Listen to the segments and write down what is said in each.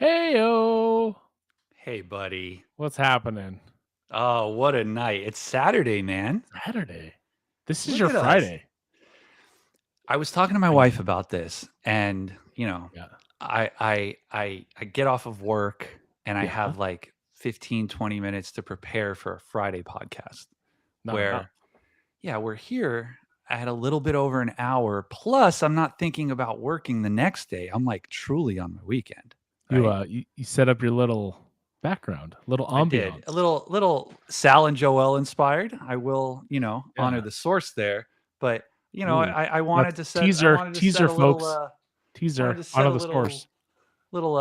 Heyo! Hey, buddy. What's happening? Oh, what a night. It's Saturday, man. Saturday. This is Look your at us. Friday. I was talking to my wife about this, and Yeah. I get off of work and I Yeah. have like 15, 20 minutes to prepare for a Friday podcast Not enough. where we're here. I had a little bit over an hour. Plus, I'm not thinking about working the next day. I'm like truly on my weekend, You right? uh you, you set up your little background, little I did. A ambiance. little Sal and Joel inspired. I will, honor Yeah. the source there. But, Ooh. I That's wanted to set teaser, a little folks. wanted Teaser. to set Honor a the source. little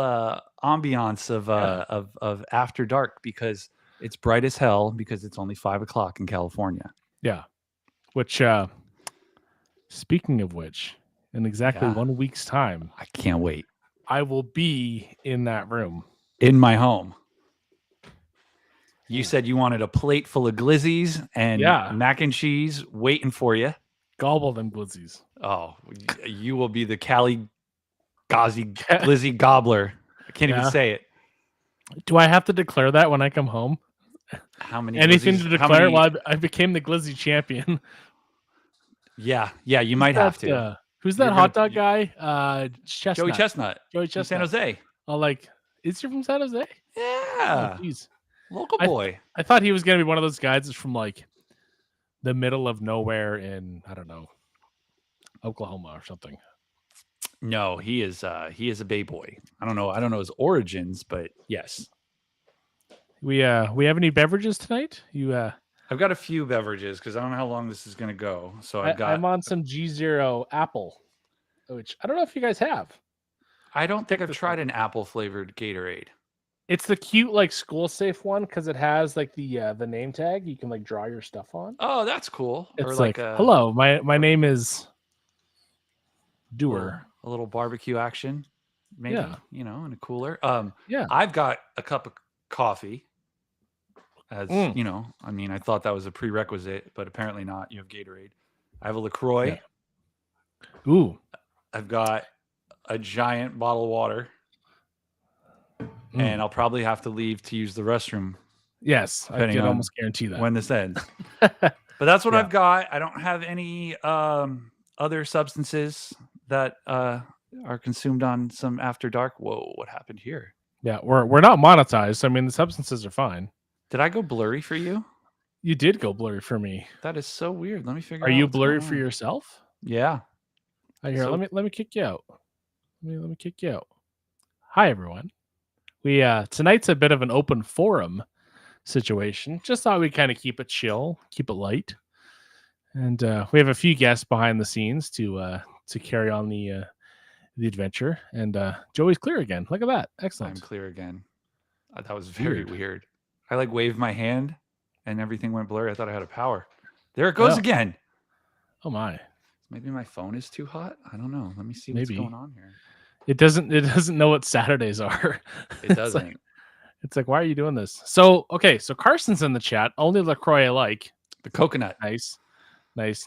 ambiance of Yeah. after dark because it's bright as hell because it's only 5 o'clock in California. Yeah. Which speaking of which, in exactly Yeah. 1 week's time, I can't wait. I will be in that room. In my home. You Ooh. said you wanted a plate full of glizzies and Yeah. mac and cheese waiting for you. Gobble them glizzies. Oh, you will be the Cali Ghazi glizzy gobbler. I can't even say it. Do I have to declare that when I come home? How many Anything glizzies? to declare? Well, I became the glizzy champion. Yeah, you might have to. Who's that hot dog guy? Chestnut. Joey Chestnut. Joey From Chestnut. San Jose. Oh, like, is he from San Jose? Yeah. Jeez. Local boy. I thought he was going to be one of those guys that's from, like, the middle of nowhere in, I don't know, Oklahoma or something. No, he is a Bay boy. I don't know his origins, but yes. We have any beverages tonight? I've got a few beverages because I don't know how long this is going to go. So I'm on some G0 apple, which I don't know if you guys have. I don't think I've tried an apple flavored Gatorade. It's the cute like school safe one because it has like the name tag. You can like draw your stuff on. Oh, that's cool. It's or like hello, my name is Doer. A little barbecue action, maybe. Yeah. In a cooler. Yeah. I've got a cup of coffee. As I thought that was a prerequisite, but apparently not. You have Gatorade. I have a LaCroix. Yeah. Ooh. I've got a giant bottle of water. And I'll probably have to leave to use the restroom. Yes, I can almost guarantee that. When this ends. But that's what I've got. I don't have any other substances that are consumed on some after dark. Whoa, what happened here? Yeah, we're not monetized. I mean, the substances are fine. Did I go blurry for you? You did go blurry for me. That is so weird. Let me figure out. Are you blurry for yourself? Yeah. Here, let me kick you out. Let me kick you out. Hi, everyone. We tonight's a bit of an open forum situation. Just thought we'd kind of keep it chill, keep it light, and we have a few guests behind the scenes to carry on the adventure. And Joey's clear again. Look at that. Excellent. I'm clear again. That was very weird. I like waved my hand and everything went blurry. I thought I had a power. There it goes again. Oh my. Maybe my phone is too hot. I don't know. Let me see what's going on here. It doesn't know what Saturdays are. It doesn't. It's like, why are you doing this? So, okay. So Carson's in the chat. Only LaCroix I like. The coconut. Nice.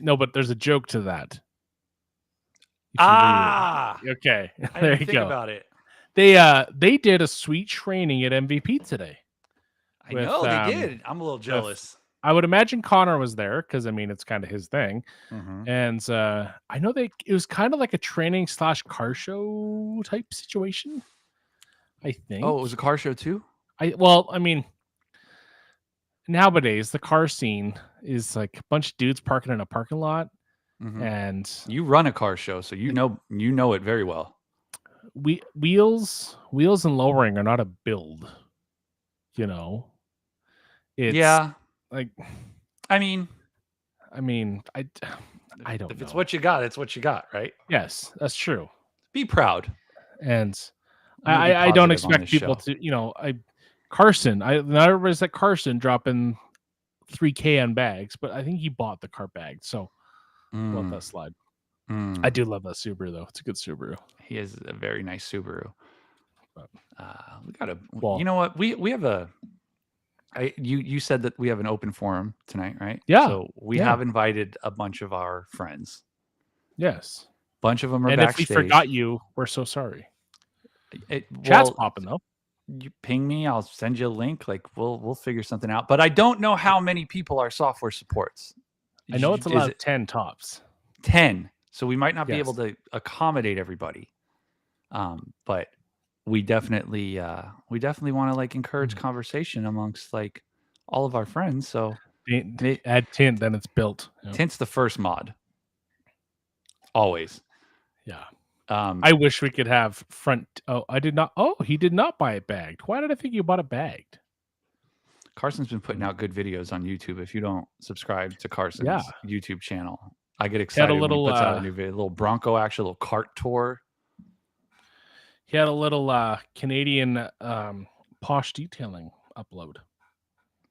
No, but there's a joke to that. Okay. I didn't think about it. They did a sweet training at MVP today. I know they did. I'm a little jealous. I would imagine Connor was there because I mean it's kind of his thing, and I know it was kind of like a training / car show type situation. I think. Oh, it was a car show too. I mean, nowadays the car scene is like a bunch of dudes parking in a parking lot, and you run a car show, so you know it very well. Wheels and lowering are not a build. It's like, I mean, I don't know. If it's what you got, it's what you got, right? Yes, that's true. Be proud. And I don't expect people to, Carson, not everybody's like Carson dropping $3,000 on bags, but I think he bought the cart bag. So let that slide. I do love that Subaru though. It's a good Subaru. He is a very nice Subaru. But, we gotta, well, you know what? We have you said that we have an open forum tonight, right? Yeah. So we have invited a bunch of our friends. Yes. Bunch of them are and backstage. If we forgot you, we're so sorry. Chat's popping though. You ping me, I'll send you a link. Like we'll figure something out. But I don't know how many people our software supports. I know it's allowed 10 tops. 10. So we might not be able to accommodate everybody. But we definitely want to like encourage conversation amongst like all of our friends. So add tint, then it's built. Tint's the first mod. Always. Yeah. I wish we could have front. Oh, I did not. Oh, he did not buy it bagged. Why did I think you bought it bagged? Carson's been putting out good videos on YouTube. If you don't subscribe to Carson's YouTube channel, I get excited when he puts out a new video. A little Bronco action, a little kart tour. He had a little Canadian posh detailing upload.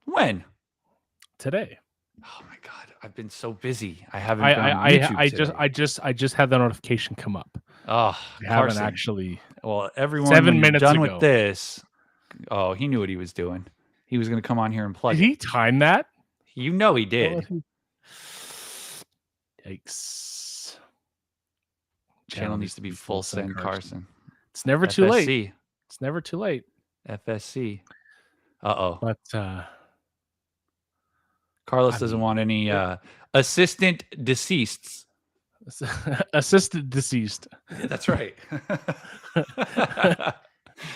When? Today. Oh my god, I've been so busy. I haven't. I just had the notification come up. Oh, I haven't actually. Well, everyone. 7 minutes done ago. With this. Oh, he knew what he was doing. He was going to come on here and plug. Did he time that? You know he did. Yikes! Channel needs to be full send, Carson. It's never too late. It's never too late. FSC. But Carlos doesn't want any assistant deceased. Assistant deceased. That's right.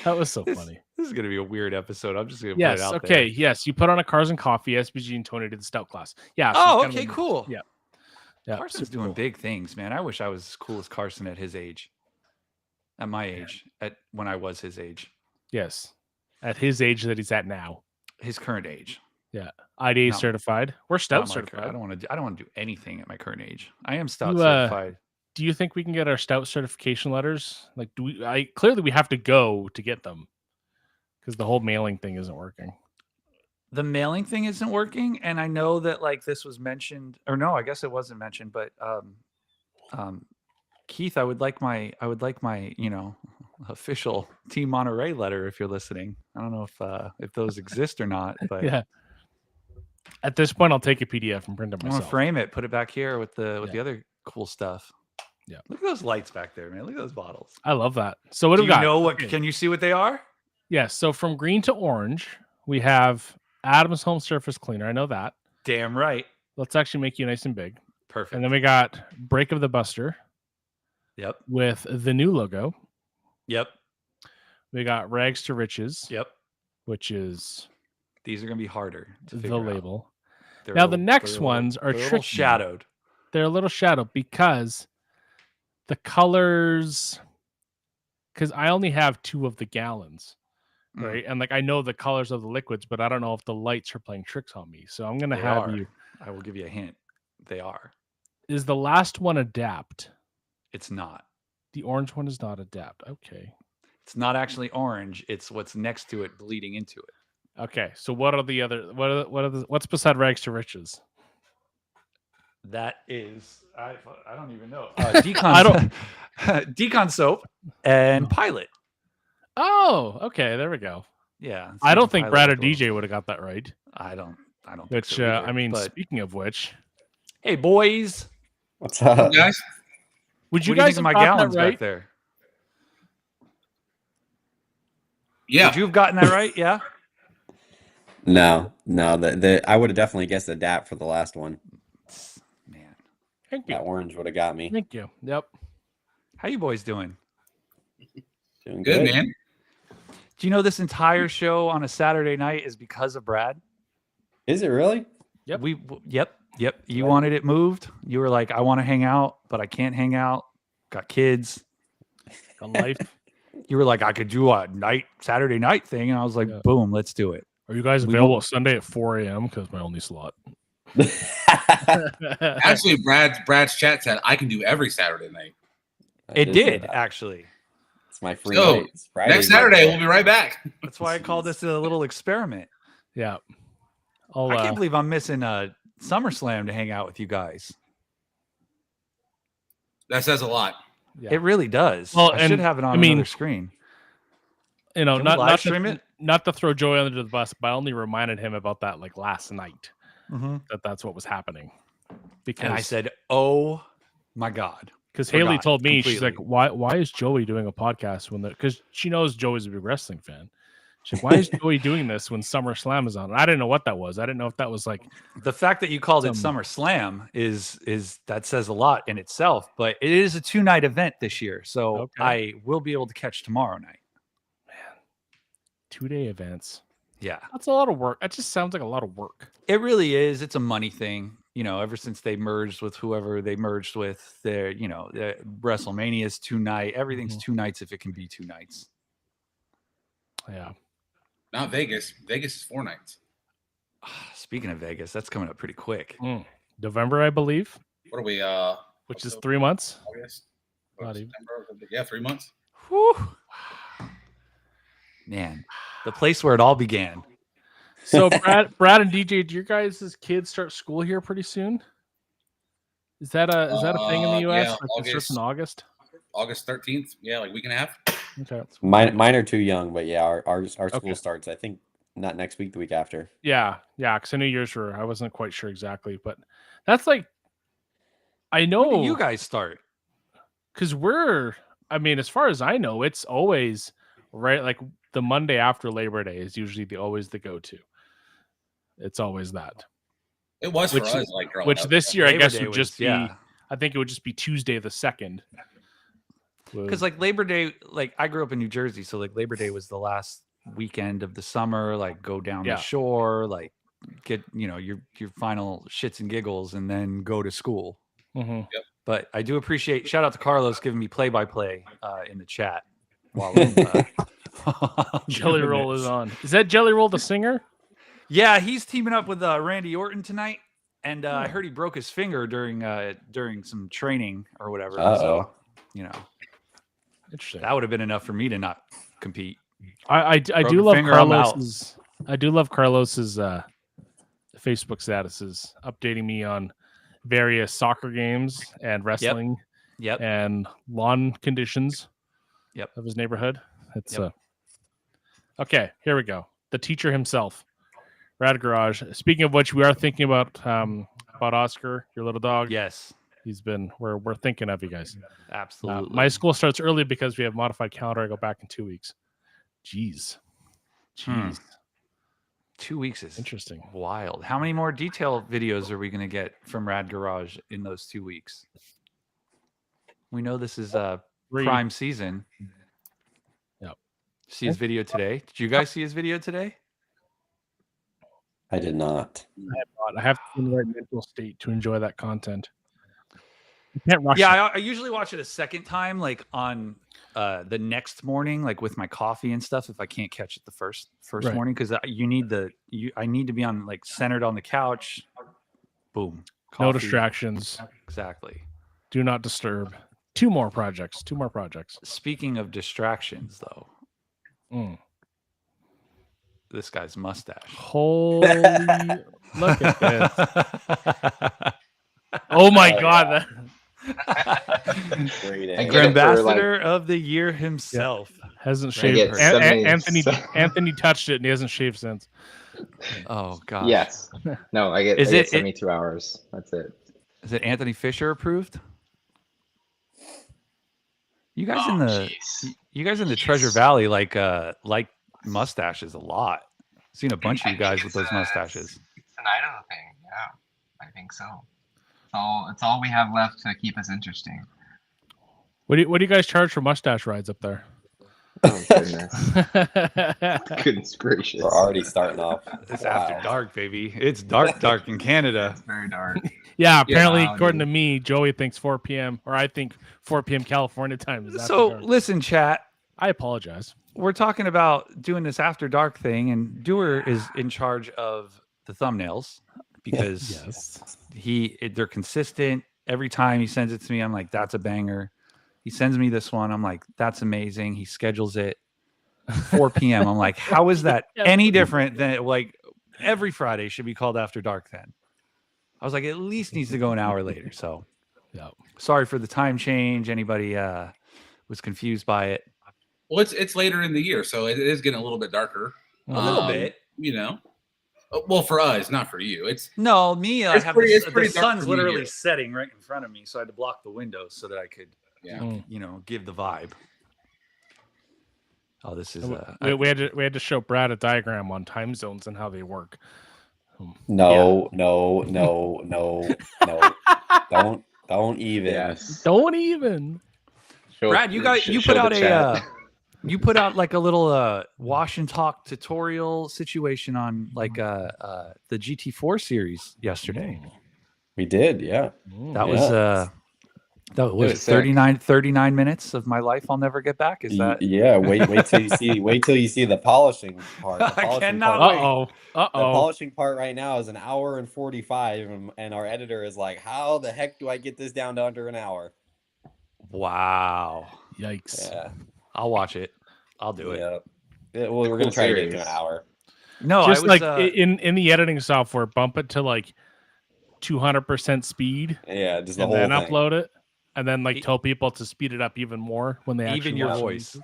That was so funny. This is going to be a weird episode. I'm just going to put it out there. Okay. Yes. You put on a Cars and Coffee, SBG, and Tony did the stout class. Yeah. So okay. Cool. Yeah. Carson's doing big things, man. I wish I was as cool as Carson at his age. At my age. When I was his age. Yes. At his age that he's at now. His current age. Yeah. IDA certified. We're stout certified. I don't want to do anything at my current age. I am stout certified. Do you think we can get our stout certification letters? Like, clearly we have to go to get them because the whole mailing thing isn't working. The mailing thing isn't working, and I know that like this was mentioned, or no, I guess it wasn't mentioned, but Keith, I would like my official Team Monterey letter if you're listening. I don't know if those exist or not, but yeah. At this point, I'll take a PDF and print it myself. I'm gonna frame it, put it back here with the other cool stuff. Yeah. Look at those lights back there, man. Look at those bottles. I love that. So what do we got? Can you see what they are? Yes. So from green to orange, we have Adams Home Surface Cleaner. I know that. Damn right. Let's actually make you nice and big. Perfect. And then we got Break of the Buster. Yep. With the new logo. Yep. We got Rags to Riches. Yep. Which is... These are going to be harder to the figure label. Now the next ones are tricky. Shadowed. They're a little shadowed because the colors, because I only have 2 of the gallons, right? And like I know the colors of the liquids, but I don't know if the lights are playing tricks on me. So I'm gonna you. I will give you a hint. They are. Is the last one Adapt? It's not. The orange one is not Adapt. Okay. It's not actually orange. It's what's next to it, bleeding into it. Okay. So what are the other? What's beside Rags to Riches? That is, I don't even know. Decon, Decon soap and Pilot. Oh, okay. There we go. Yeah. I don't think Brad or DJ would have got that right. I don't. Which think so either, I mean, speaking of which, hey boys, what's up, guys? Would you guys have my gotten gallons that right? Back there? Yeah. Would you have gotten that right? Yeah. No. I would have definitely guessed Adapt for the last one. Man, thank you. That orange would have got me. Thank you. Yep. How you boys doing? Doing good, man. Do you know this entire show on a Saturday night is because of Brad? Is it really? Yep. Yep. You wanted it moved. You were like, I want to hang out, but I can't hang out. Got kids. Got life. You were like, I could do a Saturday night thing. And I was like, boom, let's do it. Are you guys available Sunday at 4 a.m.? Because my only slot. Actually, Brad's chat said I can do every Saturday night. It did, actually. It's my free night. Next Saturday, we'll be right back. That's why I call this a little experiment. Yeah. I can't believe I'm missing SummerSlam to hang out with you guys. That says a lot. Yeah. It really does. Well, I should have it on another screen. You know, not to throw Joey under the bus, but I only reminded him about that like last night. That's what was happening. And I said, "Oh my God!" Because Haley Forgot told me, she's like, completely. why is Joey doing a podcast when because she knows Joey's a big wrestling fan. She's like, why is Joey doing this when SummerSlam is on? And I didn't know what that was. I didn't know if that was like The fact that you called it SummerSlam is that says a lot in itself. But it is a 2-night event this year, so I will be able to catch tomorrow night. Man, 2-day events. Yeah, that's a lot of work. That just sounds like a lot of work. It really is. It's a money thing. Ever since they merged with whoever they merged with, their WrestleMania is 2-night. Everything's 2 nights if it can be 2 nights. Yeah. Not Vegas. Vegas is 4 nights. Speaking of Vegas, that's coming up pretty quick. November, I believe. What are we? Which is 3 months. August. September. Yeah, 3 months. Whew. Man, the place where it all began. So Brad and DJ, do your guys' kids start school here pretty soon? Is that a thing in the US? Yeah, like it starts in August? August 13th. Yeah, like week and a half. Okay. Mine are too young, but yeah, our school starts, I think, not next week, the week after. Yeah, because I knew yours were. I wasn't quite sure exactly, but that's like, I know. When do you guys start? Because as far as I know, it's always right. Like the Monday after Labor Day is usually always the go-to. It's always that. It was for us, like growing which up. This year, Labor I guess, Day would just be. Yeah. I think it would just be Tuesday the 2nd. Because like Labor Day, like I grew up in New Jersey, so like Labor Day was the last weekend of the summer. Like go down the shore, like get your final shits and giggles, and then go to school. Mm-hmm. Yep. But I do appreciate. Shout out to Carlos giving me play-by-play in the chat while Jelly Roll is on. Is that Jelly Roll the singer? Yeah, he's teaming up with Randy Orton tonight, and I heard he broke his finger during some training or whatever. So, interesting. That would have been enough for me to not compete. I do love Carlos's. I do love Carlos's Facebook statuses updating me on various soccer games and wrestling. Yep. And lawn conditions. Yep. Of his neighborhood. It's okay. Here we go. The teacher himself. Rad Garage. Speaking of which, we are thinking about Oscar, your little dog. Yes, we're thinking of you guys. Absolutely. My school starts early because we have modified calendar. I go back in 2 weeks. Jeez. 2 weeks is interesting. Wild. How many more detail videos are we going to get from Rad Garage in those 2 weeks? We know this is prime season. Yep. See his video today. Did you guys see his video today? I did not. I have to be in the right mental state to enjoy that content. You can't rush. Yeah, I usually watch it a second time, like on the next morning, like with my coffee and stuff. If I can't catch it the first morning, because I need to be on like centered on the couch. Boom. Coffee. No distractions. Exactly. Do not disturb. 2 more projects. Speaking of distractions, though. This guy's mustache. Holy look at this. Oh my God. Ambassador of the year himself. Hasn't shaved. Anthony touched it and he hasn't shaved since. Oh God. Yes. No, I get 72 hours. That's it. Is it Anthony Fisher approved? You guys in the Treasure Valley like mustaches a lot. I've seen a bunch of you guys with those mustaches. It's an Idaho thing. Yeah, I think so. It's all we have left to keep us interesting. What do you guys charge for mustache rides up there? Oh goodness. Goodness gracious. We're already starting off. It's after dark, baby. It's dark in Canada. It's very dark. Yeah, apparently, according to me, Joey thinks 4 p.m. or I think 4 p.m. California time is after dark. Listen, chat. I apologize. We're talking about doing this after dark thing, and Dewar is in charge of the thumbnails because they're consistent. Every time he sends it to me, I'm like, that's a banger. He sends me this one. I'm like, that's amazing. He schedules it 4 p.m. I'm like, how is that any different than like every Friday should be called after dark then? I was like, it at least needs to go an hour later. So sorry for the time change. Anybody was confused by it. Well, it's later in the year, so it is getting a little bit darker. A little bit. You know. Well, for us, not for you. No, me. I It's have pretty- it's the pretty dark sun's for me literally here. setting right in front of me, so I had to block the windows so that I could, Yeah. give the vibe. Oh, this is we had to show Brad a diagram on time zones and how they work. No. Don't even. Yes. Don't even. Brad, you put out like a little wash and talk tutorial situation on like the GT4 series yesterday. We did, yeah. That was 39 minutes of my life I'll never get back. Is that? Yeah, wait till you see the polishing part. The polishing I cannot part. wait. The polishing part right now is an hour and 45, and our editor is like, how the heck do I get this down to under an hour? Wow. Yikes. Yeah. I'll watch it. I'll do it. Yeah, well, we're gonna try to get it to an hour. No, just I was like in the editing software, bump it to like 200% speed. Yeah, just the and whole then thing. upload it, and then like tell people to speed it up even more when they actually even your watch voice. it.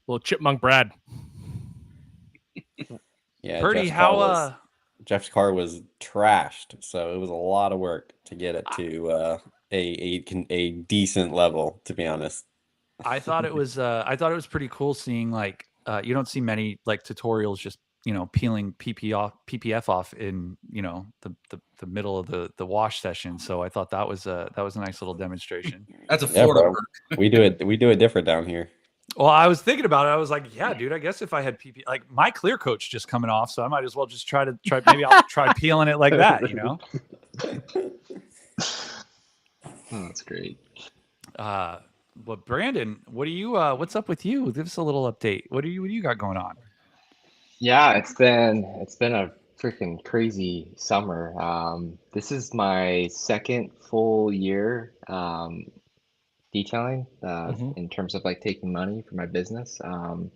Well, Chipmunk Brad. Yeah, Purdy, Jeff's car was trashed, so it was a lot of work to get it to a decent level, to be honest. I thought it was pretty cool seeing like you don't see many like tutorials just peeling PPF off in the middle of the wash session. So I thought that was a nice little demonstration. That's a Florida bro. We do it different down here. Well, I was thinking about it. I was like, yeah, dude, I guess if I had PP, like my clear coat's just coming off, so I might as well just try. Maybe I'll try peeling it like that, That's great. But Brandon, what's up with you? Give us a little update. What do you got going on? Yeah, it's been a freaking crazy summer. This is my second full year detailing in terms of like taking money for my business. And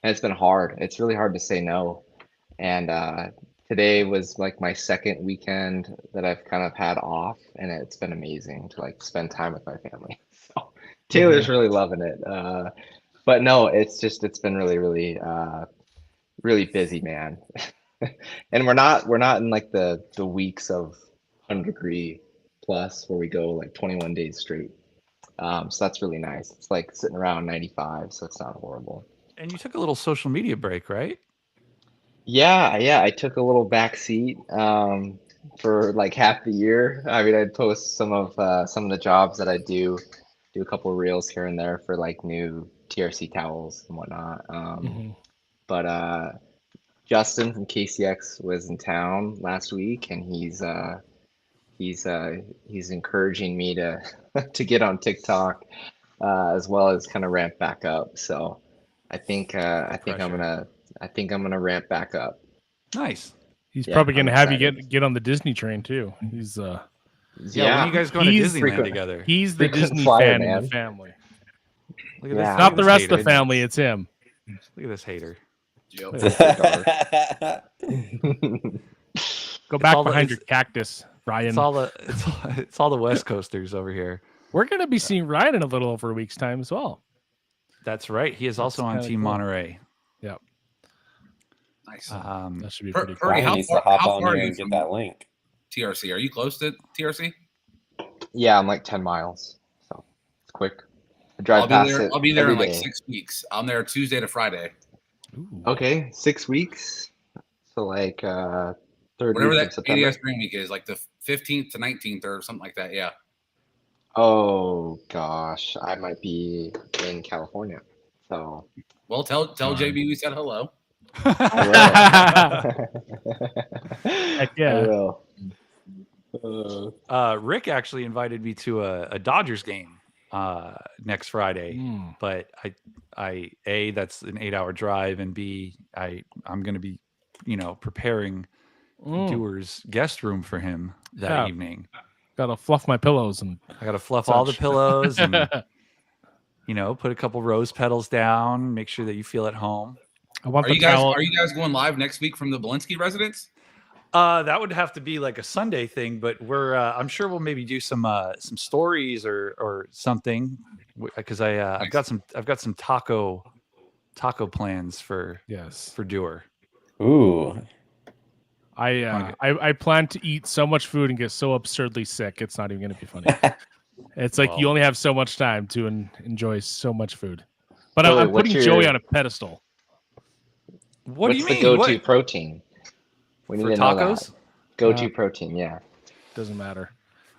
it's been hard. It's really hard to say no. And today was like my second weekend that I've kind of had off, and it's been amazing to like spend time with my family. So Taylor's really loving it. But no, it's been really, really, really busy, man. And we're not in like the weeks of 100-degree plus where we go like 21 days straight. So that's really nice. It's like sitting around 95, so it's not horrible. And you took a little social media break, right? Yeah. I took a little back seat for like half the year. I mean, I'd post some of the jobs that I do a couple of reels here and there for like new TRC towels and whatnot. But Justin from KCX was in town last week, and he's encouraging me to to get on TikTok as well as kind of ramp back up. So I think I'm gonna ramp back up. Nice. He's probably gonna have you get on the Disney train too. He's when are you guys going to Disneyland together? He's the Disney fan in the family. Look at this. Not the rest of the family. It's him. Look at this hater. Go back behind your cactus, Ryan. It's all the West Coasters over here. We're gonna be seeing Ryan in a little over a week's time as well. That's right. He is also on Team Monterey. Yep. Nice. That should be pretty cool. Purdy, how far are you and get that link? TRC? Are you close to TRC? Yeah, I'm like 10 miles, so it's quick. I drive past it. I'll be there in every like day. 6 weeks. I'm there Tuesday to Friday. Ooh. Okay, 6 weeks. So like third Whatever week that of September. ADS Spring Week is, like the 15th to 19th or something like that. Yeah. Oh gosh, I might be in California. So Well, tell JB we said hello. I Heck yeah. will. Rick actually invited me to a Dodgers game next Friday, but I that's an 8-hour drive, and B, I'm going to be preparing Dewar's guest room for him that evening. Gotta fluff my pillows and I gotta fluff all the pillows and put a couple rose petals down, make sure that you feel at home. Are you guys going live next week from the Belinsky residence? That would have to be like a Sunday thing, but I'm sure we'll maybe do some stories or something, because I've got some taco plans for Dewar. Ooh. I plan to eat so much food and get so absurdly sick. It's not even going to be funny. It's like you only have so much time to enjoy so much food. But Joey, I'm what's putting your- Joey on a pedestal. What do you What's the mean? go-to What? protein? We need For to know that. tacos? Go-to protein, yeah. Doesn't matter.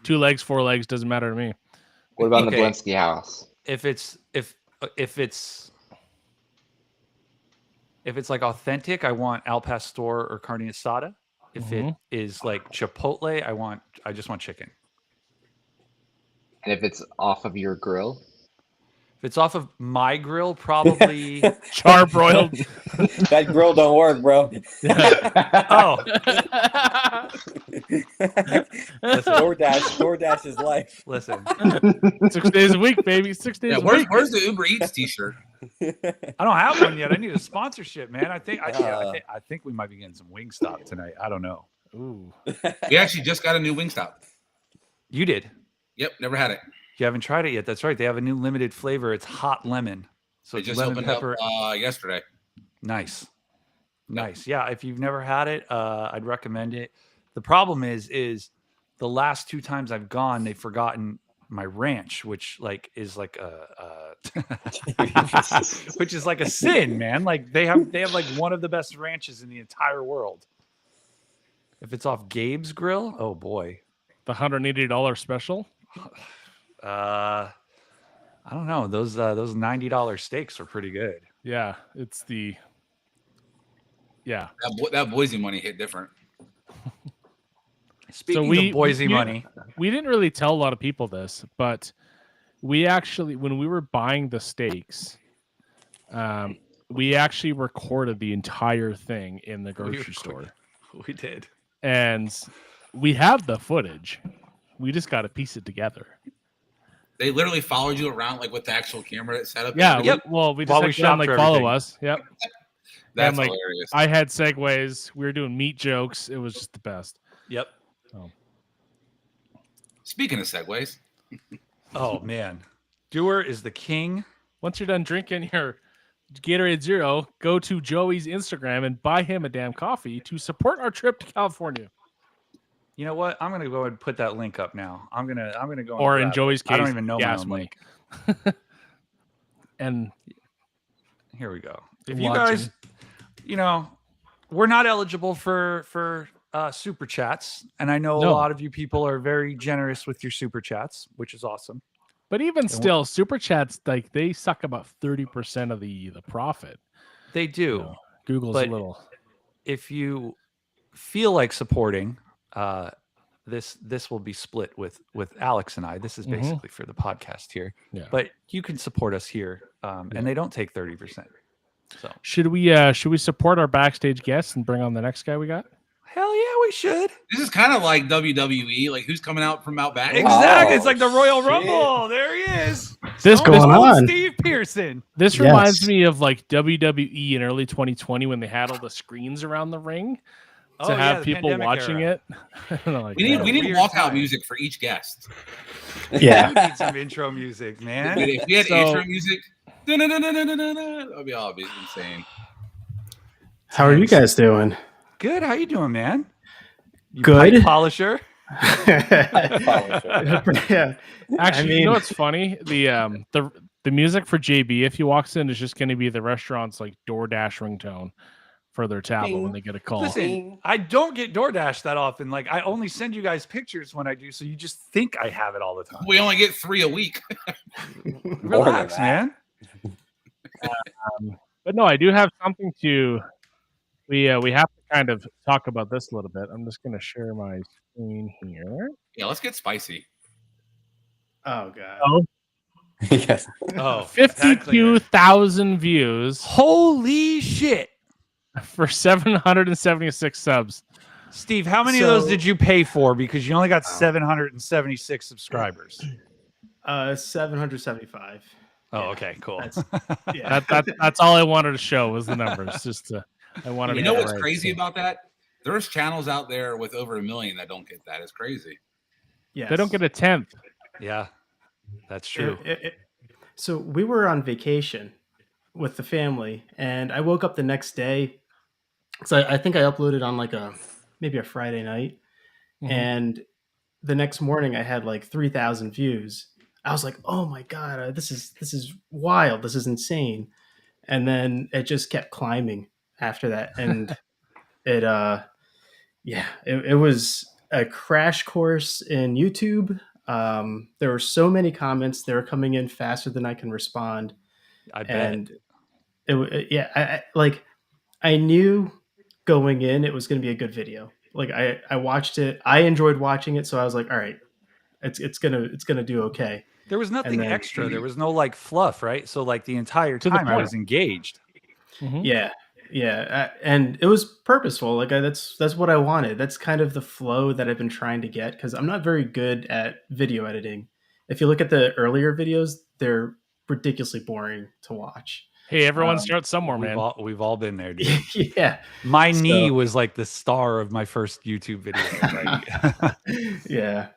2 legs, 4 legs, doesn't matter to me. What about in the Okay. Blinsky house? If it's like authentic, I want al pastor or carne asada. If it is like chipotle, I just want chicken. And if it's off of your grill? If it's off of my grill, probably charbroiled. That grill don't work, bro. Oh, DoorDash is life. listen. 6 days a week, baby. 6 days Yeah, a week. where's the Uber Eats T-shirt? I don't have one yet. I need a sponsorship, man. I think we might be getting some Wingstop tonight. I don't know. Ooh. We actually just got a new Wingstop. You did. Yep, never had it. You haven't tried it yet. That's right. They have a new limited flavor. It's hot lemon. So They it's just lemon opened pepper. up yesterday. Nice. Yeah. If you've never had it, I'd recommend it. The problem is the last 2 times I've gone, they've forgotten my ranch, which is like which is like a sin, man. Like they have like one of the best ranches in the entire world. If it's off Gabe's grill, oh boy. The $180 special. I don't know. Those $90 steaks are pretty good. Yeah, it's the. Yeah. That Boise money hit different. Speaking of Boise money, we didn't really tell a lot of people this, but we actually, when we were buying the steaks, we actually recorded the entire thing in the grocery store. We did, and we have the footage. We just got to piece it together. They literally followed you around like with the actual camera that's set up. Yeah. Yep. Well, we just While had we them, shopped for follow everything. us. Yep. That's and, hilarious. I had segues. We were doing meat jokes. It was just the best. Yep. Speaking of segues, Oh man, Doer is the king. Once you're done drinking your Gatorade Zero, go to Joey's Instagram and buy him a damn coffee to support our trip to California. You know what? I'm gonna go ahead and put that link up now. I'm gonna go. Or in grab Joey's it. case, I don't even know my gas own money. link. And Here we go. If you Watching. guys, we're not eligible for super chats, and I know a No. lot of you people are very generous with your super chats, which is awesome. But even still, super chats, like, they suck about 30% of the profit. They do. Google's But a little. if you feel like supporting, this will be split with Alex and I. This is basically for the podcast here. Yeah. But you can support us here, and they don't take 30%. So Should we support our backstage guests and bring on the next guy we got? hell yeah, we should. this is kind of like WWE. Like who's coming out from out back? Exactly. It's Oh, like the Royal shit. Rumble. There he is. This Stone going Cold on? Steve Pearson. This Yes. reminds me of like WWE in early 2020 when they had all the screens around the ring to have the people pandemic watching era. it. Like, We a need weird walkout time. music for each guest. Yeah. We need some intro music, man. Dude, if we had So- intro music, that would be all insane. How are you guys doing? Good. How you doing, man? You Good. pipe polisher. Yeah. Actually, you know what's funny? The music for JB, if he walks in, is just going to be the restaurant's like DoorDash ringtone for their tablet when they get a call. Listen, I don't get DoorDash that often. Like, I only send you guys pictures when I do, so you just think I have it all the time. We only get 3 a week. Relax, man. But no, I do have something to. We have to kind of talk about this a little bit. I'm just going to share my screen here. Yeah, let's get spicy. Oh god. Yes. Oh, 52,000 views holy shit. for 776 subs. Steve, how many of those So- did you pay for? Because you only got 776 subscribers. 775. Oh, okay, cool. Yeah. That's all I wanted to show was the numbers. I wanted. You to know get what's right, crazy so. about that? There's channels out there with over 1 million that don't get that. It's crazy. Yes. They don't get a tenth. Yeah, that's true. So we were on vacation with the family, and I woke up the next day. So I think I uploaded on like maybe a Friday night, Mhm. and the next morning I had like 3,000 views. I was like, oh my god, this is wild. This is insane. And then it just kept climbing after that, and it yeah, it was a crash course in YouTube. There were so many comments; they were coming in faster than I can respond, I bet. and yeah, like I knew going in it was going to be a good video. Like I watched it, I enjoyed watching it, so I was like, all right, it's gonna do okay. There was nothing then- extra. There was no like fluff, right? So like the entire To the time I point. was engaged. Mhm. Yeah, and it was purposeful. Like that's what I wanted. That's kind of the flow that I've been trying to get, because I'm not very good at video editing. If you look at the earlier videos, they're ridiculously boring to watch. Hey, everyone starts somewhere, man. We've all been there, dude. Yeah, My So- knee was like the star of my first YouTube video. Like, yeah,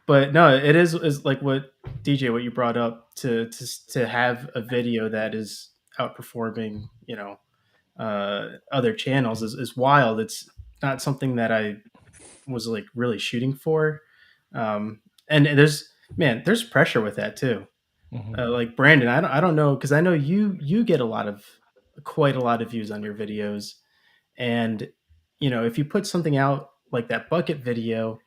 but no, it is like what DJ, what you brought up, to have a video that is outperforming, other channels is wild. It's not something that I was like really shooting for. And there's pressure with that too. Mhm. Like Brandon, I don't know, because I know you get quite a lot of views on your videos, and if you put something out like that bucket video,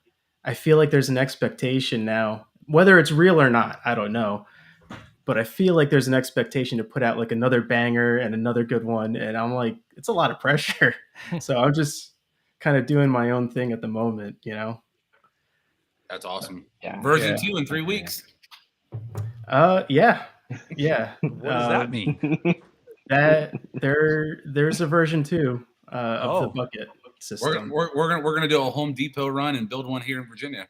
I feel like there's an expectation now, whether it's real or not, I don't know, but I feel like there's an expectation to put out like another banger and another good one, and I'm like, it's a lot of pressure. So I'm just kind of doing my own thing at the moment. That's awesome. Yeah. Version Yeah. 2 in 3 weeks. Yeah. what does that mean? That there's a version 2 of the Oh. bucket system. We're gonna do a Home Depot run and build one here in Virginia.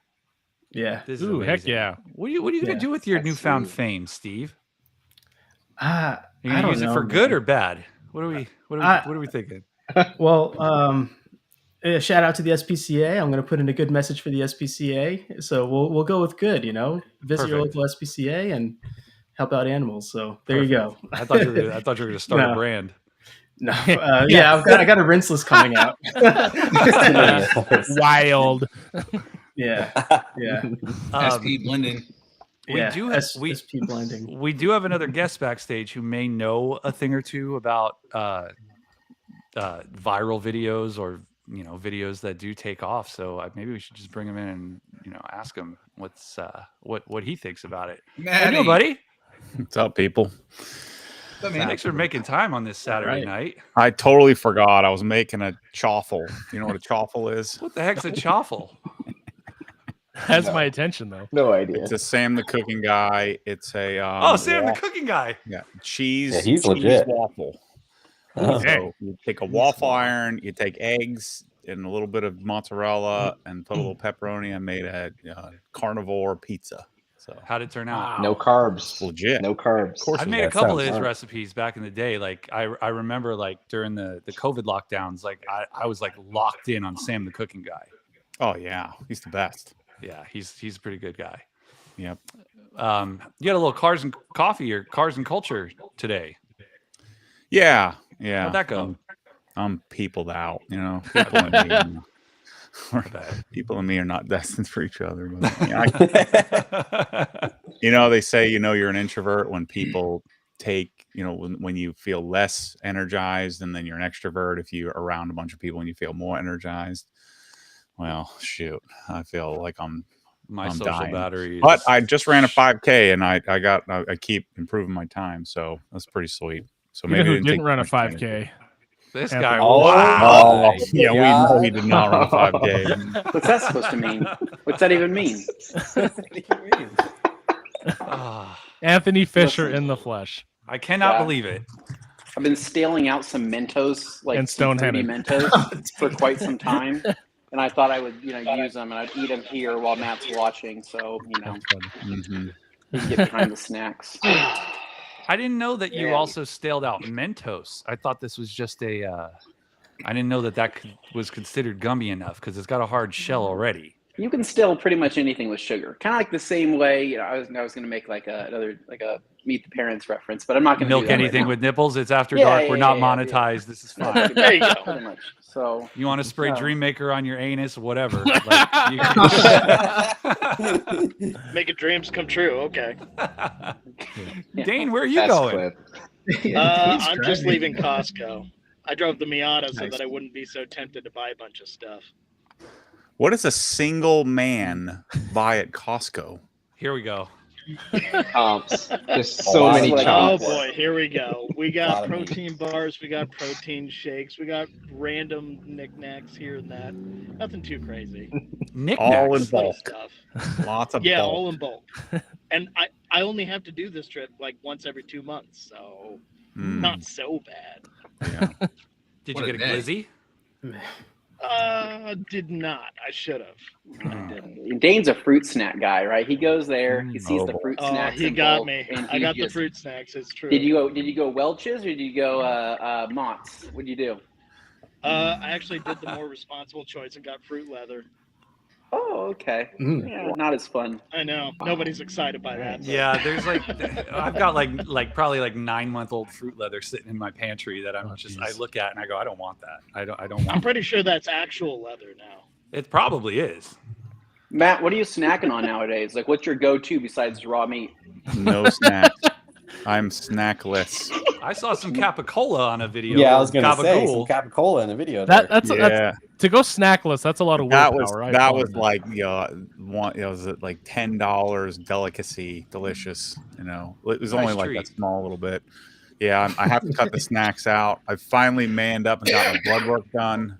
Yeah. This is Ooh, heck amazing. yeah. What are you gonna Yeah, do with your that's newfound sweet. fame, Steve? I Are you gonna don't use it know, for good man. or bad? What are we thinking? Well, shout out to the SPCA. I'm going to put in a good message for the SPCA. So we'll go with good. Visit your Perfect. local SPCA and help out animals. So there you go. Perfect. I thought you were gonna start a No. brand. No, yeah, I got a rinseless coming out. Wild. Yeah, yeah, SP blending. We yeah. do have SP blending. we do have another guest backstage who may know a thing or two about viral videos, or videos that do take off. So maybe we should just bring him in and ask him what's what he thinks about it. How you doing, buddy? What's up, people? Thanks for making time on this Saturday night. I totally forgot I was making a chaffle. You know what a chaffle is? What the heck's a chaffle? Has my attention though. No idea. It's a Sam the Cooking Guy. It's a Sam the cooking guy. yeah, cheese. Yeah, he's cheese legit. waffle. Oh. So you take a waffle iron, you take eggs and a little bit of mozzarella, and put a little pepperoni. I made a carnivore pizza. So How'd it turn out? No carbs. legit. No carbs. Of course I've it made a that couple of sounds his fun. recipes back in the day. Like I remember like during the COVID lockdowns, like I was like locked in on Sam the Cooking Guy. Oh yeah, he's the best. Yeah, he's a pretty good guy. Yep. You had a little cars and coffee or cars and culture today. Yeah. How'd that go? I'm peopled out. People and me. People and me are not destined for each other. But, they say you're an introvert when people take when you feel less energized, and then you're an extrovert if you're around a bunch of people and you feel more energized. Well, shoot, I feel like I'm social dying. battery. But I just ran a 5K and I keep improving my time, so that's pretty sweet. So You know maybe who it didn't take run a much time. 5K? This Anthony. guy. Oh, Wow. my Yeah, we know he God. did not run a 5K. What's that supposed to mean? What's that even mean? Ah, Anthony Fisher Listen. in the flesh. I cannot Yeah. believe it. I've been stealing out some Mentos, like And some fruity Stoneheaded. Mentos, for quite some time, and I thought I would, use them, and I'd eat them here while Matt's watching, so That's funny. Mhm. he can get behind the snacks. I didn't know that you Yeah. also staled out Mentos. I thought this was just a. I didn't know that was considered gummy enough because it's got a hard shell already. You can still pretty much anything with sugar, kind of like the same way. I was going to make like a meet the parents reference, but I'm not going to milk anything right with nipples. It's after Yeah, dark. yeah, We're yeah, not yeah, monetized. This is fine. There you go. Pretty much. So you want to spray Dream Maker on your anus, whatever. Like, Making dreams come true. Okay. Dane, where are you going? I'm just leaving Costco. I drove the Miata so Nice. that I wouldn't be so tempted to buy a bunch of stuff. What does a single man buy at Costco? Here we go. Chomps. Just so many of Oh chomps. boy, here we go. We Lot got of protein bars, we got protein shakes, we got random knickknacks here and that. Nothing too crazy. All in Knickknacks. Little bulk. stuff. Lots of Yeah, bulk. all in bulk. And I only have to do this trip like once every 2 months, so not so bad. Yeah. Did What you a get a day. glizzy? Did not. I should have. I didn't. Dane's a fruit snack guy, right? He goes there, he sees Oh, the boy. fruit Oh, snacks. he in got bulk, me. and I he got the just- fruit snacks. It's true. Did you go Welch's or did you go Mott's? What'd you do? I actually did the more responsible choice and got fruit leather. Oh, okay. Mm. Yeah, not as fun. I know. Nobody's excited by that. but- Yeah, there's like I've got like probably like 9-month-old fruit leather sitting in my pantry that I'm just I geez. look at and I go, I don't want that. I don't I'm want pretty sure that's actual leather now. it. Probably is. Matt, what are you snacking on nowadays? Like, what's your go-to besides raw meat? No snacks. I'm snackless. I saw some capicola on a video. Yeah, I was gonna say some Gabagool. Capicola in a video. That there. that's, Yeah. that's to go snackless. That's a lot of That willpower. was I that applaud was that. like one. It was like $10 delicacy, delicious. You know, it was only Nice like treat. a small little bit. Yeah, I have to cut the snacks out. I finally manned up and got my blood work done,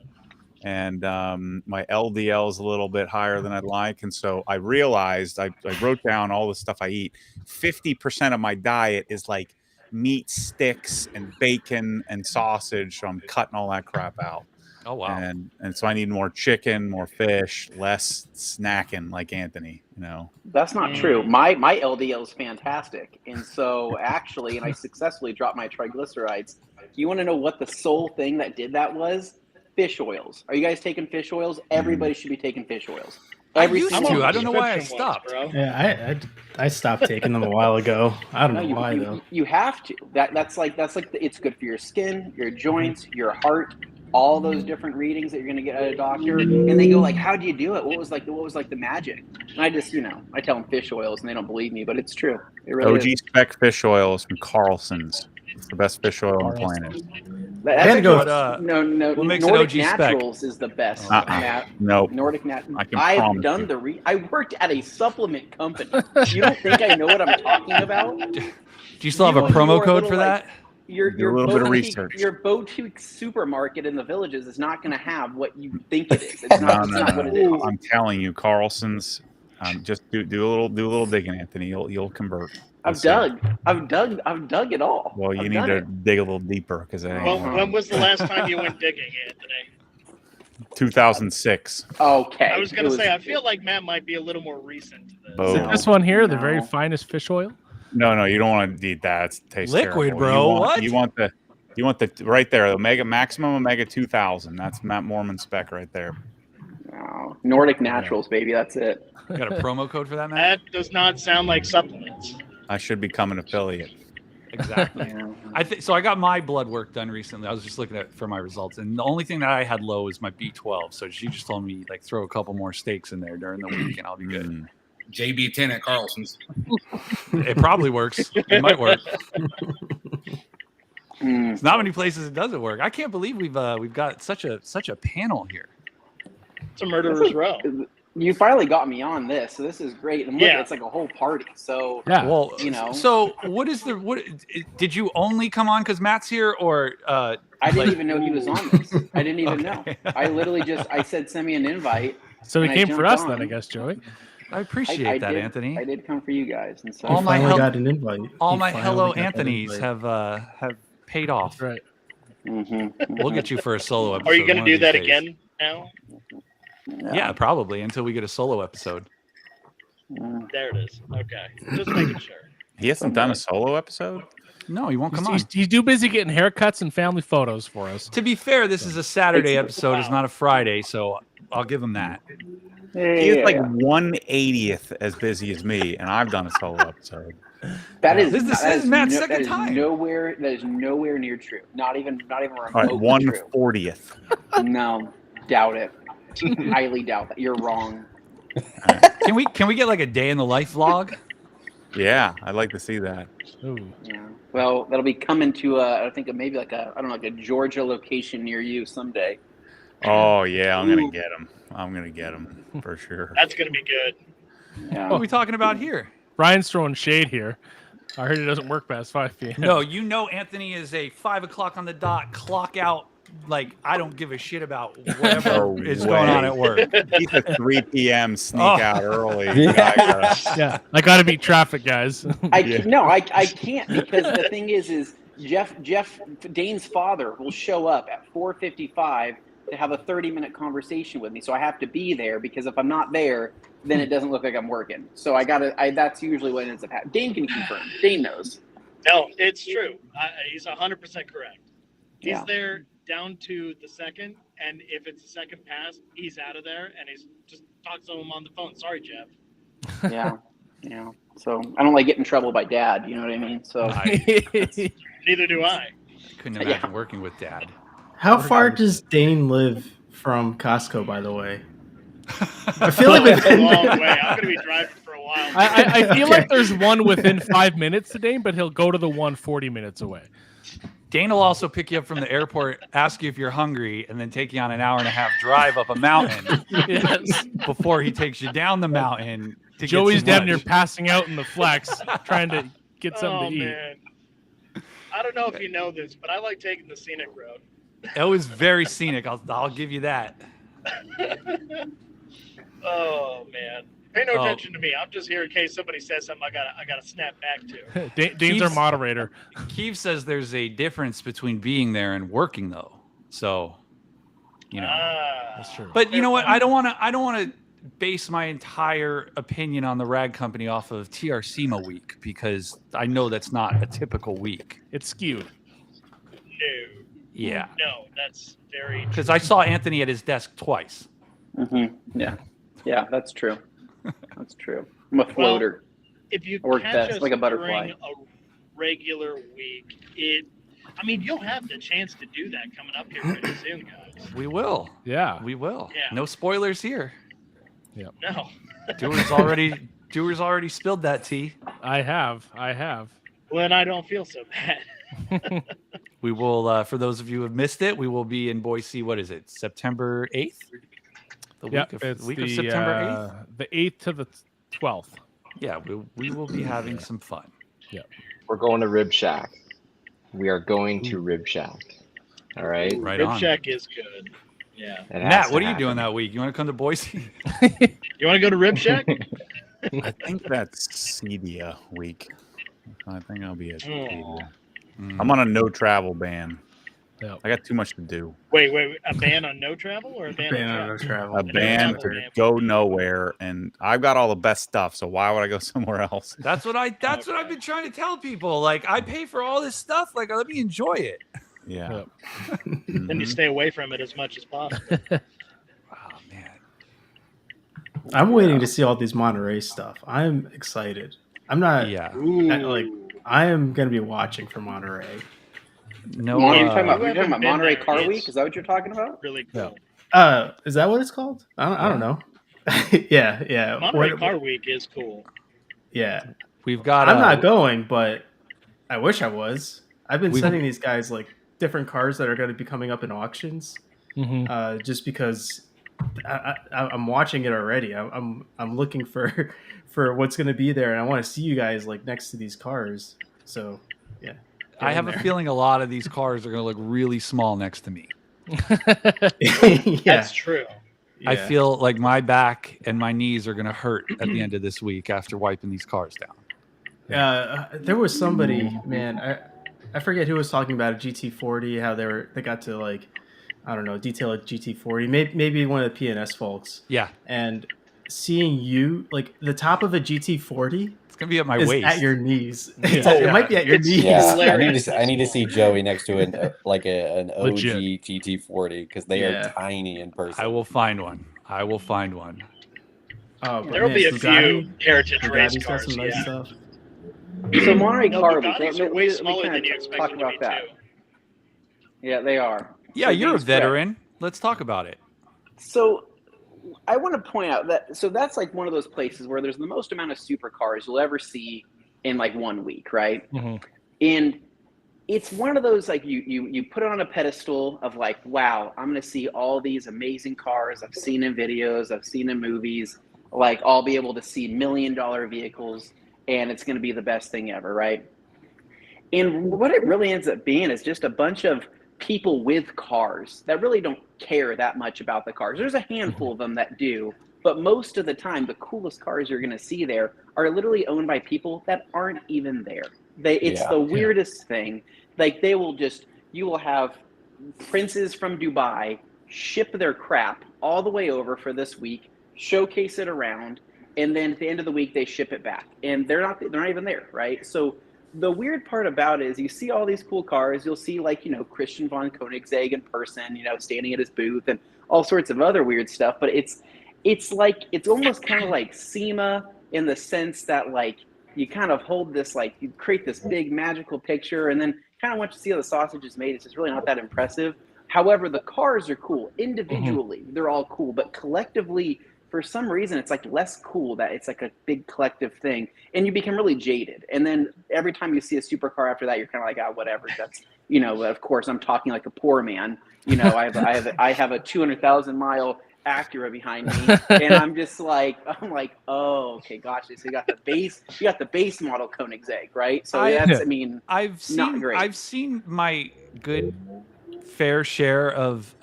and my LDL is a little bit higher than I'd like, and so I realized I wrote down all the stuff I eat. 50% of my diet is like meat sticks and bacon and sausage, so I'm cutting all that crap out. Oh wow. And so I need more chicken, more fish, less snacking like Anthony, you know. That's not true. My LDL is fantastic, and so actually, and I successfully dropped my triglycerides. Do you want to know what the sole thing that did that was? Fish oils. Are you guys taking fish oils? Everybody should be taking fish oils. I Every used single to. one. I don't know why I Prescription ones, stopped. bro. Yeah, I stopped taking them a while ago. I don't No, know why though. you have to. That's like it's good for your skin, your joints, your heart, all those different readings that you're gonna get at a doctor. And they go like, "How do you do it? What was like the magic?" And I just I tell them fish oils, and they don't believe me, but it's true. It really OG is. spec fish oil is from Carlson's. It's the best fish oil on the planet. That's I had to go- actually- no. what makes it Nordic OG spec? Naturals is the best. Matt. Nope. Nordic Naturals. I can I've promise done you. I worked at a supplement company. You don't think I know what I'm talking about? Do you still have a You promo are code little, for like, that? Do a little bit of research. Your boutique supermarket in the villages is not going to have what you think it is. It's not, it's not what it is. I'm telling you, Carlson's. Just do a little digging, Anthony. You'll convert. I've dug it all. Well, you I've need done to it. dig a little deeper because it ain't Well, working. when was the last time you went digging, Anthony? 2006. Okay. I was It gonna say I feel like Matt might be a little more recent to this. Is it Boom. this one here, the very No. finest fish oil? No, you don't want to eat that. It tastes Liquid, terrible. bro. You want the right there, the maximum omega 2000. That's Matt Mormon spec right there. No. Nordic Naturals, baby. That's it. Got a promo code for that, Matt? That does not sound like supplements. I should become an affiliate. Exactly. So. I got my blood work done recently. I was just looking for my results, and the only thing that I had low was my B12. So she just told me like throw a couple more steaks in there during the week, and I'll be good. Mm. JB10 at Carlson's. It probably works. It might work. Mm. There's not many places it doesn't work. I can't believe we've got such a panel here. It's a murderer's row. You finally got me on this, so this is great. And look, Yeah. it's like a whole party. So Yeah. Well, So what did you only come on because Matt's here, or I didn't even know he was on this. I didn't even know. Okay. I literally I said send me an invite. So he And I came for jumped us on. then, I guess, Joey. I appreciate I that, did, Anthony. I did come for you guys, and so All He my finally hel- got an invite. All He my finally hello got that Anthony's invite. have paid off. Right. Mm-hmm. We'll get you for a solo episode. Are you going to one do of that these days. again now? Yeah, probably until we get a solo episode. There it is. Okay. Just making sure. He hasn't done a solo episode? No, he won't come on. He's too busy getting haircuts and family photos for us. To be fair, this is a Saturday episode. It's not a Friday, so I'll give him that. He is like 1/80th as busy as me, and I've done a solo episode. This is Matt's second time. That is nowhere near true. Not even remotely All right, true. 1/40th. No, doubt it. Highly doubt that. You're wrong. Can we get like a day in the life vlog? Yeah, I'd like to see that. Ooh. Yeah. Well, that'll be coming to I think maybe like a Georgia location near you someday. Oh yeah, I'm gonna get him. I'm gonna get him for sure. That's gonna be good. Yeah. What are we talking about here? Ryan's throwing shade here. I heard it doesn't work past 5 p.m. No, Anthony is a 5 o'clock on the dot clock out. Like, I don't give a shit about whatever is going on at work. He's a 3 p.m. sneak out early. Yeah, I got to beat traffic, guys. I can't because the thing is Jeff Dane's father will show up at 4:55 to have a 30-minute conversation with me. So I have to be there because if I'm not there, then it doesn't look like I'm working. So that's usually what ends up happening. Dane can confirm. Dane knows. No, it's true. He's 100% correct. He's Yeah. there down to the second, and if it's a second pass, he's out of there, and he's just talks to him on the phone. Sorry, Jeff. Yeah. Yeah. So I don't like getting in trouble by Dad. You know what I mean? So Neither do I. Couldn't imagine working with Dad. How far does Dane live from Costco, by the way? I feel like it's a long way. I'm gonna be driving for a while. I feel like there's one within 5 minutes today, but he'll go to the one 40 minutes away. Dane will also pick you up from the airport, ask you if you're hungry, and then take you on an 1.5-hour drive up a mountain. Yes. Before he takes you down the mountain. To Joey's get some down near lunch. passing out in the flex, trying to get something to eat. Man. I don't know if you know this, but I like taking the scenic road. It was very scenic. I'll give you that. Oh man. Pay no attention to me. I'm just here in case somebody says something I gotta snap back to. Dane's our moderator. Keeve says there's a difference between being there and working though. So, That's true. But you know what? I don't want to base my entire opinion on the rag company off of TR SEMA week because I know that's not a typical week. It's skewed. No. Yeah. No, that's very Because I saw Anthony at his desk twice. Mm-hmm. Yeah. Yeah, that's true. That's true. I'm a floater. If you I work catch best us like a butterfly. during a regular week, you'll have the chance to do that coming up here pretty soon, guys. We will. Yeah. We will. Yeah. No spoilers here. Yep. No. Doer's already spilled that tea. I have. Well, then I don't feel so bad. We will, for those of you who have missed it, we will be in Boise. What is it? September 8th? The week of September 8th? The 8th to the 12th. Yeah, we will be having some fun. Yeah. We're going to Rib Shack. We are going to Rib Shack. All right. Right Rib on. Shack is good. Yeah. It has Matt, to what are you happen. doing that week? You want to come to Boise? You want to go to Rib Shack? I think that's Cedia week. I think I'll be at Cedia. I'm on a no travel ban. Yep. I got too much to do. Wait. A ban on no travel or a ban on no travel? travel. A ban to go nowhere, and I've got all the best stuff. So why would I go somewhere else? That's what I've been trying to tell people. Like, I pay for all this stuff. Like, let me enjoy it. Yeah. Yep. Then you stay away from it as much as possible. Oh man. I'm waiting to see all these Monterey stuff. I'm excited. I'm not. Yeah. I am going to be watching for Monterey. No. You're talking about been Monterey there. Car It's- Week? Is that what you're talking about? Really cool. Is that what it's called? I don't know. yeah. Monterey Car Week is cool. Yeah. We've got. I'm not going, but I wish I was. I've been We've- sending these guys like different cars that are going to be coming up in auctions, just because I'm watching it already. I'm looking for what's going to be there, and I want to see you guys like next to these cars. So yeah, I have a feeling a lot of these cars are going to look really small next to me. yeah. That's true. I feel like my back and my knees are going to hurt at the end of this week after wiping these cars down. There was somebody, man, I forget who was talking about a GT40, how they got to like, I don't know, detail a GT40, maybe one of the PNS folks. Yeah. And seeing you, like the top of a GT40 It's going to be at my is waist. at your knees. Yeah. It might be at your knees. Yeah, hilarious. I need to see Joey next to an OG Legit. GT40 because they are tiny in person. I will find one. Oh, but There'll man, be a Bugatti, few heritage race Bugatti's got cars. some nice Yeah. stuff. So Monterey No, Car, Bugattis are way smaller kinda than you expect talk them to about be that. too. Yeah, they are. Yeah, So you're a Dave's correct. veteran. Let's talk about it. So I want to point out that that's like one of those places where there's the most amount of supercars you'll ever see in like 1 week, right? Mm-hmm. And it's one of those like you put it on a pedestal of like, wow, I'm gonna see all these amazing cars I've seen in videos, I've seen in movies. Like I'll be able to see $1 million vehicles, and it's gonna be the best thing ever, right? And what it really ends up being is just a bunch of people with cars that really don't care that much about the cars. There's a handful of them that do, but most of the time, the coolest cars you're going to see there are literally owned by people that aren't even there. It's the weirdest thing. Like you will have princes from Dubai ship their crap all the way over for this week, showcase it around, and then at the end of the week they ship it back, and they're not even there, right? So the weird part about it is you see all these cool cars. You'll see like, Christian von Koenigsegg in person, standing at his booth and all sorts of other weird stuff. But it's almost kind of like SEMA in the sense that like you kind of hold this, like you create this big magical picture, and then kind of once you see how the sausage is made, it's just really not that impressive. However, the cars are cool. Individually, they're all cool, but collectively, for some reason, it's like less cool that it's like a big collective thing, and you become really jaded. And then every time you see a supercar after that, you're kind of like, whatever. That's, of course, I'm talking like a poor man. I have a 200,000 mile Acura behind me, and I'm like, oh, okay, gotcha. So you got the base model Koenigsegg, right? So I've seen my good fair share of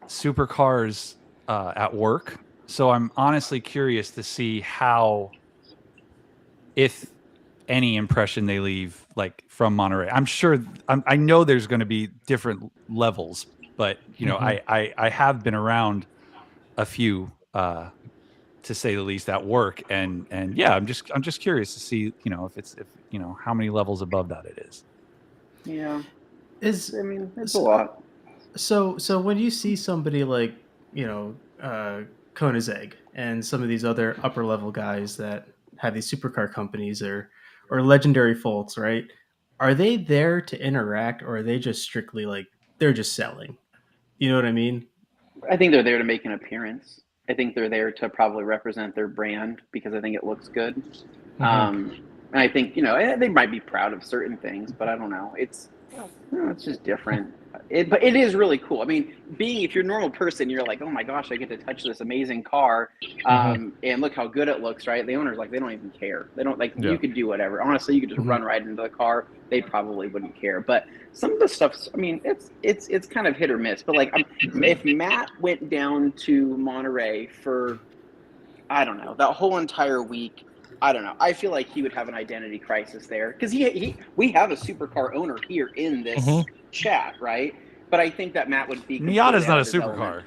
supercars at work. So I'm honestly curious to see how, if any impression they leave like from Monterey. I'm sure I know there's going to be different levels, but I have been around a few to say the least at work, and yeah, I'm just curious to see if how many levels above that it is. Yeah, it's a lot. So when you see somebody like Koenigsegg and some of these other upper level guys that have these supercar companies or legendary folks, right? Are they there to interact, or are they just strictly like they're just selling? You know what I mean? I think they're there to make an appearance. I think they're there to probably represent their brand because I think it looks good. And I think they might be proud of certain things, but I don't know. It's just different. But it is really cool. I mean, if you're a normal person, you're like, oh my gosh, I get to touch this amazing car, and look how good it looks, right? The owner's like, they don't even care. They don't you could do whatever. Honestly, you could just run right into the car. They probably wouldn't care. But some of the stuff, it's kind of hit or miss. But like, if Matt went down to Monterey for, I don't know, that whole entire week, I don't know. I feel like he would have an identity crisis there because we have a supercar owner here in this chat, right? But I think that Matt would be. Miata's not a supercar.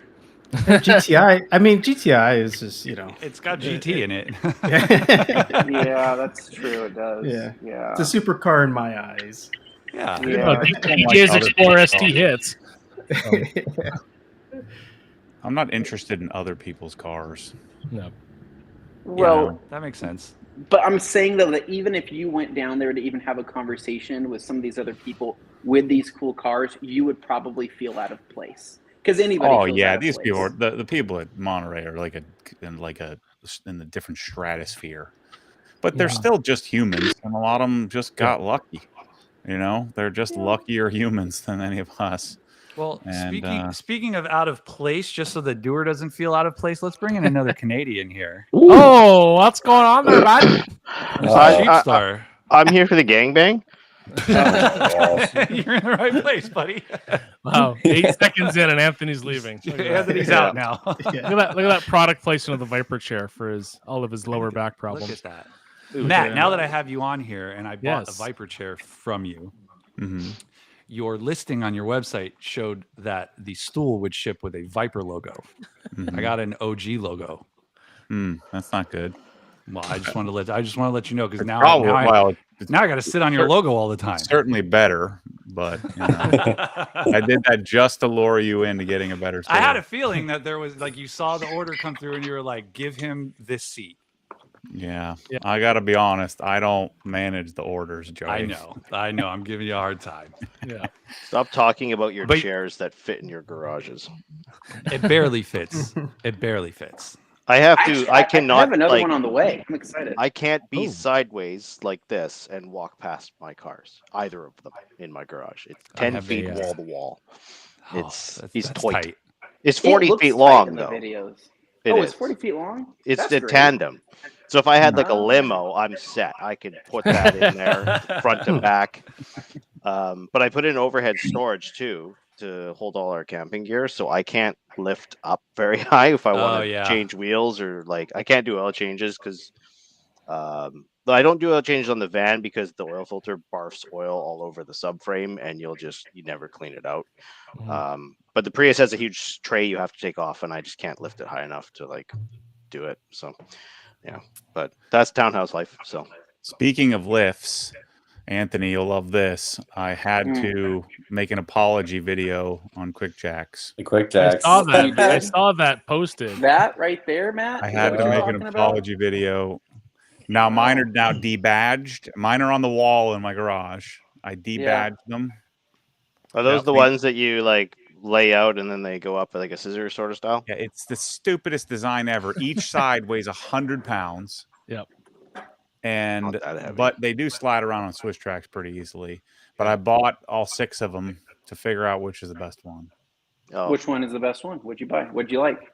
GTI. I mean, GTI is just it's got GT in it. Yeah, that's true. It does. Yeah. It's a supercar in my eyes. Yeah. DJ's Explorer ST hits. I'm not interested in other people's cars. No. Well, that makes sense. But I'm saying though that even if you went down there to even have a conversation with some of these other people with these cool cars, you would probably feel out of place because anybody. Oh feels yeah, out of these place. people are the people at Monterey are in the different stratosphere, but they're still just humans, and a lot of them just got lucky. They're just luckier humans than any of us. Well, speaking of out of place, just so the doer doesn't feel out of place, let's bring in another Canadian here. Ooh. Oh, what's going on there, bud? I'm here for the gangbang. You're in the right place, buddy. Wow, 8 seconds in and Anthony's leaving. Anthony's out now. Look at that product placement of the Viper chair for all of his lower back problems. Look at that. Matt, now that I have you on here and I bought a Viper chair from you, your listing on your website showed that the stool would ship with a Viper logo. I got an OG logo. That's not good. Well, I just want to let you know because now it's I got to sit on your logo all the time. Certainly better, but I did that just to lure you into getting a better seat. I had a feeling that there was like you saw the order come through and you were like, give him this seat. Yeah. I got to be honest. I don't manage the orders, Joey. I know. I'm giving you a hard time. Yeah. Stop talking about your chairs that fit in your garages. It barely fits. It barely fits. I have to. I cannot. I have another one on the way. I'm excited. I can't be sideways like this and walk past my cars. Either of them in my garage. It's 10 feet wall to wall. It's tight. It's 40 feet long though. Videos. It's 40 feet long. It's the tandem. So if I had like a limo, I'm set. I could put that in there, front to back. But I put in overhead storage too to hold all our camping gear, so I can't lift up very high if I want to change wheels or like I can't do oil changes because I don't do oil changes on the van because the oil filter barfs oil all over the subframe and you never clean it out. But the Prius has a huge tray you have to take off, and I just can't lift it high enough to like do it. So yeah, but that's townhouse life. So speaking of lifts, Anthony, you'll love this. I had to make an apology video on Quick Jacks. The Quick Jacks. I saw that posted. That right there, Matt. I had to make an apology video. Now mine are now debadged. Mine are on the wall in my garage. I debadged them. Are those the ones that you like lay out and then they go up like a scissor sort of style? Yeah, it's the stupidest design ever. Each side weighs 100 pounds. Yep. And but they do slide around on Swiss tracks pretty easily. But I bought all 6 of them to figure out which is the best one. Which one is the best one? What'd you buy? What'd you like?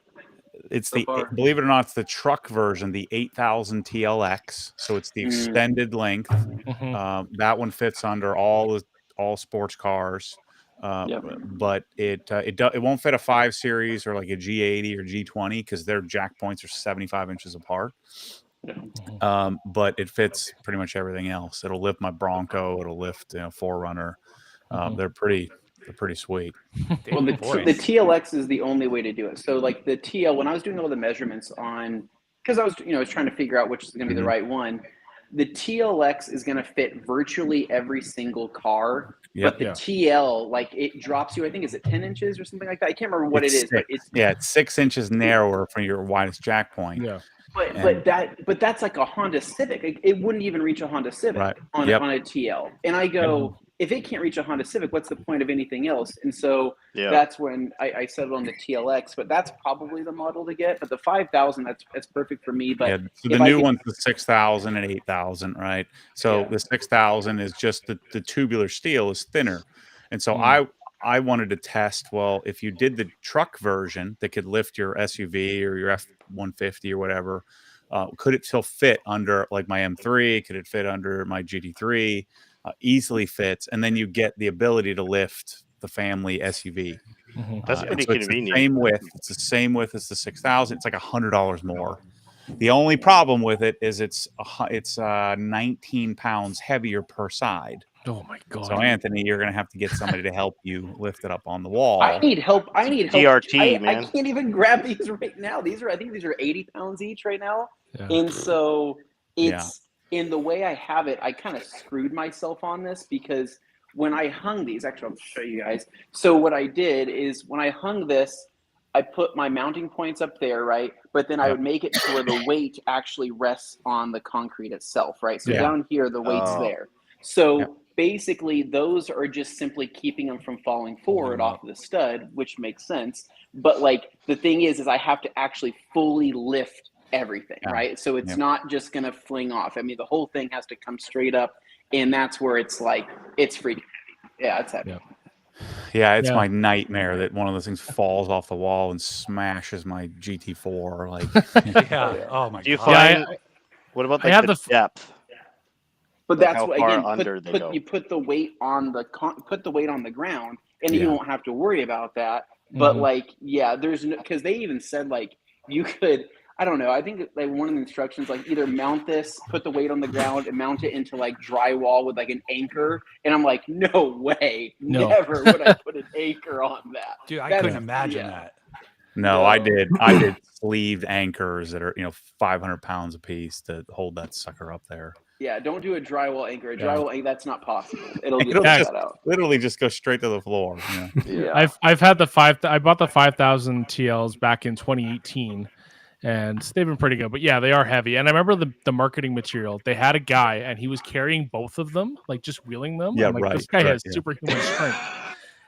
It's believe it or not, it's the truck version, the 8000 TLX. So it's the extended length. That one fits under all sports cars. But it won't fit a 5 Series or like a G80 or G20 because their jack points are 75 inches apart. But it fits pretty much everything else. It'll lift my Bronco. It'll lift 4Runner. They're pretty sweet. Well, the TLX is the only way to do it. So like the TL, when I was doing all the measurements on, because I was trying to figure out which is going to be the right one. The TLX is going to fit virtually every single car. But the TL, like it drops you, I think, is it 10 inches or something like that? I can't remember what it is. But it's 6 inches narrower from your widest jack point. Yeah. But that's like a Honda Civic. It wouldn't even reach a Honda Civic on a TL. And I go, if it can't reach a Honda Civic, what's the point of anything else? And so that's when I settled on the TLX. But that's probably the model to get. But the 5000, that's perfect for me. But so the new one's the 6000 and 8000, right? So the 6000 is just the tubular steel is thinner, and so I wanted to test. Well, if you did the truck version that could lift your SUV or your F-150 or whatever, could it still fit under like my M3? Could it fit under my GT3? Easily fits, and then you get the ability to lift the family SUV. That's pretty convenient. It's the same width as the 6000. It's like $100 more. The only problem with it is it's 19 pounds heavier per side. Oh my god! So Anthony, you're gonna have to get somebody to help you lift it up on the wall. I need help. DRT, man. I can't even grab these right now. I think these are 80 pounds each right now. Yeah. And so it's in the way I have it, I kind of screwed myself on this because when I hung these, actually I'll show you guys. So what I did is when I hung this, I put my mounting points up there, right? But then I would make it to where the weight actually rests on the concrete itself, right? So down here, the weight's there. So basically, those are just simply keeping them from falling forward off of the stud, which makes sense. But like the thing is I have to actually fully lift everything, right? So it's not just going to fling off. I mean, the whole thing has to come straight up, and that's where it's like, it's freaking heavy. Yeah, it's heavy. Yeah, it's my nightmare that one of those things falls off the wall and smashes my GT4. Like, oh my god. Do you find, what about like the depth? But that's what, again, you put the weight on the ground, and you won't have to worry about that. But like, there's no, because they even said like you could, I don't know, I think like one of the instructions like either mount this, put the weight on the ground, and mount it into like drywall with like an anchor. And I'm like, no way, never would I put an anchor on that. Dude, I couldn't imagine that. No, I did sleeved anchors that are 500 pounds a piece to hold that sucker up there. Yeah, don't do a drywall anchor. A Yeah. drywall anchor, that's not possible. It'll It'll just just shut out. literally just go straight to the floor. Yeah. I've had I bought the 5000 TLs back in 2018, and they've been pretty good. But yeah, they are heavy. And I remember the marketing material. They had a guy, and he was carrying both of them, like just wheeling them. Yeah, I'm like, right, this guy right, has superhuman strength.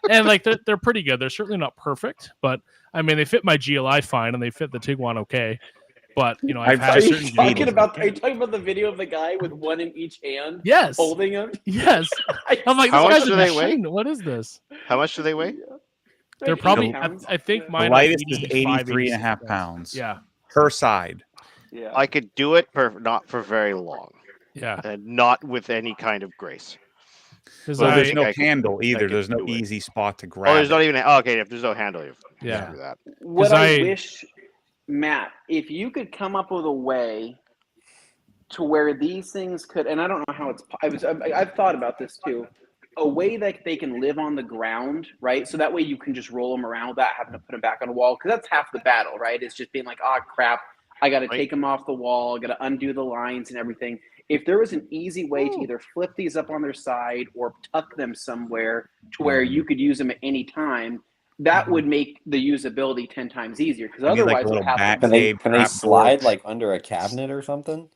And like they're pretty good. They're certainly not perfect, but I mean they fit my GLI fine, and they fit the Tiguan okay. But I've had Are you certain talking about the video of the guy with one in each hand? Yes. Holding him? Yes. I'm like, How this much guy's do a they weigh? machine. What is this? How much do they weigh? They're Like probably 80 pounds. I think The mine lightest are is 85, 83 and a half 86 pounds. Yeah. Per side. Yeah. I could do it, not for very long, Yeah. and not with any kind of grace. Because Well, I there's think no I could- handle I either. could There's no do it. easy spot to grab. Oh, there's not it. even. Oh, okay, if there's no handle, you Yeah. can't do that. What 'Cause I I- wish, Matt, if you could come up with a way to where these things could, and I don't know how it's. I've thought about this too. A way that they can live on the ground, right? So that way you can just roll them around without having to put them back on a wall, because that's half the battle, right? It's just being like, oh crap, I got to take them off the wall, I got to undo the lines and everything. If there was an easy way to either flip these up on their side or tuck them somewhere to where you could use them at any time, that would make the usability 10 times easier. Because Maybe like otherwise, a what little happens? Can they trap slide door. like under a cabinet or something?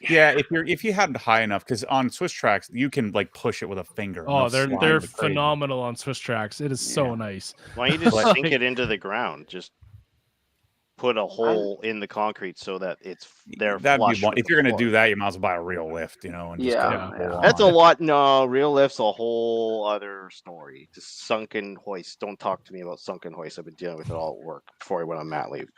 Yeah, if you had it high enough, because on Swiss Tracks you can like push it with a finger. and Oh, they'll slide they're like crazy. phenomenal on Swiss Tracks. It is so nice. Why don't you just Like- sink it into the ground? Just put a hole in the concrete so that it's there. That'd flush be one. with If the you're gonna floor. do that, you might as well buy a real lift, and just Yeah, go full That's a on. lot. No, real lift's a whole other story. Just sunken hoist. Don't talk to me about sunken hoist. I've been dealing with it all at work before I went on mat leave.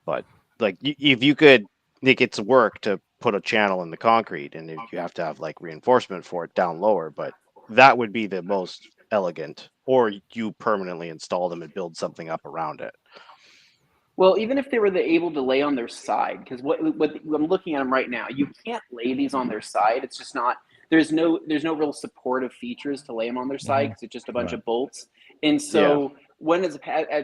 But like, if you could, like, it's work to put a channel in the concrete, and if you have to have like reinforcement for it down lower, but that would be the most elegant. Or you permanently install them and build something up around it. Well, even if they were able to lay on their side, because what I'm looking at them right now, you can't lay these on their side. It's just not. There's no real supportive features to lay them on their side because it's just a bunch of bolts. And so when it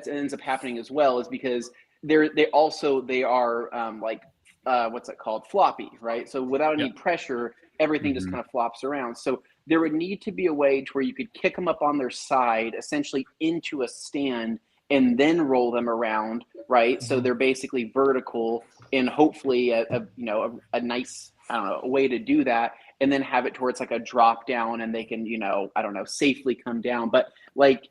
ends up happening as well is because they are like what's it called, floppy, right? So without any pressure, everything just kind of flops around. So there would need to be a way to where you could kick them up on their side, essentially into a stand, and then roll them around, right? So they're basically vertical, and hopefully a nice, I don't know, a way to do that, and then have it towards like a drop down, and they can, safely come down. But like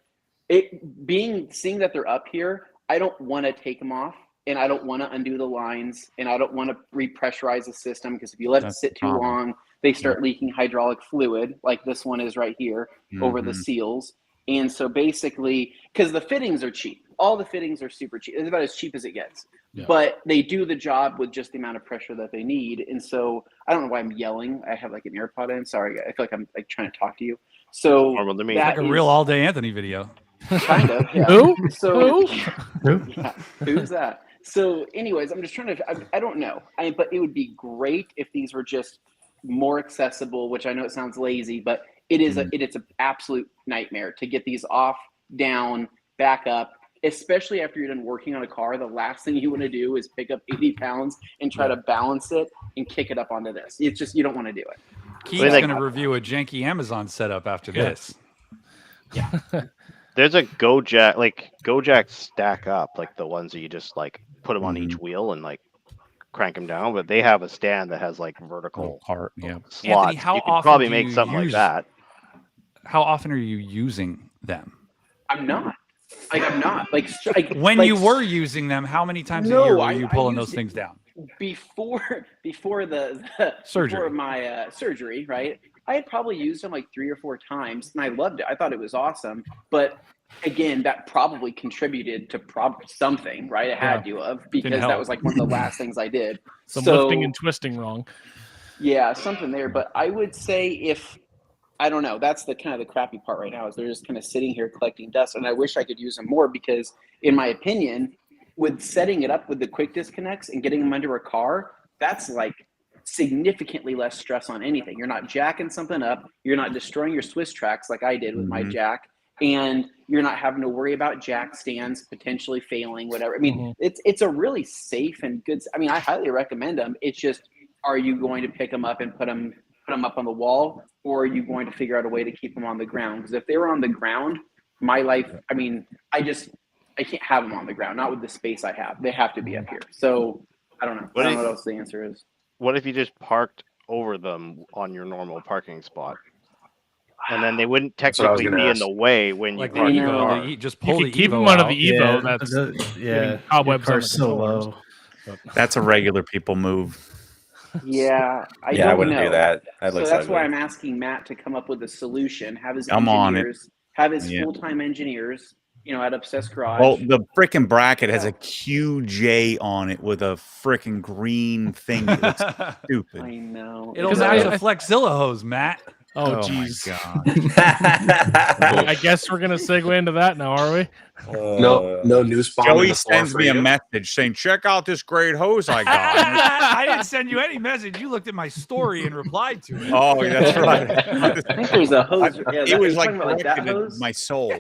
seeing that they're up here, I don't want to take them off, and I don't want to undo the lines, and I don't want to repressurize the system, because if you let it sit too long, they start leaking hydraulic fluid, like this one is right here over the seals. And so basically, because the fittings are cheap, all the fittings are super cheap. It's about as cheap as it gets, but they do the job with just the amount of pressure that they need. And so I don't know why I'm yelling. I have like an AirPod in. Sorry, I feel like I'm like trying to talk to you. So it's like a real all day Anthony video. Kind of. Yeah. Who? So Who? yeah, who's that? So, anyways, I'm just trying to. I don't know. But it would be great if these were just more accessible. Which I know it sounds lazy, but it's an absolute nightmare to get these off, down, back up. Especially after you're done working on a car, the last thing you want to do is pick up 80 pounds and try to balance it and kick it up onto this. It's just, you don't want to do it. Keith's going to review a janky Amazon setup after this. Yeah. There's a Go-Jack stack up, like the ones that you just like put them on each wheel and like crank them down, but they have a stand that has like vertical part. slots. Anthony, how you could often probably do make you something like use- that. How often are you using them? I'm not. I'm not. When you were using them, how many times a year were you pulling those things down? Before the Surgery. before my surgery, right? I had probably used them like 3 or 4 times, and I loved it. I thought it was awesome. But again, that probably contributed to something, right? It had to have, because that was like one of the last things I did. Some lifting and twisting wrong. Yeah, something there. But I would say I don't know. That's the kind of the crappy part right now, is they're just kind of sitting here collecting dust. And I wish I could use them more, because in my opinion, with setting it up with the quick disconnects and getting them under a car, that's like significantly less stress on anything. You're not jacking something up. You're not destroying your Swiss tracks like I did with my jack. and you're not having to worry about jack stands potentially failing, whatever. I mean, it's a really safe and good. I mean, I highly recommend them. It's just, are you going to pick them up and put them up on the wall, or are you going to figure out a way to keep them on the ground? Because if they were on the ground, my life, I mean, I can't have them on the ground, not with the space I have. They have to be up here. So I don't know. I don't know what else the answer is. What if you just parked over them on your normal parking spot? And then they wouldn't technically be in the way when you like park the your Evo, car. you just pull the keep Evo them under out. the Evo. Yeah, That's cobwebs on the so controllers. low. That's a regular people move. Yeah, I Yeah, don't I wouldn't know. do that. That So looks that's ugly. why I'm asking Matt to come up with a solution. Have his I'm on it. engineers, have his Yeah. full-time engineers, at Obsessed Garage. Well, the freaking bracket has a QJ on it with a freaking green thing that looks stupid. I know. It'll match a Flexzilla hose, Matt. Oh, my geez. god! I guess we're gonna segue into that now, are we? No news bomb. Joey sends me a message saying, "Check out this great hose I got." I didn't send you any message. You looked at my story and replied to it. Oh, that's right. I think there's a hose. It was like that directed at hose. my soul.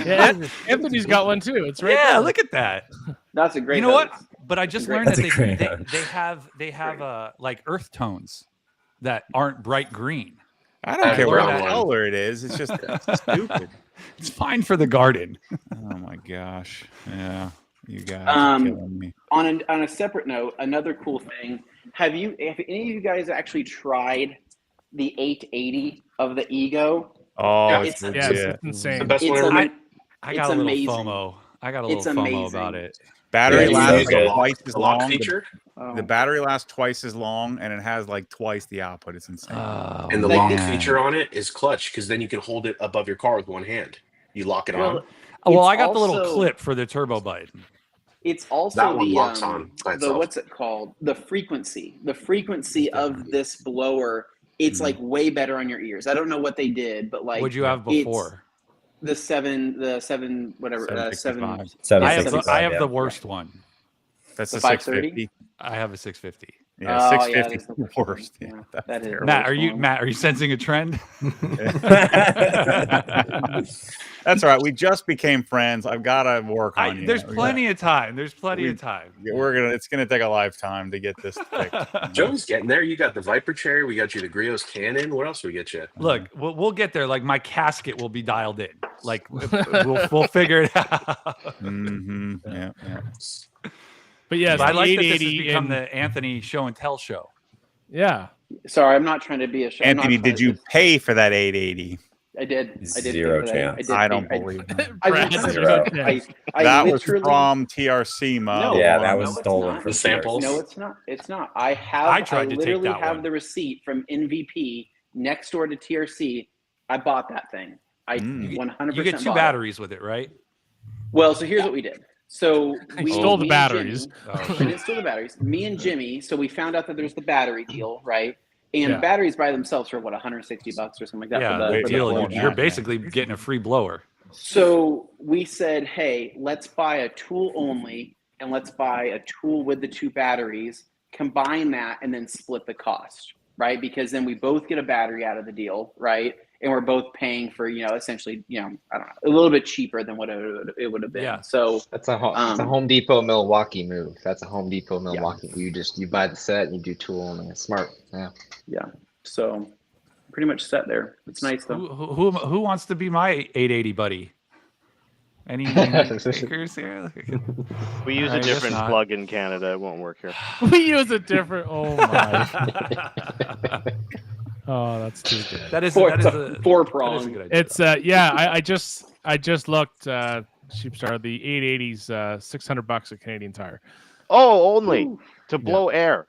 Yeah, Anthony's got one too. It's right. Yeah, there. look at that. That's a great. You know what? hose. But I just Great. learned that That's a great they have like earth tones that aren't bright green. I don't care what learned that. color it is. It's just stupid. It's fine for the garden. Oh my gosh! Yeah, you guys are killing me. On a separate note, another cool thing. Have any of you guys actually tried the 880 of the Ego? Oh, Yeah, it's it's insane. The best It's one ever. I It's got a little amazing. FOMO. I got a little It's FOMO amazing. about it. Battery Yeah, lasts it's so twice as The lock long. feature The battery lasts twice as long, and it has like twice the output. It's insane. Oh, and the Like lock this- feature on it is clutch because then you can hold it above your car with one hand. You lock it on. Well, It's I got the little also- clip for the turbo button. It's also That one the locks on by the itself. what's it called? The frequency of this blower. It's like way better on your ears. I don't know what they did, but like What'd you have it's before? the seven whatever 765. I have the worst one. That's the a 530? 650. I have a 650. Yeah, Oh, 650 that's is the the worst. yeah, Yeah, that's that is terrible. Matt, are you sensing a trend? That's all right. We just became friends. I've got to work on you. There's plenty of time. There's plenty of time. It's gonna take a lifetime to get this fixed. Joe's getting there. You got the Viper chair. We got you the Griot's Cannon. What else do we get you? Look, we'll get there. Like my casket will be dialed in. Like we'll figure it out. Yeah. But yes, But I like that this has 880 become and- the Anthony show and tell show. Yeah. Sorry, I'm not trying to be a show. Anthony, did you pay for that 880? I did. Zero pay for that. chance. I don't believe it. I That was literally- from TRC, No, Yeah, that was it's stolen not. from The samples? No, it's not. It's not. I tried to take literally that have one. the receipt from NVP next door to TRC. I bought that thing. I 100%. You get two bought it. batteries with it, right? Well, so here's what we did. So we stole the me and batteries. Jimmy- Oh, we didn't steal the batteries. Me and Jimmy. So we found out that there's the battery deal, right? And Yeah. batteries by themselves are what, $160 or something like that. Yeah, for the, big for the deal. blower. You're basically getting a free blower. So we said, hey, let's buy a tool only, and let's buy a tool with the two batteries, combine that, and then split the cost, right? Because then we both get a battery out of the deal, right? And we're both paying for, essentially, I don't know, a little bit cheaper than what it would have been. Yeah. So That's a Home Depot Milwaukee move. That's a Home Depot Milwaukee. You buy the set and you do tool and it's smart. Yeah. yeah, so pretty much set there. It's nice though. Who wants to be my 880 buddy? Any takers here? We use I a guess different not. plug in Canada. It won't work here. We use a different. Oh my. Oh, that's too good. That is Four a good prong. idea. It's yeah. I just looked. Sheepstar, the 880's $600 a Canadian Tire. Oh, only to blow air.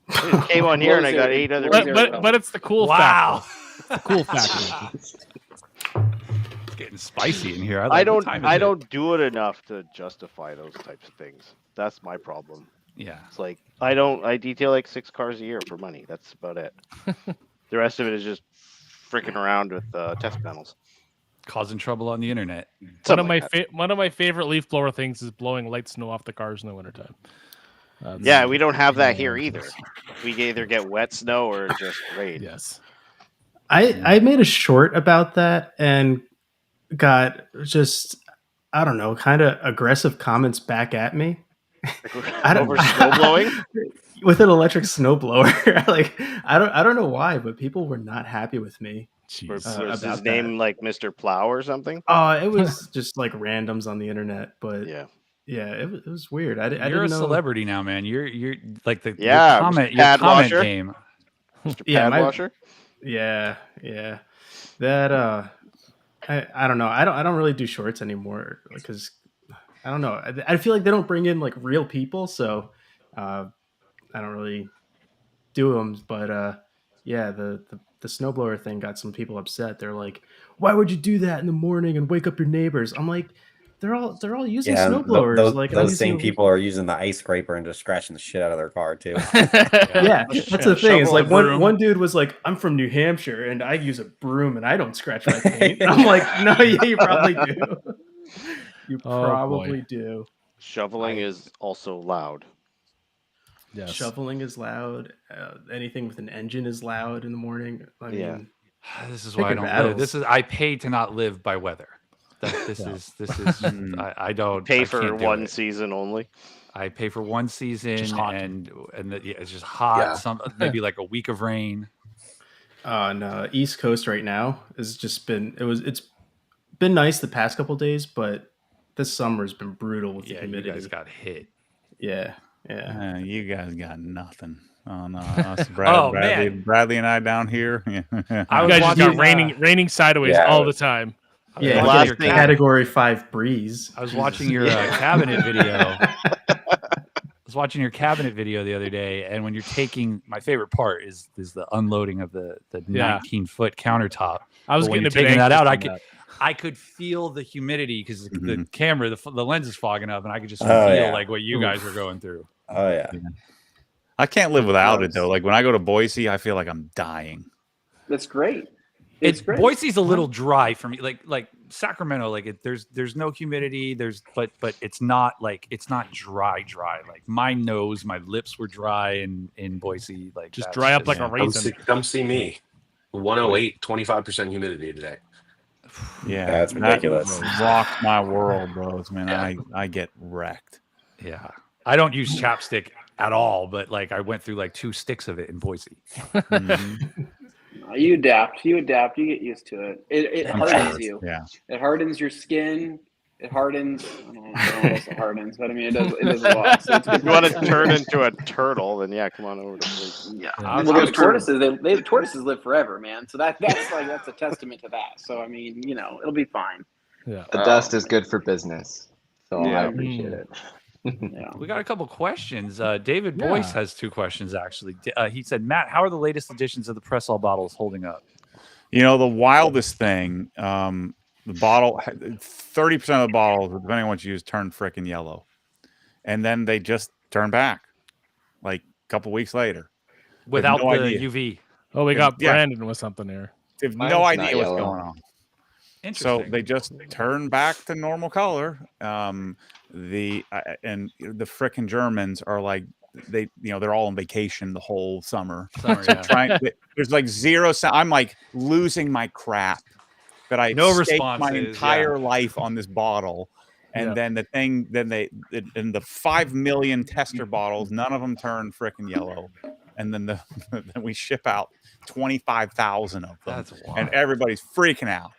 I just came on here and I got 8 other. But it's the cool Wow. factor. It's the cool factor. It's getting spicy in here. I don't do it enough to justify those types of things. That's my problem. Yeah. It's like I detail like 6 cars a year for money. That's about it. The rest of it is just freaking around with test panels. Causing trouble on the internet. One of my favorite leaf blower things is blowing light snow off the cars in the wintertime. Yeah, we don't have that here either. We either get wet snow or just rain. Yes. I made a short about that, and got just, I don't know, kind of aggressive comments back at me. Over snow blowing with an electric snowblower. Like I don't know why, but people were not happy with me. was about his that. name like Mr. Plow or something? It was just like randoms on the internet, but yeah, it was weird. I You're didn't a know. celebrity now, man. You're like the Yeah, your comment Washer. game. Mr. Yeah, Pad Washer. Yeah. That I don't know. I don't really do shorts anymore because I don't know. I feel like they don't bring in like real people, so I don't really do them. But yeah, the snowblower thing got some people upset. They're like, "Why would you do that in the morning and wake up your neighbors?" I'm like, they're all using Yeah, snowblowers. Like those same people are using the ice scraper and just scratching the shit out of their car too. Yeah, that's the thing. Is like broom. one dude was like, "I'm from New Hampshire and I use a broom and I don't scratch my paint." And I'm like, "No, yeah, you probably do. You probably do." Shoveling is also loud. Yes. Shoveling is loud. Anything with an engine is loud in the morning. I mean, this is why I don't live. I pay to not live by weather. This is I don't pay for one season only. I pay for one season and it's just hot. Yeah. Some maybe like a week of rain. No, East Coast right now has just been it's been nice the past couple of days, but this summer's been brutal with the humidity. You guys got hit. Yeah. You guys got nothing. Oh no, us, Bradley and I down here. I was watching raining sideways all the time. Yeah, Category 5 breeze. I was watching your cabinet video. I was watching your cabinet video the other day, and when you're taking, my favorite part is the unloading of the 19-foot countertop. I was getting taking that out. I could feel the humidity because the camera, the lens is fogging up, and I could just feel like what you guys were going through. Oh yeah. I can't live without it though. Like when I go to Boise, I feel like I'm dying. That's great. It's great. Boise's a little dry for me. Like Sacramento, like there's no humidity. But it's not dry. Like my nose, my lips were dry in Boise. Like just dry up like a raisin. Come see me. 108, 25% humidity today. Yeah, that's ridiculous. Rocked my world, bros. Man, I get wrecked. Yeah, I don't use chapstick at all, but like I went through like 2 sticks of it in Boise. You adapt. You get used to it. It hardens you. Yeah, it hardens your skin. It hardens. I don't know what else it hardens, but I mean, it does a lot. So if you want to turn into a turtle, then come on over to Boise. Yeah, well, those tortoises, tortoises live forever, man. So that's a testament to that. So I mean, it'll be fine. Yeah, the dust is good for business, so I appreciate it. Yeah. We got a couple questions. David Boyce has 2 questions actually. He said, Matt, how are the latest editions of the press-all bottles holding up? The wildest thing, the bottle, 30% of the bottles, depending on what you use, turn frickin' yellow, and then they just turn back like a couple weeks later without the UV. Oh, we got Brandon with something here. They have no idea what's going on. So they just turn back to normal color. The frickin' Germans are like they're all on vacation the whole summer. There's like zero sound. I'm like losing my crap that I staked my entire life on this bottle. And then the 5 million tester bottles, none of them turn frickin' yellow. And then then we ship out 25,000 of them. And everybody's freaking out.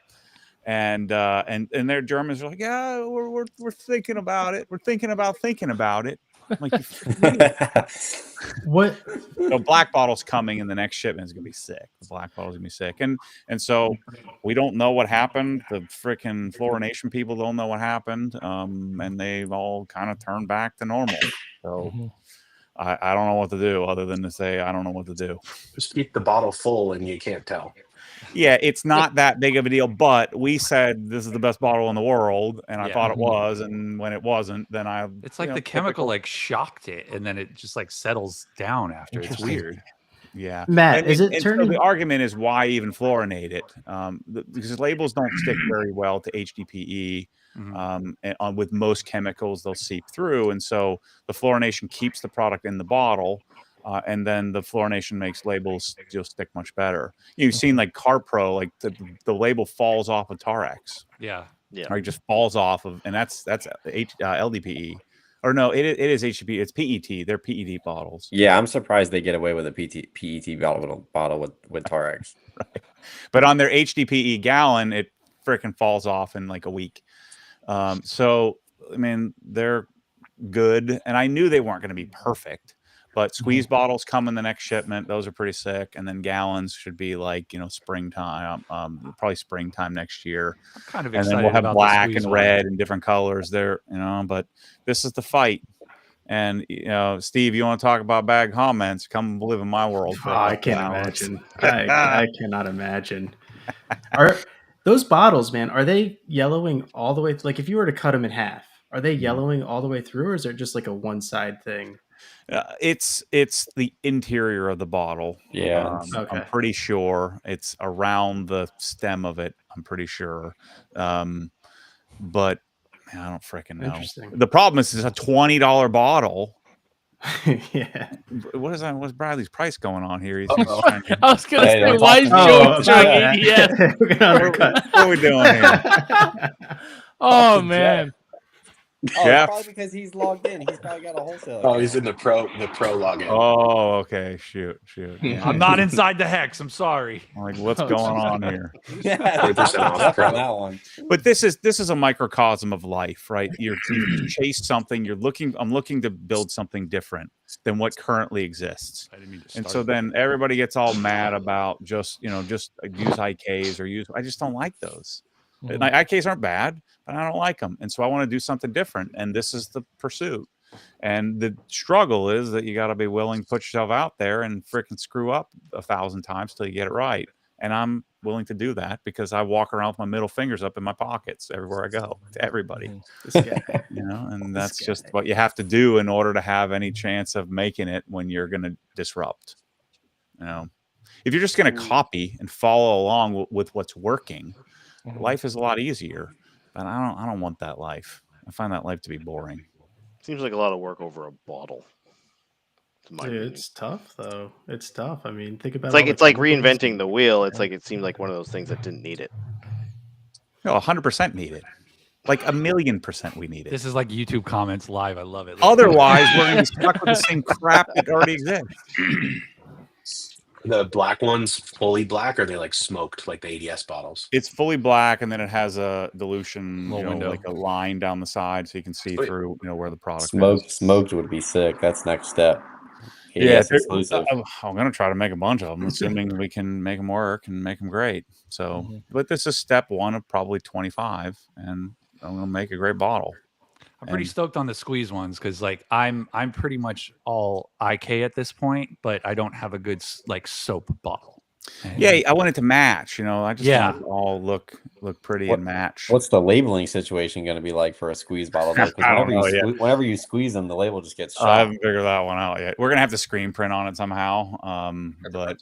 And their Germans are like, yeah, we're thinking about it. We're thinking about it. I'm like, what? So black bottle's coming, and the next shipment is gonna be sick. The black bottle's gonna be sick, and so we don't know what happened. The freaking Fluorination people don't know what happened, and they've all kind of turned back to normal. So I don't know what to do other than to say I don't know what to do. Just keep the bottle full, and you can't tell. Yeah, it's not that big of a deal, but we said this is the best bottle in the world, and I thought it was, and when it wasn't, then it's like the chemical like shocked it, and then it just like settles down after. It's weird. Yeah, Matt, is it turning? So the argument is why even fluorinate it? Because labels don't stick very well to HDPE. And with most chemicals, they'll seep through, and so the fluorination keeps the product in the bottle. And then the fluorination makes labels stick much better. You've seen like CarPro, like the label falls off of Tarex. Yeah. Or it just falls off of, and that's LDPE. Or no, it is HDPE. It's PET. They're PET bottles. Yeah, I'm surprised they get away with a PET bottle with Tarex. Right. But on their HDPE gallon, it freaking falls off in like a week. So I mean, they're good, and I knew they weren't going to be perfect. But squeeze bottles come in the next shipment; those are pretty sick. And then gallons should be like springtime, probably springtime next year. I'm kind of and excited then we'll have about black the and squeeze red one. and different colors there. But this is the fight. And Steve, you want to talk about bad comments? Come live in my world. For I can't imagine. I cannot imagine. Are those bottles, man? Are they yellowing all the way? Like, if you were to cut them in half, are they yellowing all the way through, or is it just like a one side thing? It's the interior of the bottle. Yeah. Okay. I'm pretty sure it's around the stem of it. I'm pretty sure. But man, I don't freaking know. Interesting. The problem is it's a $20 bottle. Yeah. What is that? What's Bradley's price going on here? I was gonna Hey, say, don't why talk is to me Joe about doing that. ADS? We're gonna undercut. What are we doing here? Oh to man. Oh, Jeff? it's probably because he's logged in. He's probably got a wholesale. Oh, he's account. in the pro login. Oh, okay. Shoot. Yeah. I'm not inside the hex. I'm sorry. I'm like, what's going on here? Yeah, 40% off Jeff pro. on that one. But this is a microcosm of life, right? You chase something. I'm looking to build something different than what currently exists. I didn't mean to And start so it. then everybody gets all mad about just use IKs or I just don't like those. Mhm. Like, IKs aren't bad, but I don't like them. And so I want to do something different. And this is the pursuit. And the struggle is that you got to be willing to put yourself out there and freaking screw up 1,000 times till you get it right. And I'm willing to do that because I walk around with my middle fingers up in my pockets everywhere I go to everybody. This guy. And This that's guy. just what you have to do in order to have any chance of making it when you're going to disrupt. If you're just going to copy and follow along with what's working, life is a lot easier. But I don't want that life. I find that life to be boring. Seems like a lot of work over a bottle. Dude, it's tough though. It's tough. I mean, think about It's like reinventing the wheel. It's like it seemed like one of those things that didn't need it. No, 100% need it. Like 1,000,000% we need it. This is like YouTube comments live. I love it. Otherwise, we're going to be stuck with the same crap that already exists. The black ones fully black, or are they like smoked like the ADS bottles? It's fully black, and then it has a dilution, window. like a line down the side, so you can see through, where the product is. Smoked would be sick. That's next step. Yeah, ADS exclusive. I'm going to try to make a bunch of them, assuming we can make them work and make them great. So, but this is step one of probably 25, and I'm going to make a great bottle. I'm pretty stoked on the squeeze ones because I'm pretty much all IK at this point, but I don't have a good soap bottle. Yeah, I want it to match. I just want it to all look pretty and match. What's the labeling situation going to be like for a squeeze bottle? Though? 'Cause I don't know yet. Whenever you squeeze them, the label just gets shot. I haven't figured that one out yet. We're gonna have to screen print on it somehow, but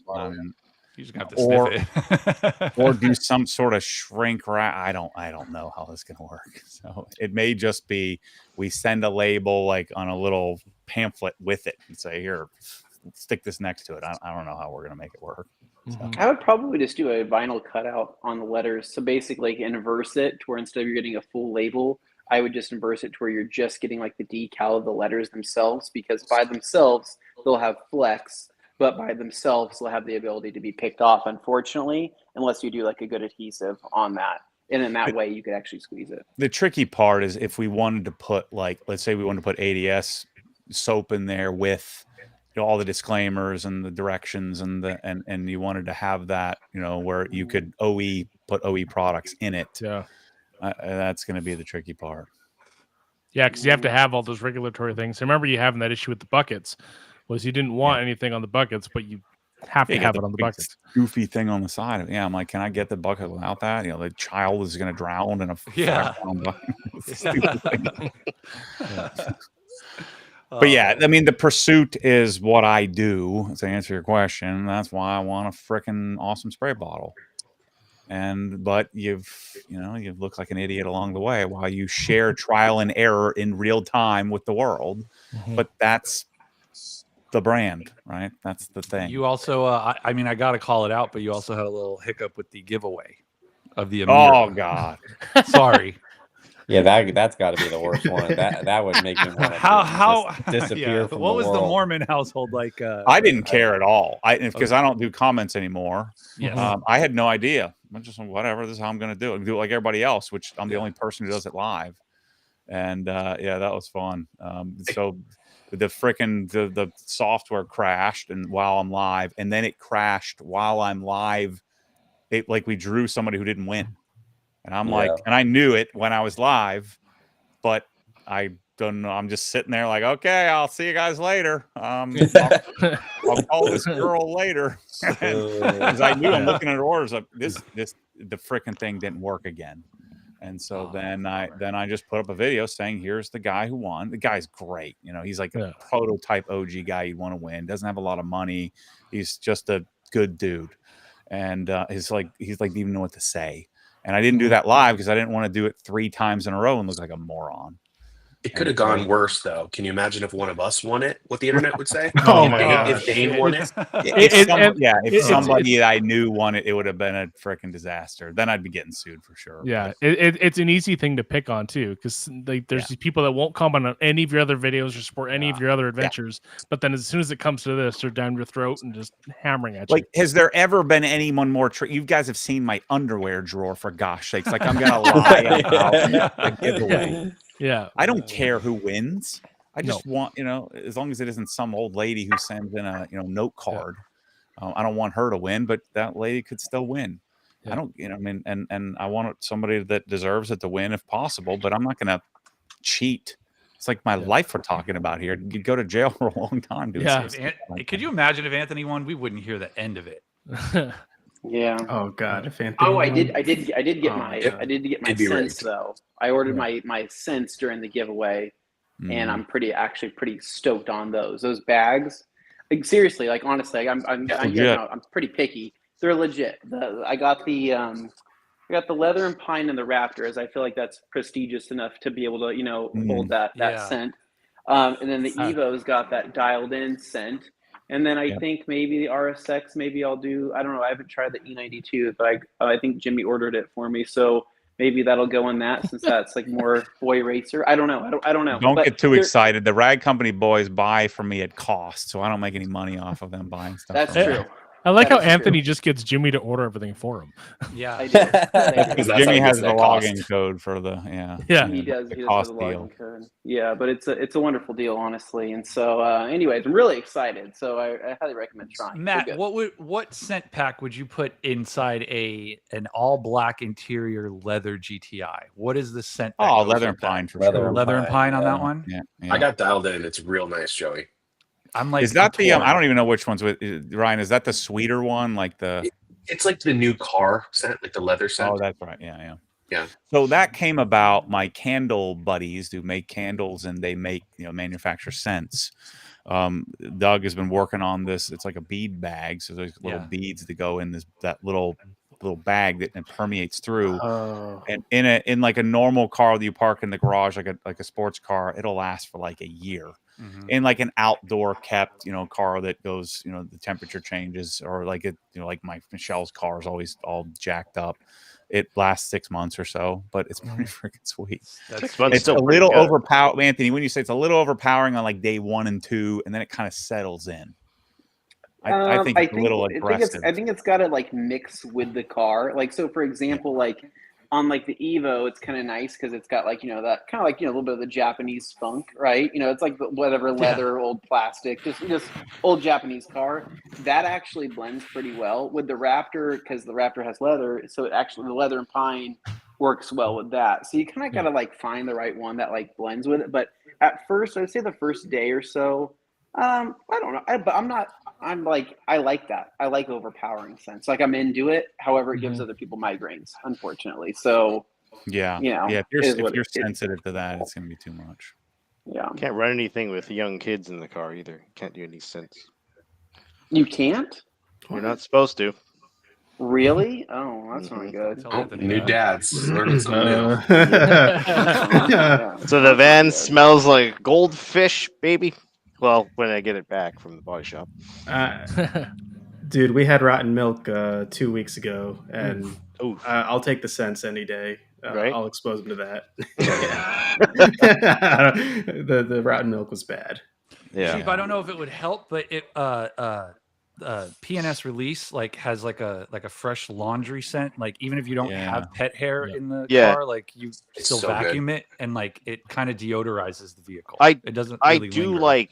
you just have to sniff it, or do some sort of shrink wrap. I don't know how this is gonna work. So it may just be we send a label like on a little pamphlet with it and say, here, stick this next to it. I don't know how we're gonna make it work. So. I would probably just do a vinyl cutout on the letters. So basically inverse it to where instead of you're getting a full label, I would just inverse it to where you're just getting like the decal of the letters themselves, because by themselves, they'll have flex, but by themselves, they'll have the ability to be picked off, unfortunately, unless you do like a good adhesive on that. And in that way, you could actually squeeze it. The tricky part is if we wanted to put let's say we wanted to put ADS soap in there with all the disclaimers and the directions and you wanted to have that, where you could put OE products in it. Yeah. That's going to be the tricky part. Yeah, because you have to have all those regulatory things. I remember you having that issue with the buckets, was you didn't want anything on the buckets, but you have to have it on the buckets. Goofy thing on the side of it. Yeah, I'm like, can I get the bucket without that? The child is going to drown in a But yeah, I mean, the pursuit is what I do. To answer your question, that's why I want a freaking awesome spray bottle. But you've looked like an idiot along the way while you share trial and error in real time with the world. Mm-hmm. But that's the brand, right? That's the thing. You also, I got to call it out, but you also had a little hiccup with the giveaway. of the Oh God. Sorry. Yeah, that's got to be the worst one. That would make me want to how disappear from what the was world. the Mormon household like? I didn't care at all. Because I don't do comments anymore. Yes. I had no idea. I'm just whatever. This is how I'm going to do it. Do it like everybody else, which I'm the only person who does it live. And yeah, that was fun. So the frickin' the software crashed and while I'm live, and then it crashed while I'm live. It like we drew somebody who didn't win. And I'm like, and I knew it when I was live, but I don't know. I'm just sitting there like, okay, I'll see you guys later. I'll call this girl later. Because I knew I'm looking at her orders like the frickin' thing didn't work again. And so then I just put up a video saying, here's the guy who won. The guy's great. You know, he's like a prototype OG guy you'd want to win. Doesn't have a lot of money. He's just a good dude. And he's like didn't even know what to say. And I didn't do that live because I didn't want to do it 3 times in a row and look like a moron. It could have gone worse, though. Can you imagine if one of us won it? What the internet would say? Oh my God! If Dane won it, if somebody that I knew won it, it would have been a freaking disaster. Then I'd be getting sued for sure. Yeah, it's an easy thing to pick on too, because like there's these people that won't comment on any of your other videos or support any of your other adventures, but then as soon as it comes to this, they're down your throat and just hammering at you. Like, has there ever been anyone more? You guys have seen my underwear drawer, for gosh sakes! Like, I'm gonna lie about a giveaway. Yeah, I don't care who wins. I just want, as long as it isn't some old lady who sends in a note card. I don't want her to win, but that lady could still win. I don't, I mean, and I want somebody that deserves it to win if possible, but I'm not going to cheat. It's like my life we're talking about here. You'd go to jail for a long time. Could you imagine if Anthony won? We wouldn't hear the end of it. Yeah. Oh God, if Anthony. Oh, I did get my cents though. I ordered my cents during the giveaway, and I'm pretty stoked on those. Those bags, like seriously, like honestly, I'm pretty picky. They're legit. I got the leather and pine and the Raptors. I feel like that's prestigious enough to be able to hold that scent. And then the Evo's got that dialed in scent. And then I think maybe the RSX, maybe I'll do, I don't know. I haven't tried the E92, but I think Jimmy ordered it for me. So maybe that'll go in that since that's like more boy racer. I don't know. I don't know. Don't get too excited. The Rag Company boys buy from me at cost, so I don't make any money off of them buying stuff. That's true. I like how Anthony just gets Jimmy to order everything for him. Yeah, I do. Because Jimmy has the login code for the He does. He does have the login code. Yeah, but it's a wonderful deal, honestly. And so, anyways, I'm really excited. So I highly recommend trying. Matt, what scent pack would you put inside an all black interior leather GTI? What is the scent? Oh, leather and pine for sure. Leather and pine on that one. Yeah, I got dialed in. It's real nice, Joey. I'm like, is that the? I don't even know which one's with Ryan. Is that the sweeter one? Like the? It's like the new car scent, like the leather scent. Oh, that's right. Yeah. So that came about. My candle buddies who make candles and they make manufacture scents. Doug has been working on this. It's like a bead bag, so there's little beads that go in that little bag that permeates through. And in like a normal car that you park in the garage, like a sports car, it'll last for like a year. In like an outdoor kept, car that goes, the temperature changes, or like it, like Michelle's car is always all jacked up. It lasts 6 months or so, but it's pretty freaking sweet. 6 months. It's a little overpowering, Anthony. When you say it's a little overpowering on like day 1 and 2, and then it kind of settles in. I think it's a little aggressive. I think it's got to like mix with the car. Like, so for example, like on like the Evo, it's kind of nice because it's got like, that kind of like, a little bit of the Japanese funk, right? It's like whatever leather, old plastic, just old Japanese car. That actually blends pretty well with the Raptor because the Raptor has leather. So it actually, the leather and pine works well with that. So you kind of got to like find the right one that like blends with it. But at first, I'd say the first day or so, I don't know, but I like that. I like overpowering scents. Like I'm into it. However, it gives other people migraines, unfortunately. So if you're sensitive to that, it's going to be too much. Yeah. Can't run anything with young kids in the car either. Can't do any scents. You can't? You're not supposed to. Really? Oh, that's not good. New dads learning something new. So the van smells like goldfish, baby. Well, when I get it back from the body shop. Dude, we had rotten milk 2 weeks ago, and I'll take the cents any day. Right? I'll expose them to that. The rotten milk was bad. Yeah. Chief, I don't know if it would help, but it PNS release like has like a fresh laundry scent. Like even if you don't have pet hair in the car, like you still so vacuum it, and like it kind of deodorizes the vehicle. It doesn't. Really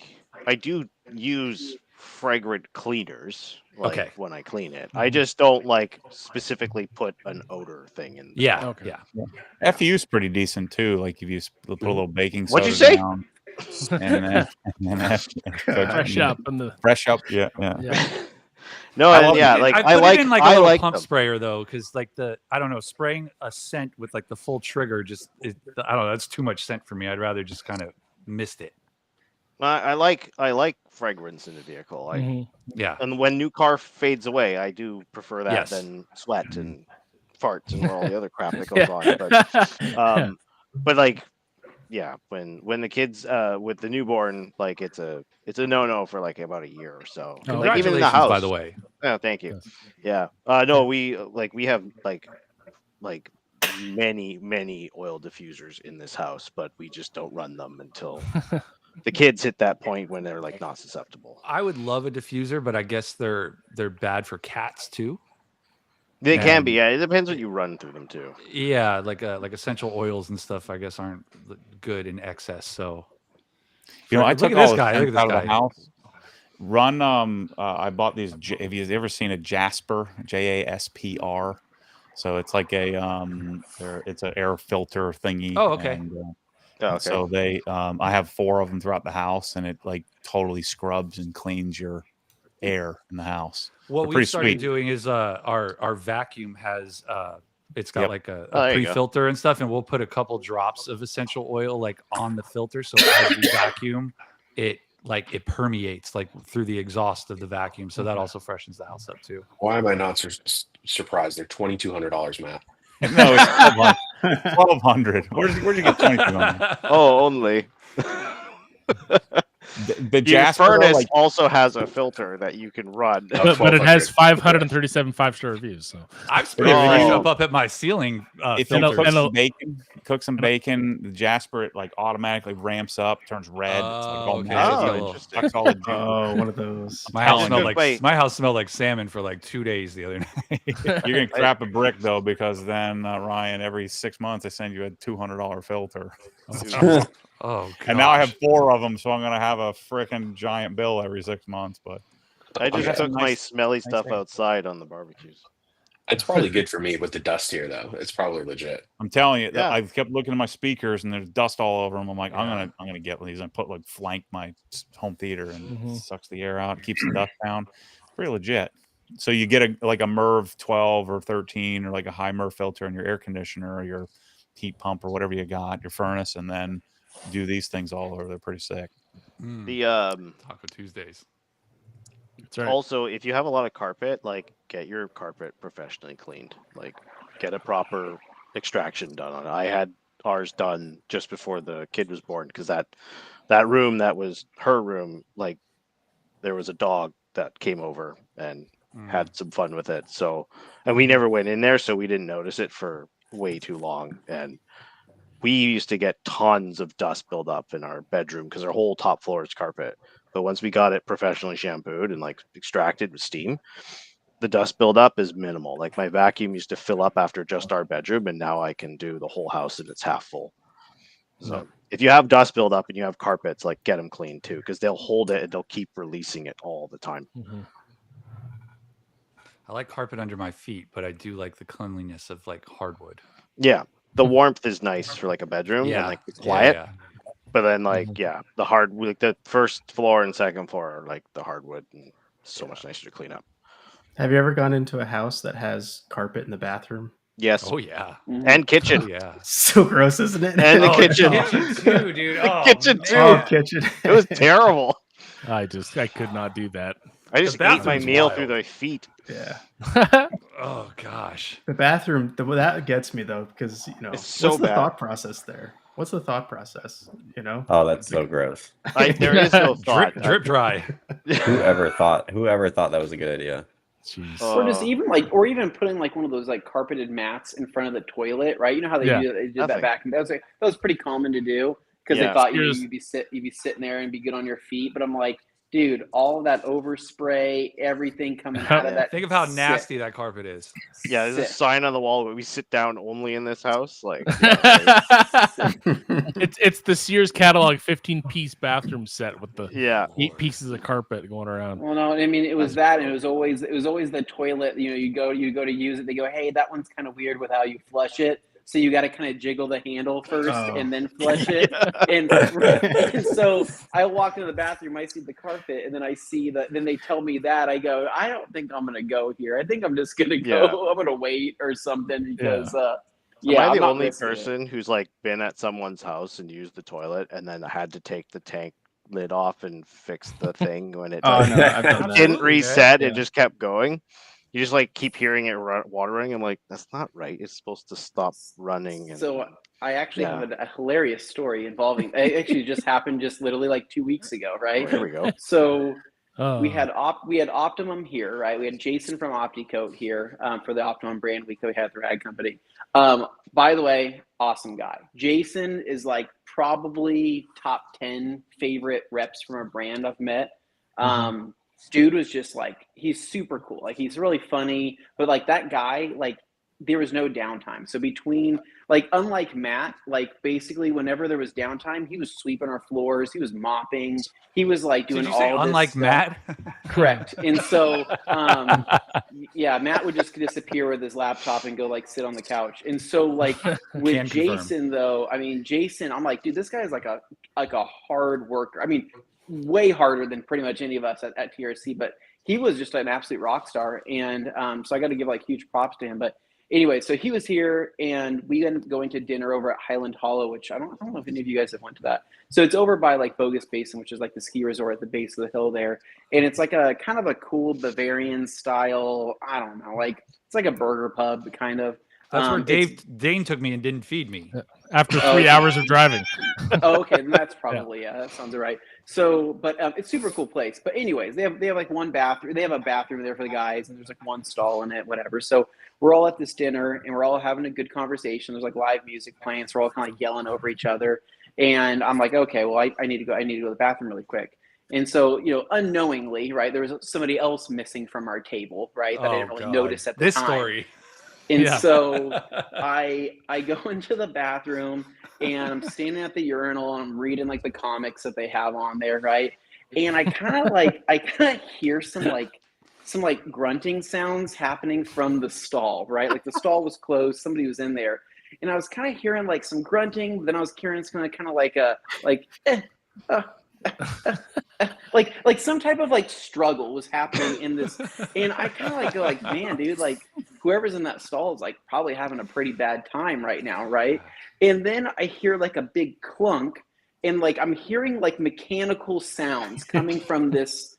I do use fragrant cleaners Okay. when I clean it. I just don't like specifically put an odor thing in. Yeah. FU is pretty decent too. Like if you put a little baking soda What'd you say? down, and then fresh up and the fresh up. Yeah. No, I put like it in like I a little like pump them. sprayer though, because like I don't know, spraying a scent with like the full trigger I don't know, that's too much scent for me. I'd rather just kind of mist it. I like fragrance in the vehicle. Yeah. And when new car fades away, I do prefer that Yes. than sweat and farts and all the other crap that goes on. But like, yeah, when the kids with the newborn, like it's a no like about a year or so. Like even in the house, by the way. Oh, thank you. Yeah. No, we have like many oil diffusers in this house, but we just don't run them until the kids hit that point when they're like not susceptible. I would love a diffuser, but I guess they're bad for cats too. They can be. Yeah, it depends what you run through them too. Yeah, like essential oils and stuff, I guess aren't good in excess. So, I look took at all this the guy. Look at scents this out of guy. the house. Run. I bought these. Have you ever seen a Jasper? JASPR. So it's like it's an air filter thingy. Oh, okay. And so I have 4 of them throughout the house, and it like totally scrubs and cleans your air in the house. What They're we started sweet. doing is our vacuum has it's got like a there you go. pre-filter and stuff, and we'll put a couple drops of essential oil like on the filter, so as we vacuum, it permeates like through the exhaust of the vacuum, so that also freshens the house up too. Why am I not surprised? They're $2,200, Matt. No, it's 1,200. Where'd you get 2,200? Oh, only. The Your Jasper furnace also has a filter that you can run. but it has 537 5-star reviews. So I've sprayed up at my ceiling. If you cook some bacon, the Jasper it like automatically ramps up, turns red. It's like all magic. Sucks all the juice. Oh, one of those. My house smelled like salmon for like 2 days the other night. You're gonna crap a brick though, because then Ryan, every 6 months I send you a $200 filter. Oh, gosh. And now I have 4 of them, so I'm gonna have a freaking giant bill every 6 months. But I just took my smelly stuff outside on the barbecues. It's probably good for me with the dust here, though. It's probably legit. I'm telling you, I kept looking at my speakers and there's dust all over them. I'm like, I'm gonna get one of these and put flank my home theater and sucks the air out, keeps the dust down. Pretty legit. So you get a MERV 12 or 13 or like a high MERV filter in your air conditioner or your heat pump or whatever you got, your furnace, and then do these things all over. They're pretty sick. The Taco Tuesdays. That's right. Also, if you have a lot of carpet, like get your carpet professionally cleaned. Like get a proper extraction done on it. I had ours done just before the kid was born because that room that was her room, like there was a dog that came over and had some fun with it. So, and we never went in there, so we didn't notice it for way too long. And we used to get tons of dust build up in our bedroom because our whole top floor is carpet. But once we got it professionally shampooed and like extracted with steam, the dust buildup is minimal. Like my vacuum used to fill up after just our bedroom, and now I can do the whole house and it's half full. So if you have dust buildup and you have carpets, like get them clean too, because they'll hold it and they'll keep releasing it all the time. I like carpet under my feet, but I do like the cleanliness of like hardwood. Yeah, the warmth is nice for like a bedroom and like the quiet. But then like the hard, like the first floor and second floor are like the hardwood and so much nicer to clean up. Have you ever gone into a house that has carpet in the bathroom? Yes. Oh yeah. And kitchen. Oh, yeah. So gross, isn't it? And the kitchen. Kitchen too, dude. The kitchen too. Oh, kitchen. It was terrible. I could not do that. I just ate my meal through my feet. Yeah. Oh gosh. The bathroom, that gets me though, because It's so what's the bad. thought process there? What's the thought process? Oh, that's so gross. There is no thought. Drip dry. Whoever thought that was a good idea? Jeez. Or just even even putting like one of those like carpeted mats in front of the toilet, right? You know how they did that back, and that was pretty common to do because they thought you'd be sitting there and be good on your feet. But I'm like, dude, all of that overspray, everything coming out of that. Think of how nasty that carpet is. Yeah, there's a sign on the wall where we sit down only in this house. Like, it's the Sears catalog 15-piece bathroom set with the 8 pieces of carpet going around. Well, no, I mean it was that, and it was always the toilet. You know, you go to use it, they go, hey, that one's kind of weird with how you flush it. So you got to kind of jiggle the handle first and then flush it. And so I walk into the bathroom, I see the carpet, and then I see then they tell me that. I go, I don't think I'm going to go here. I think I'm just going to go. I'm going to wait or something because, Am I the only person who's like been at someone's house and used the toilet and then had to take the tank lid off and fix the thing when it didn't reset? It just kept going. You just like keep hearing it watering. I'm like, that's not right. It's supposed to stop running. So I actually have a hilarious story involving. It actually just happened just literally like 2 weeks ago, right? There we go. So we had Optimum here, right? We had Jason from OptiCoat here for the Optimum brand week that we had at the rag company. By the way, awesome guy. Jason is like probably top 10 favorite reps from a brand I've met. Dude was just like, he's super cool. Like he's really funny, but like that guy, like there was no downtime. So between like, unlike Matt, like basically whenever there was downtime, he was sweeping our floors. He was mopping. He was like doing all this unlike stuff. Matt? Correct. And so, Matt would just disappear with his laptop and go like sit on the couch. And so like with Jason though, I mean, Jason, I'm like, dude, this guy is like a hard worker. I mean, way harder than pretty much any of us at TRC, but he was just an absolute rock star. And so I got to give like huge props to him. But anyway, so he was here and we ended up going to dinner over at Highland Hollow, which I don't know if any of you guys have went to that. So it's over by like Bogus Basin, which is like the ski resort at the base of the hill there. And it's like a kind of a cool Bavarian style, I don't know, like it's like a burger pub kind of. That's where Dane took me and didn't feed me. After 3 hours of driving. Okay, then that's probably, that sounds right. So, but it's super cool place. But anyways, they have like one bathroom. They have a bathroom there for the guys, and there's like one stall in it, whatever. So we're all at this dinner, and we're all having a good conversation. There's like live music playing, so we're all kind of like yelling over each other. And I'm like, okay, well, I need to go to the bathroom really quick. And so, you know, unknowingly, right, there was somebody else missing from our table, right, that I didn't really notice at the time. This story. And so I go into the bathroom and I'm standing at the urinal and I'm reading like the comics that they have on there, right? And I kind of hear some grunting sounds happening from the stall, right? Like the stall was closed, somebody was in there. And I was kind of hearing like some grunting, then I was hearing some kind of like some type of like struggle was happening in this, and I kind of like go like, man, dude, like whoever's in that stall is like probably having a pretty bad time right now, right? And then I hear like a big clunk, and like I'm hearing like mechanical sounds coming from this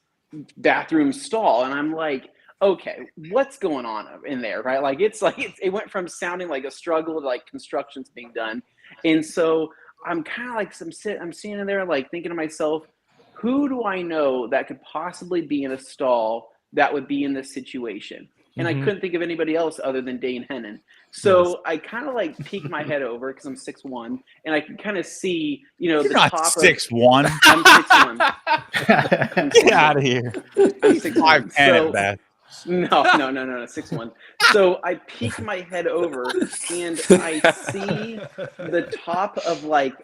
bathroom stall, and I'm like, okay, what's going on in there, right? Like it went from sounding like a struggle to like construction's being done, and so I'm kind of like I'm standing there like thinking to myself, who do I know that could possibly be in a stall that would be in this situation? And I couldn't think of anybody else other than Dane Hennon. So I kind of like peek my head over because I'm 6'1", and I can kind of see, you know, You're the not top 6'1". I'm 6'1". Get out of here. I'm 6'1". 5'10" at best. No, 6'1". So I peek my head over and I see the top of like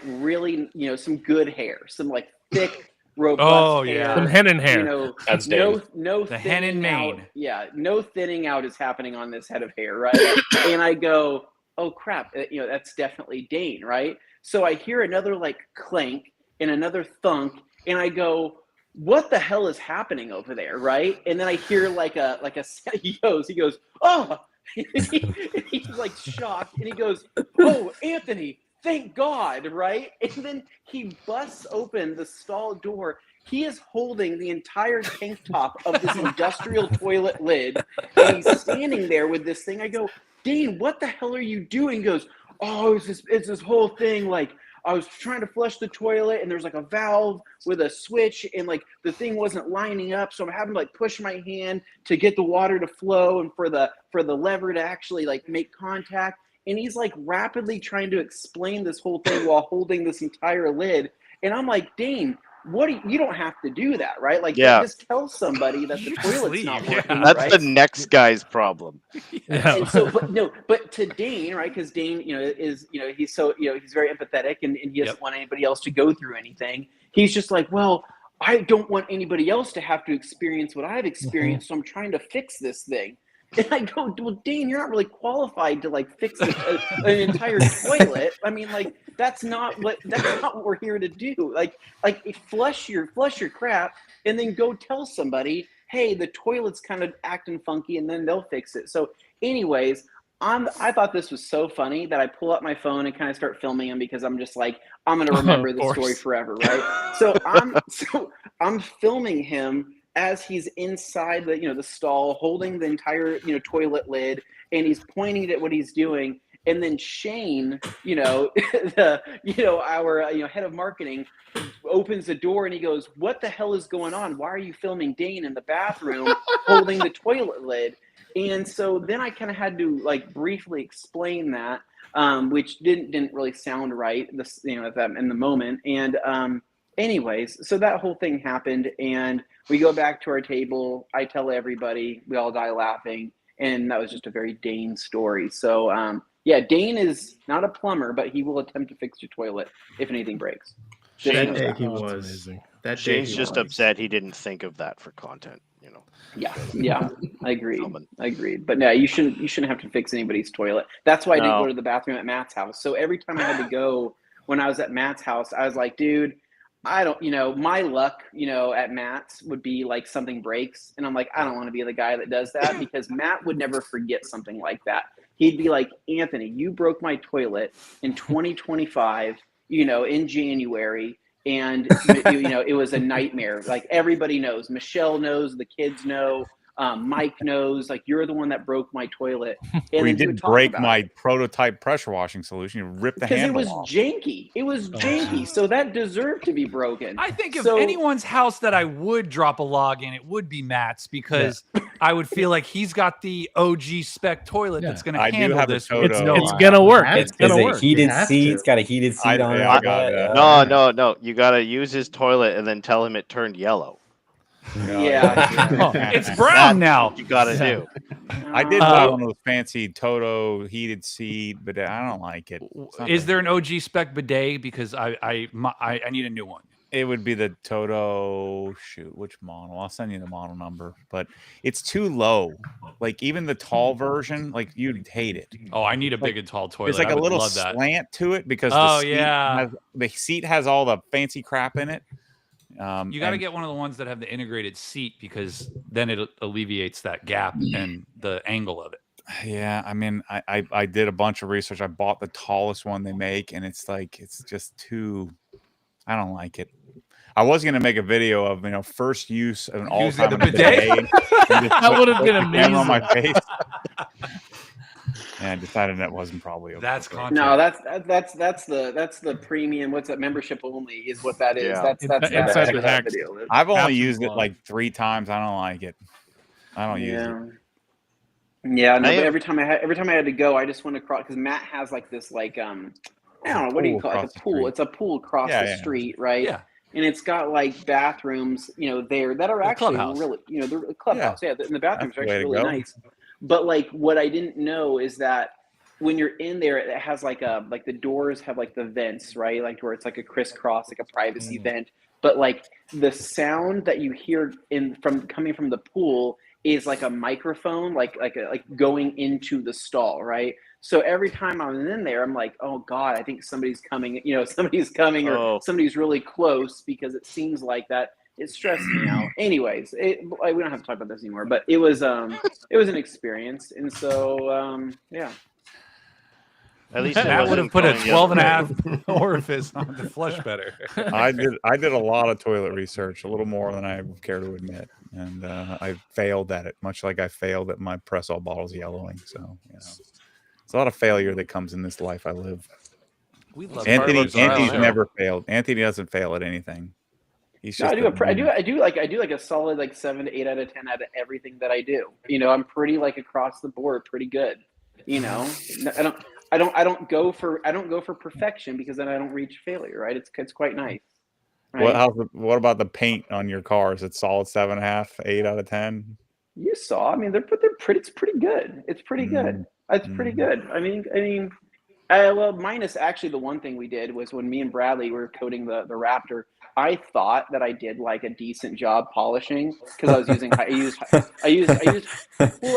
really, you know, some good hair, some like thick, robust hair. Some Hennon hair. You know, That's no the thinning Hennon out. mane. Yeah, no thinning out is happening on this head of hair, right? And I go, oh crap, you know, that's definitely Dane, right? So I hear another like clank and another thunk, and I go, what the hell is happening over there, right? And then I hear he goes, oh, he's like shocked, and he goes, oh, Anthony, thank God, right? And then he busts open the stall door. He is holding the entire tank top of this industrial toilet lid, and he's standing there with this thing. I go, Dane, what the hell are you doing? He goes, oh, it's this whole thing, like, I was trying to flush the toilet, and there's like a valve with a switch, and like the thing wasn't lining up, so I'm having to like push my hand to get the water to flow and for the lever to actually like make contact. And he's like rapidly trying to explain this whole thing while holding this entire lid. And I'm like, Dane, you don't have to do that, right? Like, just tell somebody that the toilet's not working. That's right? the next guy's problem. And so, but to Dane, right? Because Dane, he's so, he's very empathetic, and he doesn't want anybody else to go through anything. He's just like, well, I don't want anybody else to have to experience what I've experienced, so I'm trying to fix this thing. And I go, well, Dane, you're not really qualified to like fix an entire toilet. I mean, like that's not what we're here to do. Like flush your crap, and then go tell somebody, hey, the toilet's kind of acting funky, and then they'll fix it. So, anyways, I thought this was so funny that I pull up my phone and kind of start filming him, because I'm just like, I'm gonna remember this story forever, right? So I'm filming him as he's inside the stall, holding the entire toilet lid, and he's pointing at what he's doing. And then Shane, our head of marketing, opens the door and he goes, "What the hell is going on? Why are you filming Dane in the bathroom holding the toilet lid?" And so then I kind of had to like briefly explain that, which didn't really sound right, in the moment. And anyways, so that whole thing happened, and we go back to our table. I tell everybody, we all die laughing, and that was just a very Dane story. So yeah, Dane is not a plumber, but he will attempt to fix your toilet if anything breaks. Shane's just upset he didn't think of that for content. Yeah, I agreed. But no, you shouldn't have to fix anybody's toilet. That's why I didn't go to the bathroom at Matt's house. So every time I had to go when I was at Matt's house, I was like, dude, I don't, my luck, at Matt's would be like something breaks. And I'm like, I don't want to be the guy that does that, because Matt would never forget something like that. He'd be like, Anthony, you broke my toilet in 2025, in January. And, it was a nightmare. Like everybody knows, Michelle knows, the kids know, Mike knows, like you're the one that broke my toilet. And you didn't break my prototype pressure washing solution. You ripped the handle off. It was janky. So that deserved to be broken. I think if anyone's house that I would drop a log in, it would be Matt's, because I would feel like he's got the OG spec toilet that's going to handle this. It's going to work. It's going to work. Heated seat. It's got a heated seat on it. No. You got to use his toilet and then tell him it turned yellow. It's brown now. You got to do. I did buy one of those fancy Toto heated seat, but I don't like it. Is there an OG spec bidet? Because I need a new one. It would be the Toto. Shoot, which model? I'll send you the model number, but it's too low. Like even the tall version, like you'd hate it. Oh, I need a big and tall toilet. There's like a little slant to it, because the seat has all the fancy crap in it. You got to get one of the ones that have the integrated seat, because then it alleviates that gap and the angle of it. Yeah, I mean, I did a bunch of research. I bought the tallest one they make, and it's just too. I don't like it. I was gonna make a video of first use of an all-time bidet. That would have been amazing on my face. And I decided that wasn't probably okay. That's content. No, that's the premium. What's that? Membership only is what that is. Yeah. That's inside the hack video. I've only used it like 3 times. I don't like it. I don't use it. Yeah, no. But every time I had to go, I just went across, because Matt has like this I don't know, what do you call it? Like a pool. It's a pool across the street, right? Yeah. And it's got like bathrooms, there that are actually clubhouse. really, the clubhouse. Yeah, and the bathrooms are That's the way actually to really go. nice. But like what I didn't know is that when you're in there, it has like the doors have like the vents, right? Like where it's like a crisscross, like a privacy vent. But like the sound that you hear coming from the pool is like a microphone, like going into the stall, right? So every time I'm in there, I'm like, oh God, I think somebody's coming. Somebody's coming, or somebody's really close, because it seems like that. It stressed me out. Anyways, we don't have to talk about this anymore. But it was an experience, and so yeah. At least Matt would have put a 12.5 orifice on the flush better. I did a lot of toilet research, a little more than I care to admit, and I failed at it, much like I failed at my Press-All bottles yellowing. So it's a lot of failure that comes in this life I live. We love Anthony's Carlos. never failed. Anthony doesn't fail at anything. He's No, just I do like a solid like 7 to 8 out of 10 out of everything that I do. You know, I'm pretty like across the board, pretty good. You know, I don't go for perfection because then I don't reach failure, right? It's quite nice. Right? What about the paint on your cars? It's solid 7.5, 8 out of 10. You saw. I mean, they're pretty. It's pretty good. It's pretty good. It's pretty good. I mean, well, minus actually the one thing we did was when me and Bradley were coating the Raptor. I thought that I did like a decent job polishing because I was using I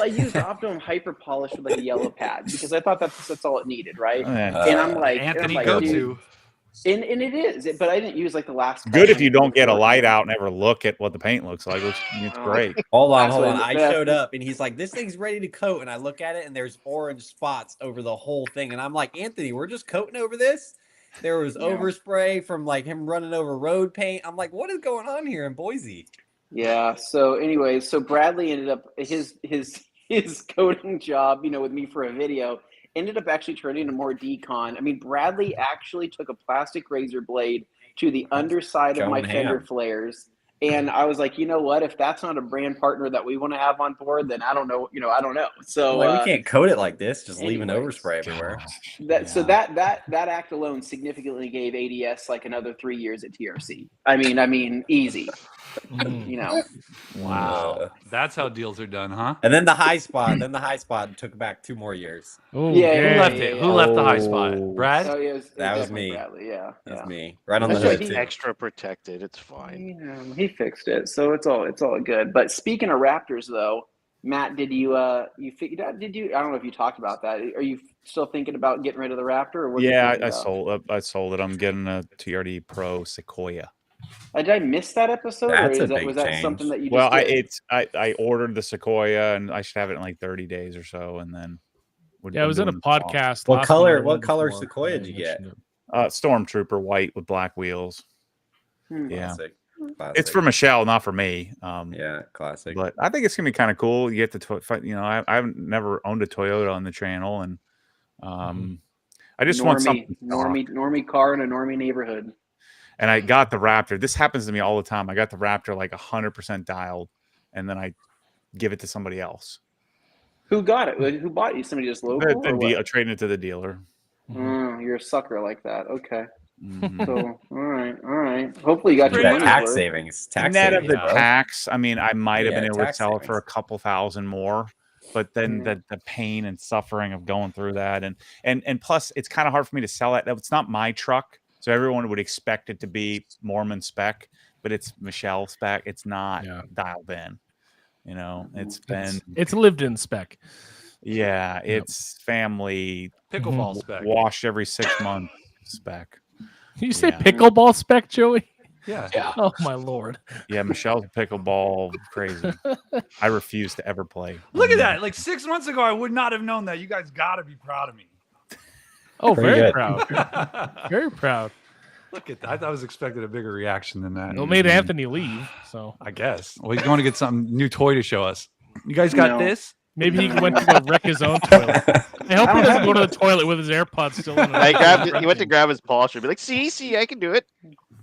used Optimum Hyper Polish with like a yellow pad because I thought that's all it needed, right? And I'm like, Anthony go-to. And it is, but I didn't use like the last. Good if you don't get a light out and ever look at what the paint looks like. It's great. Hold on. I showed up and he's like, "This thing's ready to coat," and I look at it and there's orange spots over the whole thing, and I'm like, "Anthony, we're just coating over this." There was overspray from like him running over road paint. I'm like, "What is going on here in Boise?" Yeah. So anyway, Bradley ended up his coating job, you know, with me for a video. Ended up actually turning into more decon. I mean, Bradley actually took a plastic razor blade to the underside of my fender flares. And I was like, you know what? If that's not a brand partner that we want to have on board, then I don't know. You know, I don't know. So we can't coat it like this, just leaving overspray everywhere. So that act alone significantly gave ADS like another 3 years at TRC. I mean, easy. You know. Wow. That's how deals are done, huh? And then the high spot took back 2 more years. Ooh, Who left it? Who left the high spot? Brad? Oh, yeah, that was me. Bradley, yeah. That was me. Right on the hood too. Extra protected. It's fine. He fixed it, so it's all good. But speaking of Raptors, though, Matt, did you figured out? Did you? I don't know if you talked about that. Are you still thinking about getting rid of the Raptor? Or what I sold it. I'm getting a TRD Pro Sequoia. Did I miss that episode? Was that something that you just did? I ordered the Sequoia and I should have it in like 30 days or so, and then it was in a podcast. What color Sequoia did you get? Stormtrooper white with black wheels. Yeah. Classic. It's for Michelle, not for me. Classic. But I think it's gonna be kind of cool. You get to, I've never owned a Toyota on the channel, and I just want something. Normie car in a normie neighborhood. And I got the Raptor. This happens to me all the time. I got the Raptor like 100% dialed, and then I give it to somebody else. Who got it? Who bought you? Somebody just local? I traded it to the dealer. You're a sucker like that. Okay. So all right. Hopefully you got your tax savings. Net of the tax. I mean, I might have been able to sell it for a couple thousand more, but then the pain and suffering of going through that, and plus it's kind of hard for me to sell it. It's not my truck. So everyone would expect it to be Mormon spec, but it's Michelle spec. It's not dialed in. You know, it's lived in spec. Yeah, it's family pickleball spec. Washed every 6 months spec. You say pickleball spec, Joey? Yeah. Oh my lord. Yeah, Michelle's pickleball crazy. I refuse to ever play. Look at that. Like 6 months ago, I would not have known that. You guys got to be proud of me. Oh, very proud. Very proud. Look at that. I was expecting a bigger reaction than that. It made Anthony leave, so I guess. Well, he's going to get some new toy to show us. You guys got this? Maybe he went to go wreck his own toilet. I hope he doesn't go to the toilet with his AirPods still in. He went to grab his polisher and be like, see, I can do it.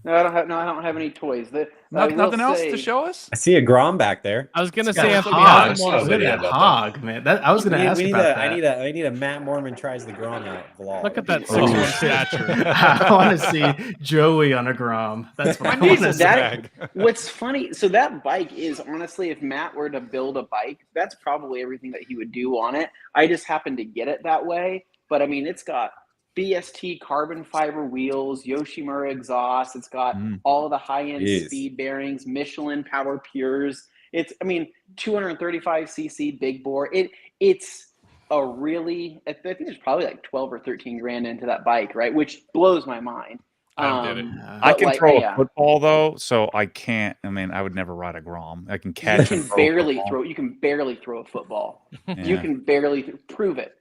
No, I don't have any toys. Nothing else to show us? I see a Grom back there. I was gonna say a hog, man. I was gonna ask about that. I need a Matt Mormon tries the Grom out vlog. Look at that 6'1" stature. I want to see Joey on a Grom. That's what I want to see. What's funny? So that bike is honestly, if Matt were to build a bike, that's probably everything that he would do on it. I just happened to get it that way. But I mean, it's got BST carbon fiber wheels, Yoshimura exhaust. It's got all the high-end speed bearings, Michelin Power Pures. It's, 235cc big bore. It's a really, I think there's probably like 12 or 13 grand into that bike, right? Which blows my mind. I can throw a football though, so I can't. I would never ride a Grom. I can catch. You can barely throw. You can barely throw a football. Yeah. You can barely prove it.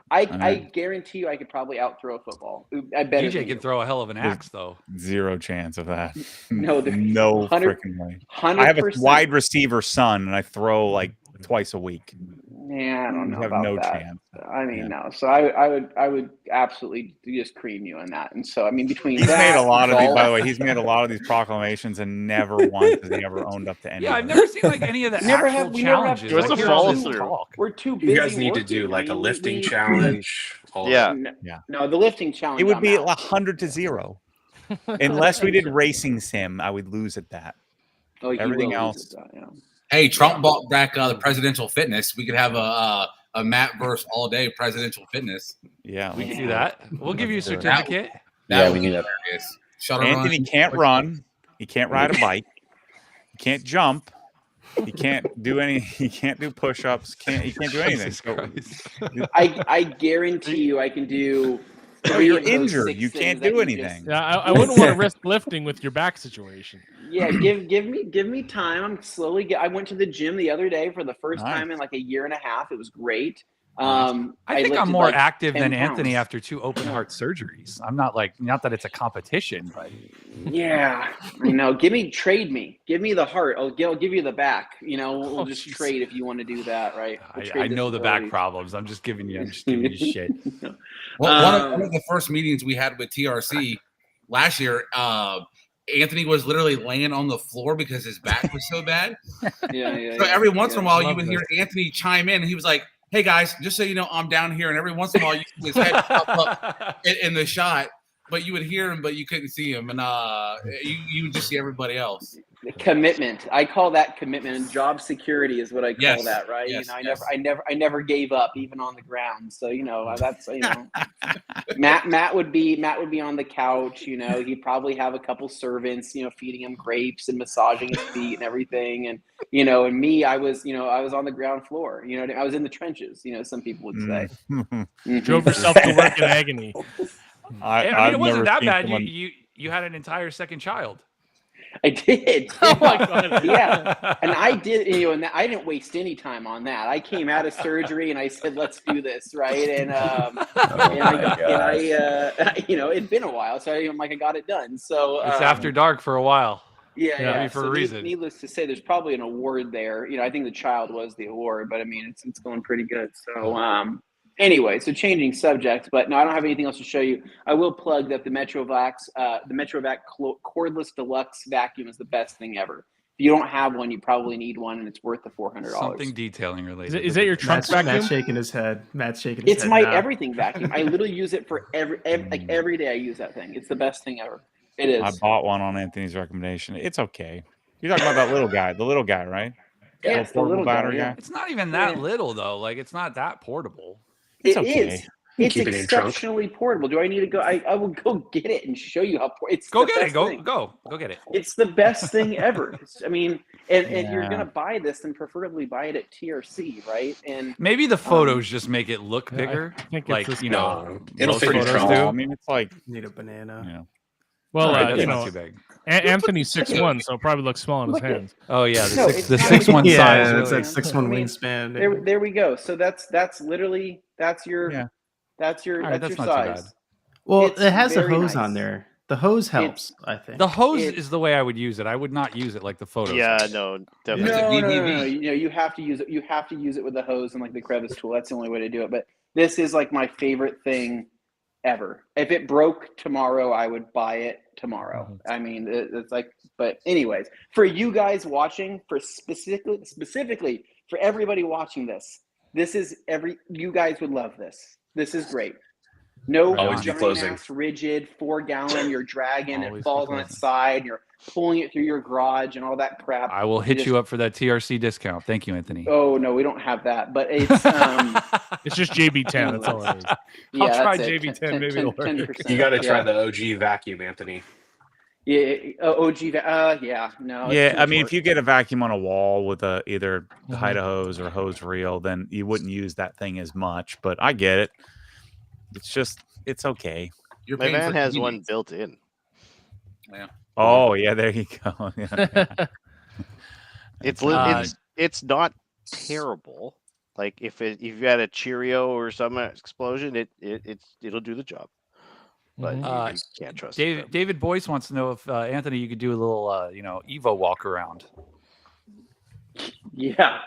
I guarantee you I could probably out-throw a football. I bet DJ can throw a hell of an axe, though. Zero chance of that. No freaking way. 100%. I have a wide receiver son, and I throw like twice a week. Yeah, I don't know have about no that. chance. I mean, no. So I would absolutely just cream you in that. And so I mean, between He's made a lot of these. By the way, golf- he's made a lot of these proclamations, and never once has he ever owned up to any. Yeah, I've never seen like any of the actual challenges. Where's I the hear all follow this through? talk. We're too busy. You guys need to working. do like I a mean, lifting challenge. All Yeah. Yeah. No, the lifting challenge. It would I'm be out. 100 to 0. Unless we did racing sim, I would lose at that. Oh, you Everything will else. lose it, though, yeah. Hey, Trump bought back the presidential fitness. We could have a Matt verse all day presidential fitness. Yeah, We can do that. We'll give you a certificate. That would be hilarious. Anthony can't run. He can't ride a bike. He can't jump. He can't do any. He can't do push-ups. He can't do anything. I guarantee you, I can do. Oh, you're injured. You can't do anything. Yeah, I wouldn't want to risk lifting with your back situation. Yeah, give me time. I'm slowly. I went to the gym the other day for the first time in like a year and a half. It was great. I think I'm lifted, more like, active 10 than Anthony pounds. after 2 open heart surgeries. I'm not not that it's a competition, but Yeah, I know. Trade me. Give me the heart. I'll give you the back. You know, we'll just trade if you want to do that, right? I know the back problems. I'm just giving you shit. Well, one of the first meetings we had with TRC last year, Anthony was literally laying on the floor because his back was so bad. Yeah. So every once in a while, you would hear Anthony chime in, and he was like, "Hey guys, just so you know, I'm down here." And every once in a while, you see his head pop up in the shot, but you would hear him, but you couldn't see him, and you would just see everybody else. Commitment. I call that commitment, and job security is what I call that, right? Yes, I never gave up, even on the ground. So that's Matt would be on the couch. He'd probably have a couple servants, feeding him grapes and massaging his feet and everything. And and me, I was on the ground floor. I was in the trenches. Some people would say. Drove yourself to work in agony. I mean, it wasn't that bad. You had an entire second child. I did. Oh my God. Yeah, and I did. And I didn't waste any time on that. I came out of surgery and I said, "Let's do this," right? And it'd been a while, so I got it done. So it's after dark for a while. Yeah. For a reason. Needless to say, there's probably an award there. I think the child was the award, but I mean, it's going pretty good. So anyway, so changing subjects, but no, I don't have anything else to show you. I will plug that the Metrovac cordless deluxe vacuum is the best thing ever. If you don't have one, you probably need one, and it's worth the $400. Something detailing related. Is that your trunk vacuum? Matt's shaking his head. It's my everything vacuum. I literally use it for every day. I use that thing. It's the best thing ever. It is. I bought one on Anthony's recommendation. It's okay. You're talking about that little guy, the little guy, right? Yeah, it's the little battery guy. It's not even that little though. Like it's not that portable. It's okay. is. It's exceptionally portable. Do I need to go? I will go get it and show you how it's. Go get it. Go get it. It's the best thing ever. I mean, and you're gonna buy this, and preferably buy it at TRC, right? And maybe the photos just make it look bigger. I think like it's it'll fit photos your do. I mean, it's like need a banana. Well, that's not too big. Anthony's 6'1", so it probably looks small in his hands. Oh yeah, No, the 6'1" Yeah, size. it's Really. that 6'1" wingspan. There we go. So that's literally your All right, that's your not too size. bad. Well, It's it has a very hose nice. on there. The hose helps, I think. The hose is the way I would use it. I would not use it like the photos. Yeah, no, definitely. No. You have to use it. You have to use it with the hose and like the crevice tool. That's the only way to do it. But this is like my favorite thing ever. If it broke tomorrow, I would buy it tomorrow. I mean, it's like. But anyways, for you guys watching, for specifically for everybody watching this, you guys would love this. This is great. No giant-ass rigid 4-gallon. You're dragging. It falls on its side. You're pulling it through your garage and all that crap. I will hit you up for that TRC discount. Thank you, Anthony. Oh no, we don't have that. But it's it's just JB10. That's all it is. I'll try JB10. Maybe it'll work. 10%. You got to try the OG vacuum, Anthony. Yeah, OG. Yeah, no. Yeah, I mean, if you get a vacuum on a wall with either hide a hose or hose reel, then you wouldn't use that thing as much. But I get it. It's okay. My van has one built in. Yeah. Oh yeah, there you go. Yeah. It's not terrible. Like if you had a Cheerio or some explosion, it'll do the job. But you can't trust it. David Boyce wants to know if Anthony, you could do a little Evo walk around. Yeah.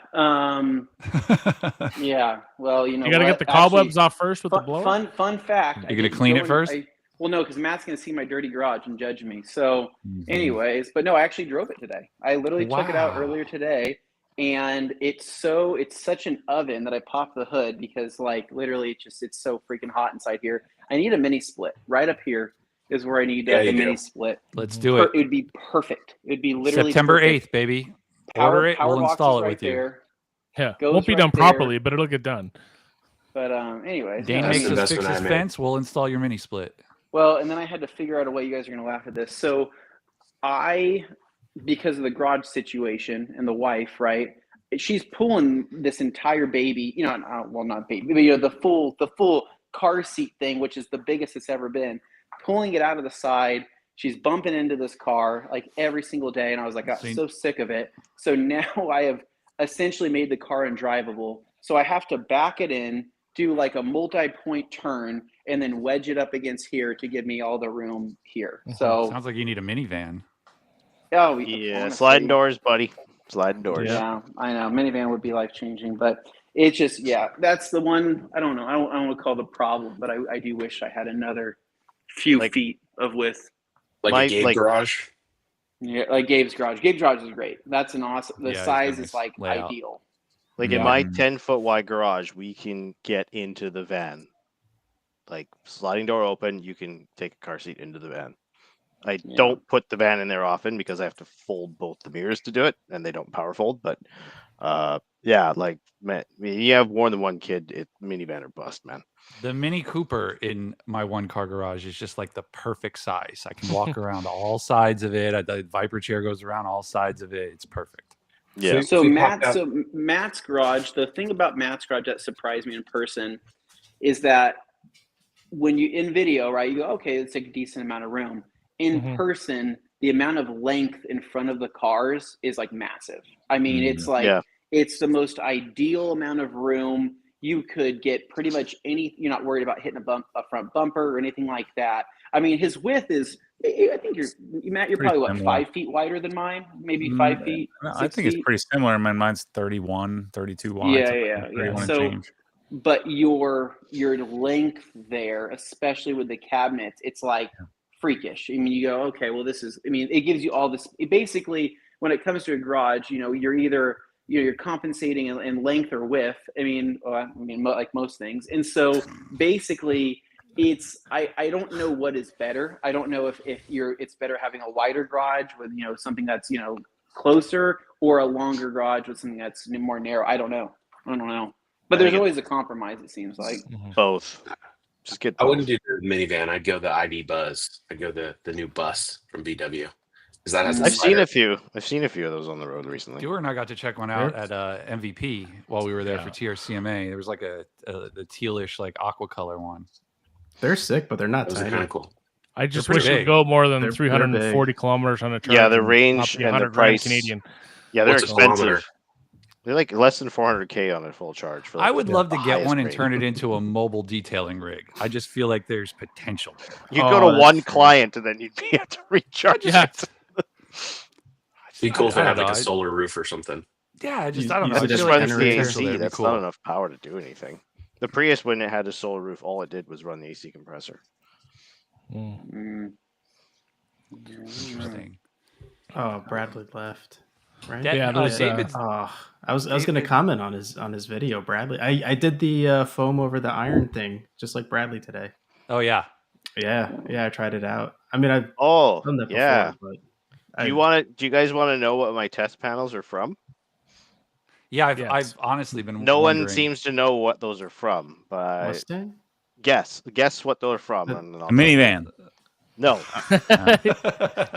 Yeah. Well, you know, You got to get the cobwebs off first with the blower. Fun fact. You gonna clean it first? Well, no, because Matt's gonna see my dirty garage and judge me. So, anyways, but no, I actually drove it today. I literally took it out earlier today, and it's such an oven that I popped the hood because, like, literally, it's so freaking hot inside here. I need a mini split right up here. Is where I need the mini split. Let's do it. It would be perfect. It would be literally September perfect. 8th, baby. Order it. We'll install it with you. Yeah, won't be done properly, but it'll get done. But anyways, Dane makes us fix his fence. We'll install your mini split. Well, and then I had to figure out a way. You guys are going to laugh at this. So because of the garage situation and the wife, right? She's pulling this entire baby, you know, well, not baby, but, you know, the full car seat thing, which is the biggest it's ever been, pulling it out of the side. She's bumping into this car like every single day. And I was like, I'm so sick of it. So now I have essentially made the car undrivable. So I have to back it in, do like a multi-point turn, and then wedge it up against here to give me all the room here. So sounds like you need a minivan. Oh yeah, honestly, sliding doors, buddy. Sliding doors. Yeah, I know. Minivan would be life-changing, but it's just, that's the one. I don't know. I don't want to call it the problem, but I do wish I had another few feet of width. Like a Gabe garage? Yeah, like Gabe's garage. Gabe's garage is great. That's an awesome. The size is like ideal. Like in my 10-foot wide garage, we can get into the van. Like sliding door open, you can take a car seat into the van. I don't put the van in there often because I have to fold both the mirrors to do it, and they don't power fold. But like, man, you have more than one kid, minivan or bust, man. The Mini Cooper in my one-car garage is just like the perfect size. I can walk around all sides of it. The Viper chair goes around all sides of it. It's perfect. Yeah. So Matt's garage, the thing about Matt's garage that surprised me in person is that when you in video, right, you go, okay, it's a decent amount of room. In person, the amount of length in front of the cars is like massive. I mean, it's like it's the most ideal amount of room. You could get pretty much any. You're not worried about hitting a front bumper or anything like that. I mean, his width is. I think Matt, you're probably what, 5 feet wider than mine, maybe 5 feet. I think it's pretty similar. Mine's 31, 32 wide. Yeah. So, but your length there, especially with the cabinets, it's like freakish. I mean, you go, okay, well, this is. I mean, it gives you all this. Basically, when it comes to a garage, you know, you're either you're compensating in length or width. I mean, like most things, and so basically. I don't know what is better. I don't know if it's better having a wider garage with, you know, something that's, you know, closer, or a longer garage with something that's more narrow. I don't know. But there's always a compromise, it seems like. Both. Just get both. I wouldn't do the minivan. I'd go the ID Buzz. I'd go the new bus from VW. Because that has I've seen a few of those on the road recently. Dewar and I got to check one out at MVP while we were there for TRCMA. There was like the tealish, like aqua color one. They're sick, but they're not tiny. Kind of cool. I just wish we'd go more than 340 kilometers on a charge. Yeah, the range and the price. Canadian. Yeah, they're expensive. They're like less than $400K on a full charge. For like I would love to get one and turn it into a mobile detailing rig. I just feel like there's potential. You go to one client and then you'd be able to recharge it. Be cool if it had like a solar roof or something. Yeah, I don't know. It just runs the AC. That's not enough power to do anything. The Prius, when it had a solar roof, all it did was run the AC compressor. Interesting. Oh, Bradley left. Right? Yeah, I was going to comment on his video, Bradley. I did the foam over the iron thing, just like Bradley today. Oh yeah. Yeah, I tried it out. I mean, I've done that before. But do you guys want to know what my test panels are from? Yeah, I've honestly been. No one seems to know what those are from, but Mustang. Guess what they're from. A minivan. No,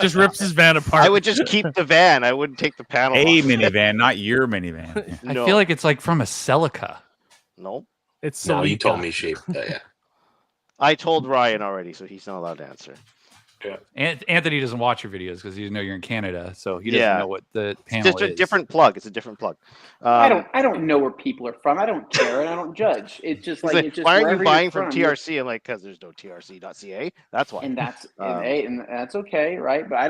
just rips his van apart. I would just keep the van. I wouldn't take the panel. Minivan, not your minivan. I feel like it's like from a Celica. Nope. It's no. You told me shape. Yeah. I told Ryan already, so he's not allowed to answer. Yeah. Anthony doesn't watch your videos because you know you're in Canada, so he doesn't know what the panel It's just a different plug. It's a different plug. I don't know where people are from. I don't care, and I don't judge. It's just like it's just why aren't wherever you buying you're from from, TRC? I'm like, because there's no TRC.ca. That's why. and that's okay, right? But I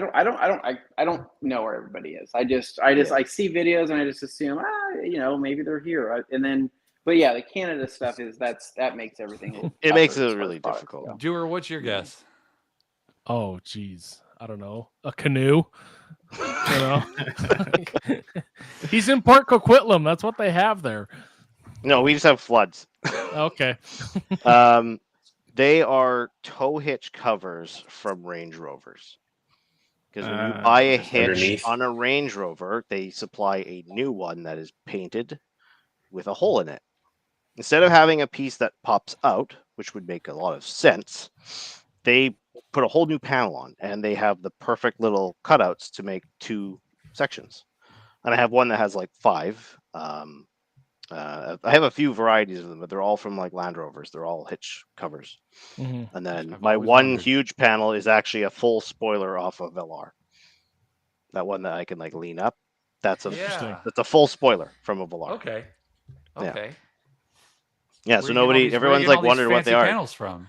don't know where everybody is. I see videos and I just assume maybe they're here, and then. But yeah, the Canada stuff that makes everything. It makes it really difficult. So. Doer, what's your guess? Oh, geez, I don't know. A canoe. You know, he's in Port Coquitlam. That's what they have there. No, we just have floods. Okay. They are tow hitch covers from Range Rovers. Because when you buy a hitch on a Range Rover, they supply a new one that is painted with a hole in it. Instead of having a piece that pops out, which would make a lot of sense, they put a whole new panel on, and they have the perfect little cutouts to make 2 sections. And I have one that has like 5. I have a few varieties of them, but they're all from like Land Rovers. They're all hitch covers. Mm-hmm. And then my one huge panel is actually a full spoiler off of LR. That one that I can like lean up. That's a full spoiler from a Velar. Okay. Yeah, so everyone's like wondered what they are. Panels from?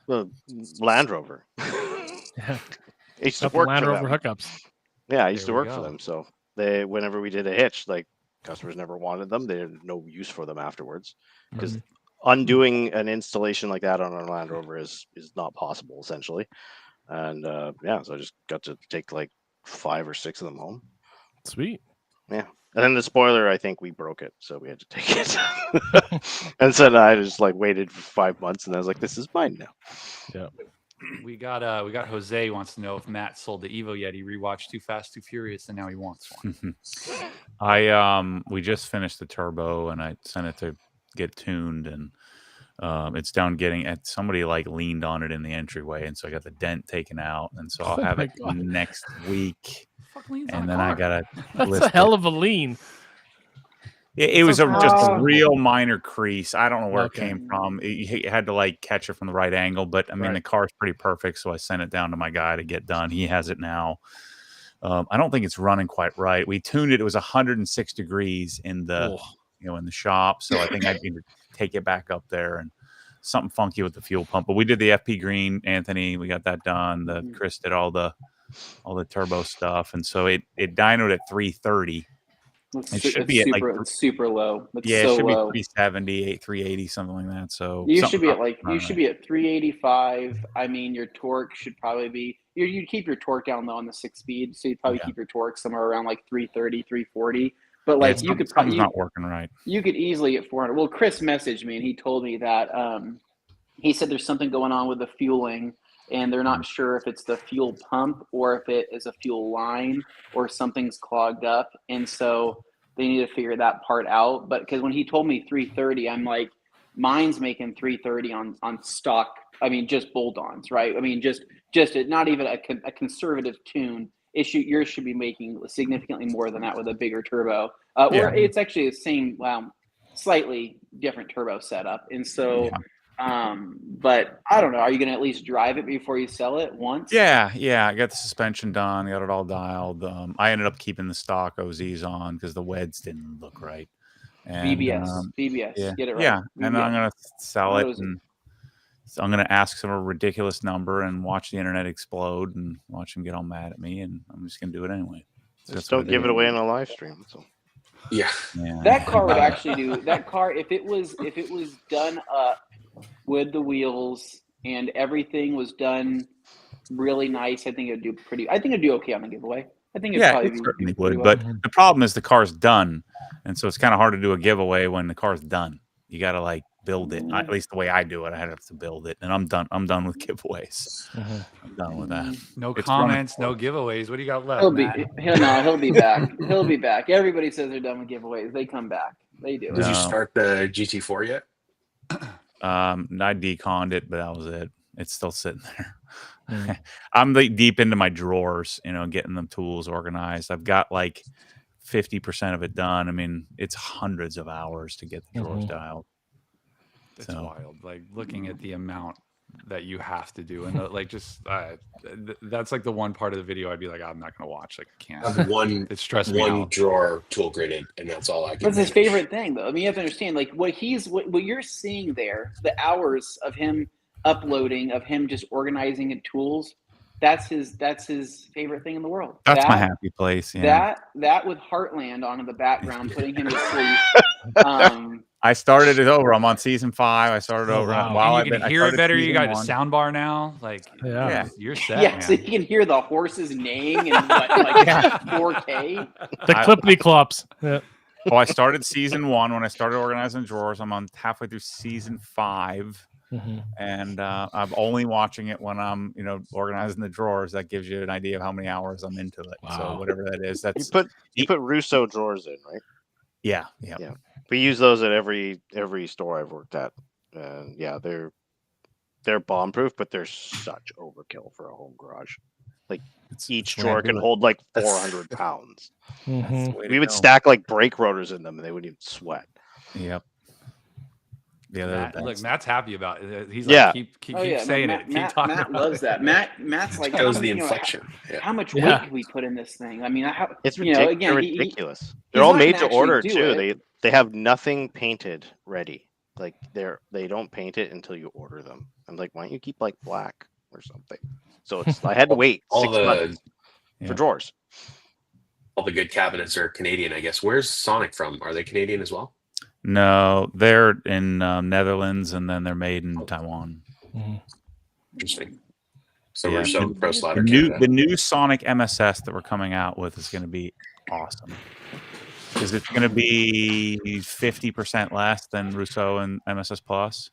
Well, Land Rover. Yeah. I used to work Land for Rover them. hookups. Yeah, I used to work for them. So whenever we did a hitch, like customers never wanted them. They had no use for them afterwards. Because undoing an installation like that on a Land Rover is not possible, essentially. And so I just got to take like 5 or 6 of them home. Sweet. Yeah. And then the spoiler, I think we broke it, so we had to take it. And so I just like waited for 5 months, and I was like, "This is mine now." Yeah. We got Jose wants to know if Matt sold the Evo yet. He rewatched Too Fast, Too Furious, and now he wants one. We just finished the turbo, and I sent it to get tuned, and it's down getting at somebody like leaned on it in the entryway, and so I got the dent taken out, and so I'll have it next week. And then I got That's a hell of a lean. It was just a real minor crease. I don't know where it came from. You had to like catch it from the right angle, but I mean the car's pretty perfect, so I sent it down to my guy to get done. He has it now. I don't think it's running quite right. We tuned it. It was 106 degrees in the in the shop, so I think I need to take it back up there and something funky with the fuel pump. But we did the FP green, Anthony. We got that done. Chris did all the turbo stuff, and so it dynoed at 330. It should be it's super low. It's it so should low. be 370, 380, something like that. So you should be at 385. I mean, your torque should probably be you keep your torque down low on the 6-speed, so you'd probably keep your torque somewhere around like 330, 340. But like you could probably not working right. You could easily get 400. Well, Chris messaged me and he told me that he said there's something going on with the fueling. And they're not sure if it's the fuel pump or if it is a fuel line or something's clogged up. And so they need to figure that part out. But because when he told me 330, I'm like, mine's making 330 on stock. I mean, just bolt-ons, right? I mean, just not even a conservative tune. Yours should be making significantly more than that with a bigger turbo. Or it's actually the same, slightly different turbo setup. And so... but I don't know. Are you going to at least drive it before you sell it once? Yeah. I got the suspension done. Got it all dialed. I ended up keeping the stock OZs on because the weds didn't look right. And, BBS, yeah. Get it right. Yeah, BBS. and I'm going to sell it, and so I'm going to ask some ridiculous number and watch the internet explode and watch them get all mad at me, and I'm just going to do it anyway. Just don't give it away in a live stream. So. Yeah. That car would actually do that car if it was done up with the wheels and everything was done really nice. I think it'd do okay on the giveaway. I think it certainly would. But the problem is the car's done, and so it's kind of hard to do a giveaway when the car's done. You got to like build it. At least the way I do it, I have to build it, and I'm done. I'm done with giveaways. I'm done with that. No comments, no giveaways. What do you got left? He'll be back. He'll be back. Everybody says they're done with giveaways. They come back. They do. Did you start the GT4 yet? I deconned it, but that was it. It's still sitting there. I'm like deep into my drawers, getting them tools organized. I've got like 50% of it done. I mean, it's hundreds of hours to get the drawers dialed. That's wild. Like looking at the amount that you have to do, and like just that's like the one part of the video I'd be like, I'm not gonna watch. Like I can't. I have It stressed me out. drawer tool gridded, and that's all I can. That's his favorite thing, though. I mean, you have to understand, like what you're seeing there, the hours of him uploading, of him just organizing tools. That's his favorite thing in the world. That's my happy place. Yeah. That with Heartland on in the background, putting him to sleep. I started it over. I'm on season 5. I started over. Wow. While you can hear it better. You got a sound bar now. Like, you're set. Yeah, man. so you can hear the horses neighing and like 4K. The clippity clops. Yeah. Well, I started season 1 when I started organizing drawers. I'm on halfway through season 5. And I'm only watching it when I'm, organizing the drawers. That gives you an idea of how many hours I'm into it. Wow. So whatever that is, that's you put Russo drawers in, right? Yeah. We use those at every store I've worked at. And yeah, they're bomb proof, but they're such overkill for a home garage. Like each drawer can hold like 400 pounds. We would stack like brake rotors in them, and they wouldn't even sweat. Yep. Yeah, look, Matt's happy about it. He's like, keep saying it. Keep talking Matt about loves that. Matt's like, shows the inflection. How much weight can we put in this thing? I mean, it's ridiculous. They're all made to order too. They have nothing painted ready. Like they don't paint it until you order them. I'm like, why don't you keep like black or something? So I had to wait 6 months for drawers. All the good cabinets are Canadian, I guess. Where's Sonic from? Are they Canadian as well? No, they're in Netherlands, and then they're made in Taiwan. Interesting. So we're so Pro Slider. The new Sonic MSS that we're coming out with is going to be awesome, because it's going to be 50% less than Russo and MSS Plus.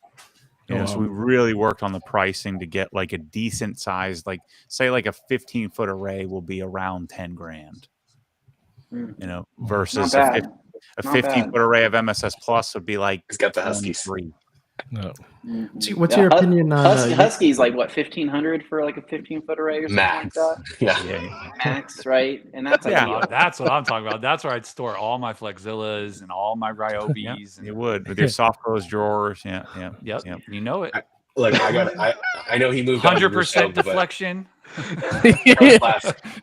So we really worked on the pricing to get like a decent size, like say like a 15-foot array will be around 10 grand. Versus a 15-foot array of MSS Plus would be like it's got the Huskies. No. See, what's your opinion on Huskies? Like what, 1,500 for like a 15-foot array or something Max. like that? Yeah. Max, right? And that's that's what I'm talking about. That's where I'd store all my Flexzillas and all my Ryobis. You would with your soft cose drawers. Yep. You know it. I know he moved 100% deflection.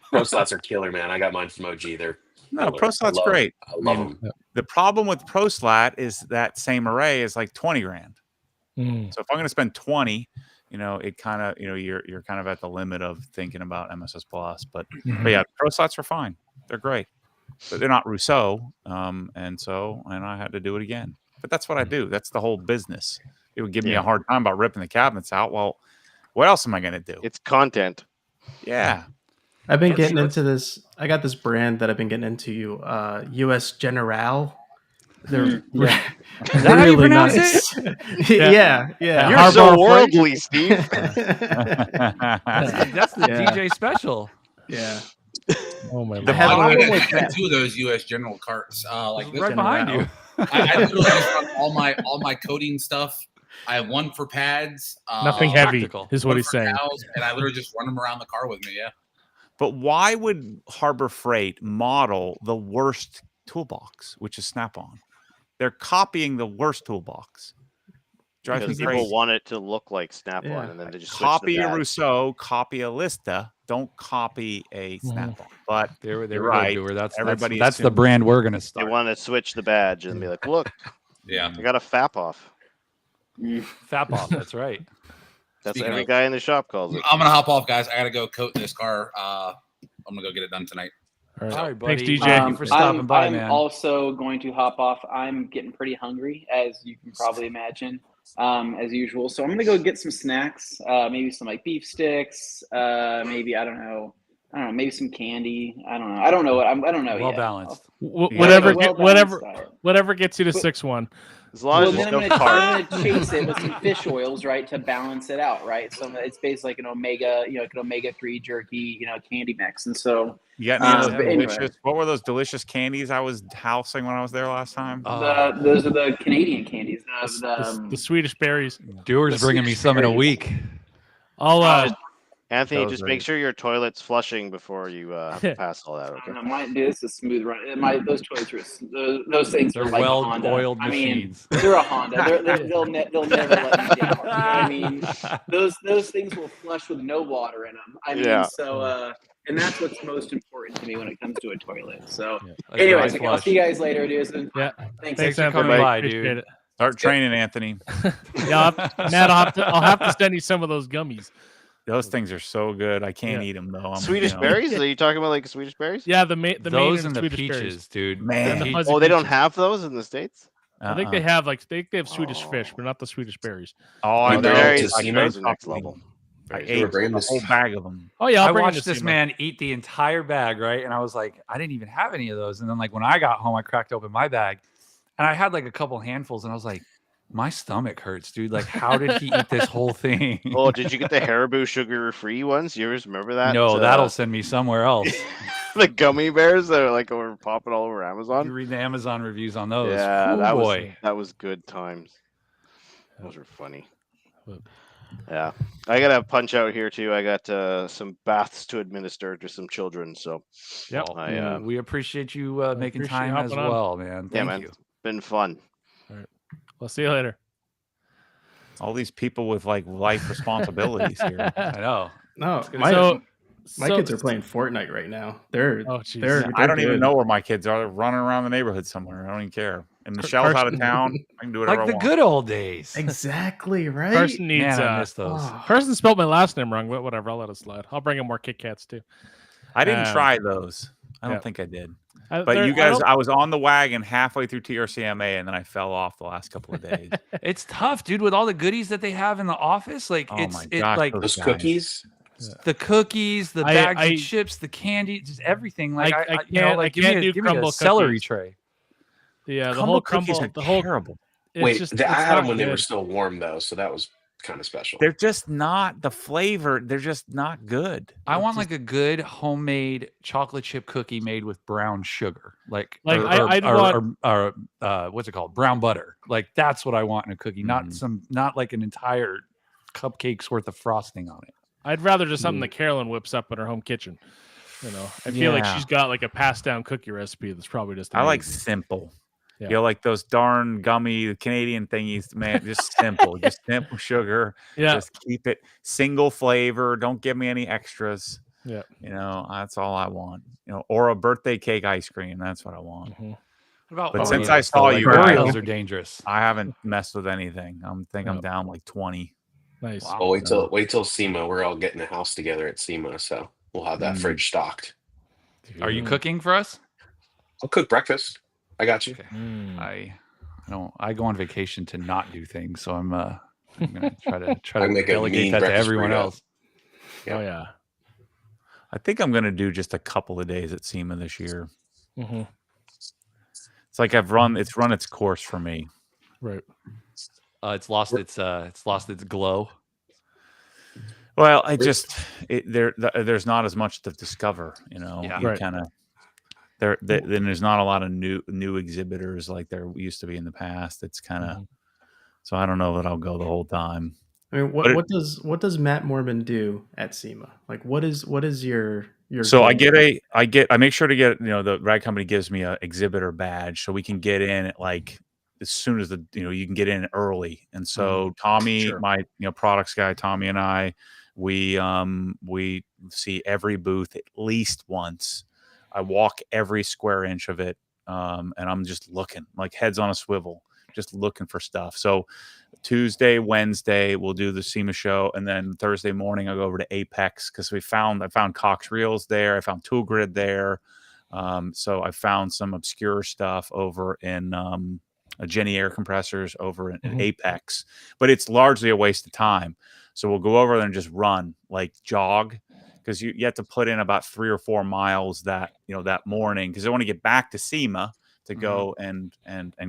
Pro Slats are killer, man. I got mine from OG. Pro Slat's great. I love them. The problem with Pro Slat is that same array is like 20 grand. So if I'm going to spend 20, it kind of, you're kind of at the limit of thinking about MSS Plus. But yeah, Pro Slats are fine. They're great, but they're not Rousseau. And I had to do it again. But that's what I do. That's the whole business. It would give me a hard time about ripping the cabinets out. Well, what else am I going to do? It's content. Yeah. I've been getting into this. I got this brand that I've been getting into, US General. They're really nice. Yeah. You're so worldly, Steve. That's the DJ special. Yeah. Oh my God. I got 2 of those US General carts. Like this right behind you. I literally just run all my coding stuff. I have one for pads. Nothing heavy is what he's saying. Towels, and I literally just run them around the car with me. Yeah. But why would Harbor Freight model the worst toolbox, which is Snap-on? They're copying the worst toolbox. Drives me crazy. People want it to look like Snap-on, and then they just copy a Rousseau, copy a Lista. Don't copy a Snap-on. But they're right. That's the brand we're going to start. They want to switch the badge and be like, look, I got a FAP off. FAP off. That's right. That's what every guy in the shop calls it. I'm gonna hop off, guys. I gotta go coat this car. I'm gonna go get it done tonight. All right, buddy. Thanks, DJ. Thank you for stopping by, I'm man. also going to hop off. I'm getting pretty hungry, as you can probably imagine, as usual. So I'm gonna go get some snacks. Maybe some like beef sticks. Maybe I don't know. Maybe some candy. I don't know. I don't know Well yet. balanced. Whatever gets you to 6'1". As long as there's no carb. I'm gonna chase it with some fish oils, right, to balance it out, right? So it's basically like an omega, like an omega-3 jerky, candy mix. And so you got any of those delicious? What were those delicious candies I was housing when I was there last time? Those are the Canadian candies. The Swedish berries. Dewar's bringing me some in a week. I'll Anthony, Those just are- make sure your toilet's flushing before you have to pass all that. Okay. Dude, this is smooth run. Those toilets are those things They're are like a well Honda. oiled I mean, machines. they're a Honda. They'll never let me down. You know what I mean? Those things will flush with no water in them. I mean, Yeah. so and that's what's most important to me when it comes to a toilet. So, A anyways, dry okay, I'll flush. see you guys later, dude. It's been fun. Yeah. Thanks for Anthony. coming by, Appreciate dude. it. Start training, Anthony. Yeah, Matt, I'll have to send you some of those gummies. Those things are so good. I can't eat them though. Swedish berries? Are you talking about like Swedish berries? Yeah, the those main and the Swedish peaches, berries. dude. Man. And the fuzzy Oh, they don't peaches. have those in the States? I think they have they have Swedish fish, but not the Swedish berries. Oh, I know. Blueberries I are next level. I ate a whole bag of them. Oh yeah, I bring watched this man eat the entire bag, right? And I was like, I didn't even have any of those. And then like when I got home, I cracked open my bag, and I had like a couple handfuls, and I was like, my stomach hurts, dude. Like, how did he eat this whole thing? Oh, did you get the Haribo sugar-free ones? You guys remember that? No, that'll send me somewhere else. The gummy bears that are like popping all over Amazon. You read the Amazon reviews on those. Yeah, Ooh, that was good times. Those were funny. Yeah, I gotta punch out here too. I got some baths to administer to some children. So, yeah, we appreciate you making time as well, man. Thank you. It's been fun. All right, we'll see you later. All these people with like life responsibilities here. I know. No, my kids are playing Fortnite right now. They're I don't even know where my kids are. They're running around the neighborhood somewhere. I don't even care. And Michelle's out of town. I can do whatever I want. Like the good old days. Exactly right. Carson needs. Man, I miss those. Carson spelled my last name wrong, but whatever. I'll let it slide. I'll bring him more Kit Kats too. I didn't try those. I don't think I did. But they're- you guys, I was on the wagon halfway through TRCMA, and then I fell off the last couple of days. It's tough, dude, with all the goodies that they have in the office. Like Oh it's my it gosh, like Those cookies. the cookies, the bags of chips, the candy, just everything. Like I give me a celery tray. Yeah, the Crumble whole cookies crumble, are the whole terrible. Wait, it's I had not them when they were good. still warm though, so that was kind of special. They're just not the flavor. They're just not good. I want like a good homemade chocolate chip cookie made with brown sugar, like I'd want what's it called, brown butter. Like that's what I want in a cookie, not like an entire cupcake's worth of frosting on it. I'd rather just something that Carolyn whips up in her home kitchen. You know, I feel like she's got like a passed down cookie recipe that's probably just amazing. I like simple. Yeah. You know, like those darn gummy Canadian thingies, man. Just simple, just simple sugar. Yeah, just keep it single flavor. Don't give me any extras. Yeah, you know, that's all I want. You know, or a birthday cake ice cream. That's what I want. What about But Oreos? since I saw you, Oreos are dangerous. I haven't messed with anything. I'm down like 20. Nice. Well, wait till SEMA. We're all getting a house together at SEMA, so we'll have that fridge stocked. Are you cooking for us? I'll cook breakfast. I got you. Okay. I go on vacation to not do things, so I'm gonna try to make a delegate mean that to breakfast everyone burrito. else. Yeah. Oh yeah. I think I'm gonna do just a couple of days at SEMA this year. Mm-hmm. It's like it's run its course for me. Right. It's lost its glow. Well, there's not as much to discover, you know. Yeah. You Right. kind of then there's not a lot of new exhibitors like there used to be in the past. It's kind of so I don't know that I'll go the whole time. I mean, what does Matt Mormon do at SEMA? Like, what is your So goal? I make sure to get, you know, the ride company gives me a exhibitor badge so we can get in at like as soon as you can get in early. And so Tommy, my products guy, Tommy and I, we see every booth at least once. I walk every square inch of it, and I'm just looking like heads on a swivel, just looking for stuff. So Tuesday, Wednesday, we'll do the SEMA show, and then Thursday morning I'll go over to Apex because I found Cox Reels there, I found Tool Grid there, so I found some obscure stuff over in Jenny air compressors over in Apex, but it's largely a waste of time. So we'll go over there and just run, like jog, because you have to put in about 3 or 4 miles that morning because I want to get back to SEMA to go and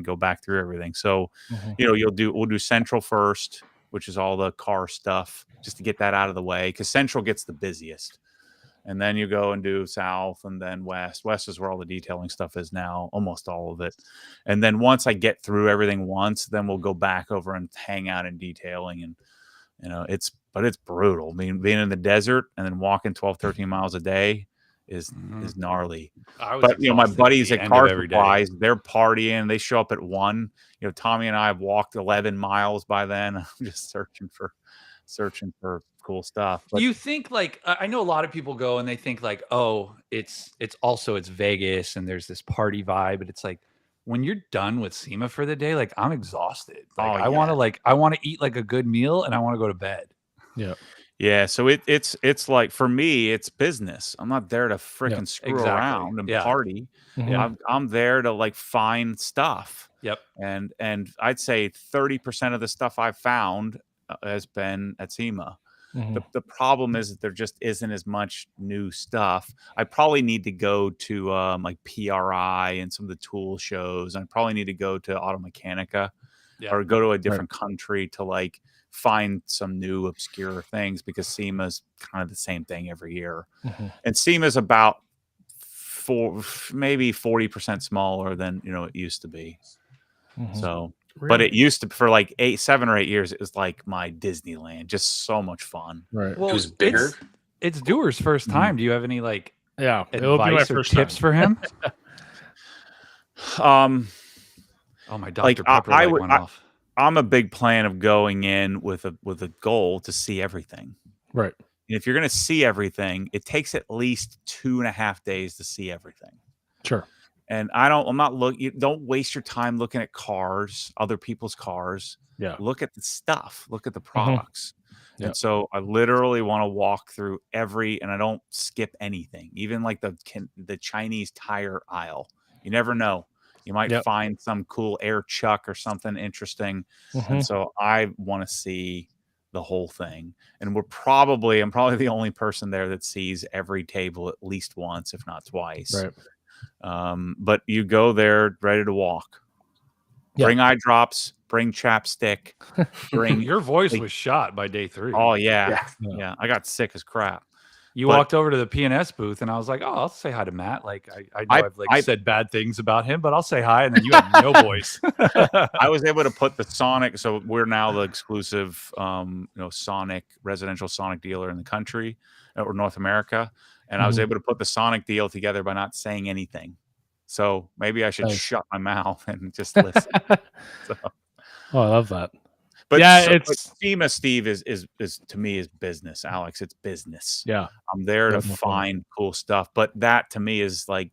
go back through everything. So we'll do Central first, which is all the car stuff, just to get that out of the way because Central gets the busiest. And then you go and do South and then West. West is where all the detailing stuff is now, almost all of it. And then once I get through everything once, then we'll go back over and hang out in detailing. And, it's but it's brutal. I mean, being in the desert and then walking 12, 13 miles a day is gnarly. I was But you know, my exhausted buddies the at end of Car every day. Supplies, they're partying. They show up at 1. You know, Tommy and I have walked 11 miles by then. I'm just searching for cool stuff. But Do you think like I know a lot of people go and they think like, oh, it's Vegas and there's this party vibe, but it's like when you're done with SEMA for the day, like I'm exhausted. Like I want to eat like a good meal and I want to go to bed. Yeah. Yeah, so it's like for me, it's business. I'm not there to freaking screw around and party. I'm there to like find stuff. Yep. And I'd say 30% of the stuff I've found has been at SEMA. The problem is that there just isn't as much new stuff. I probably need to go to like PRI and some of the tool shows. I probably need to go to Auto Mechanica or go to a different country to like find some new obscure things, because SEMA's kind of the same thing every year. And SEMA's about maybe 40% smaller than it used to be. So but it used to, for like 7 or 8 years, it was like my Disneyland, just so much fun. Right. Well, it was bigger. It's Doer's first time. Do you have any like advice or tips for him? Oh, my Dr. Pepper went off. I'm a big fan of going in with a goal to see everything. Right. And if you're going to see everything, it takes at least 2.5 days to see everything. Sure. And don't waste your time looking at cars, other people's cars. Yeah. Look at the stuff, look at the products. And so I literally want to walk through and I don't skip anything, even like the Chinese tire aisle. You never know. You might find some cool air chuck or something interesting. And so I want to see the whole thing. And I'm probably the only person there that sees every table at least once, if not twice. Right. But you go there ready to walk. Bring eye drops, bring chapstick, bring your voice was shot by day 3. Oh yeah. I got sick as crap. You walked over to the PNS booth and I was like, oh, I'll say hi to Matt. Like I know I've said bad things about him, but I'll say hi. And then you had no voice. I was able to put the Sonic. So we're now the exclusive, Sonic residential Sonic dealer in the country or North America. And I was able to put the Sonic deal together by not saying anything. So maybe I should shut my mouth and just listen. Oh, I love that. But it's SEMA, Steve, is to me is business, Alex. It's business. Yeah. I'm there to find cool stuff. But that to me is like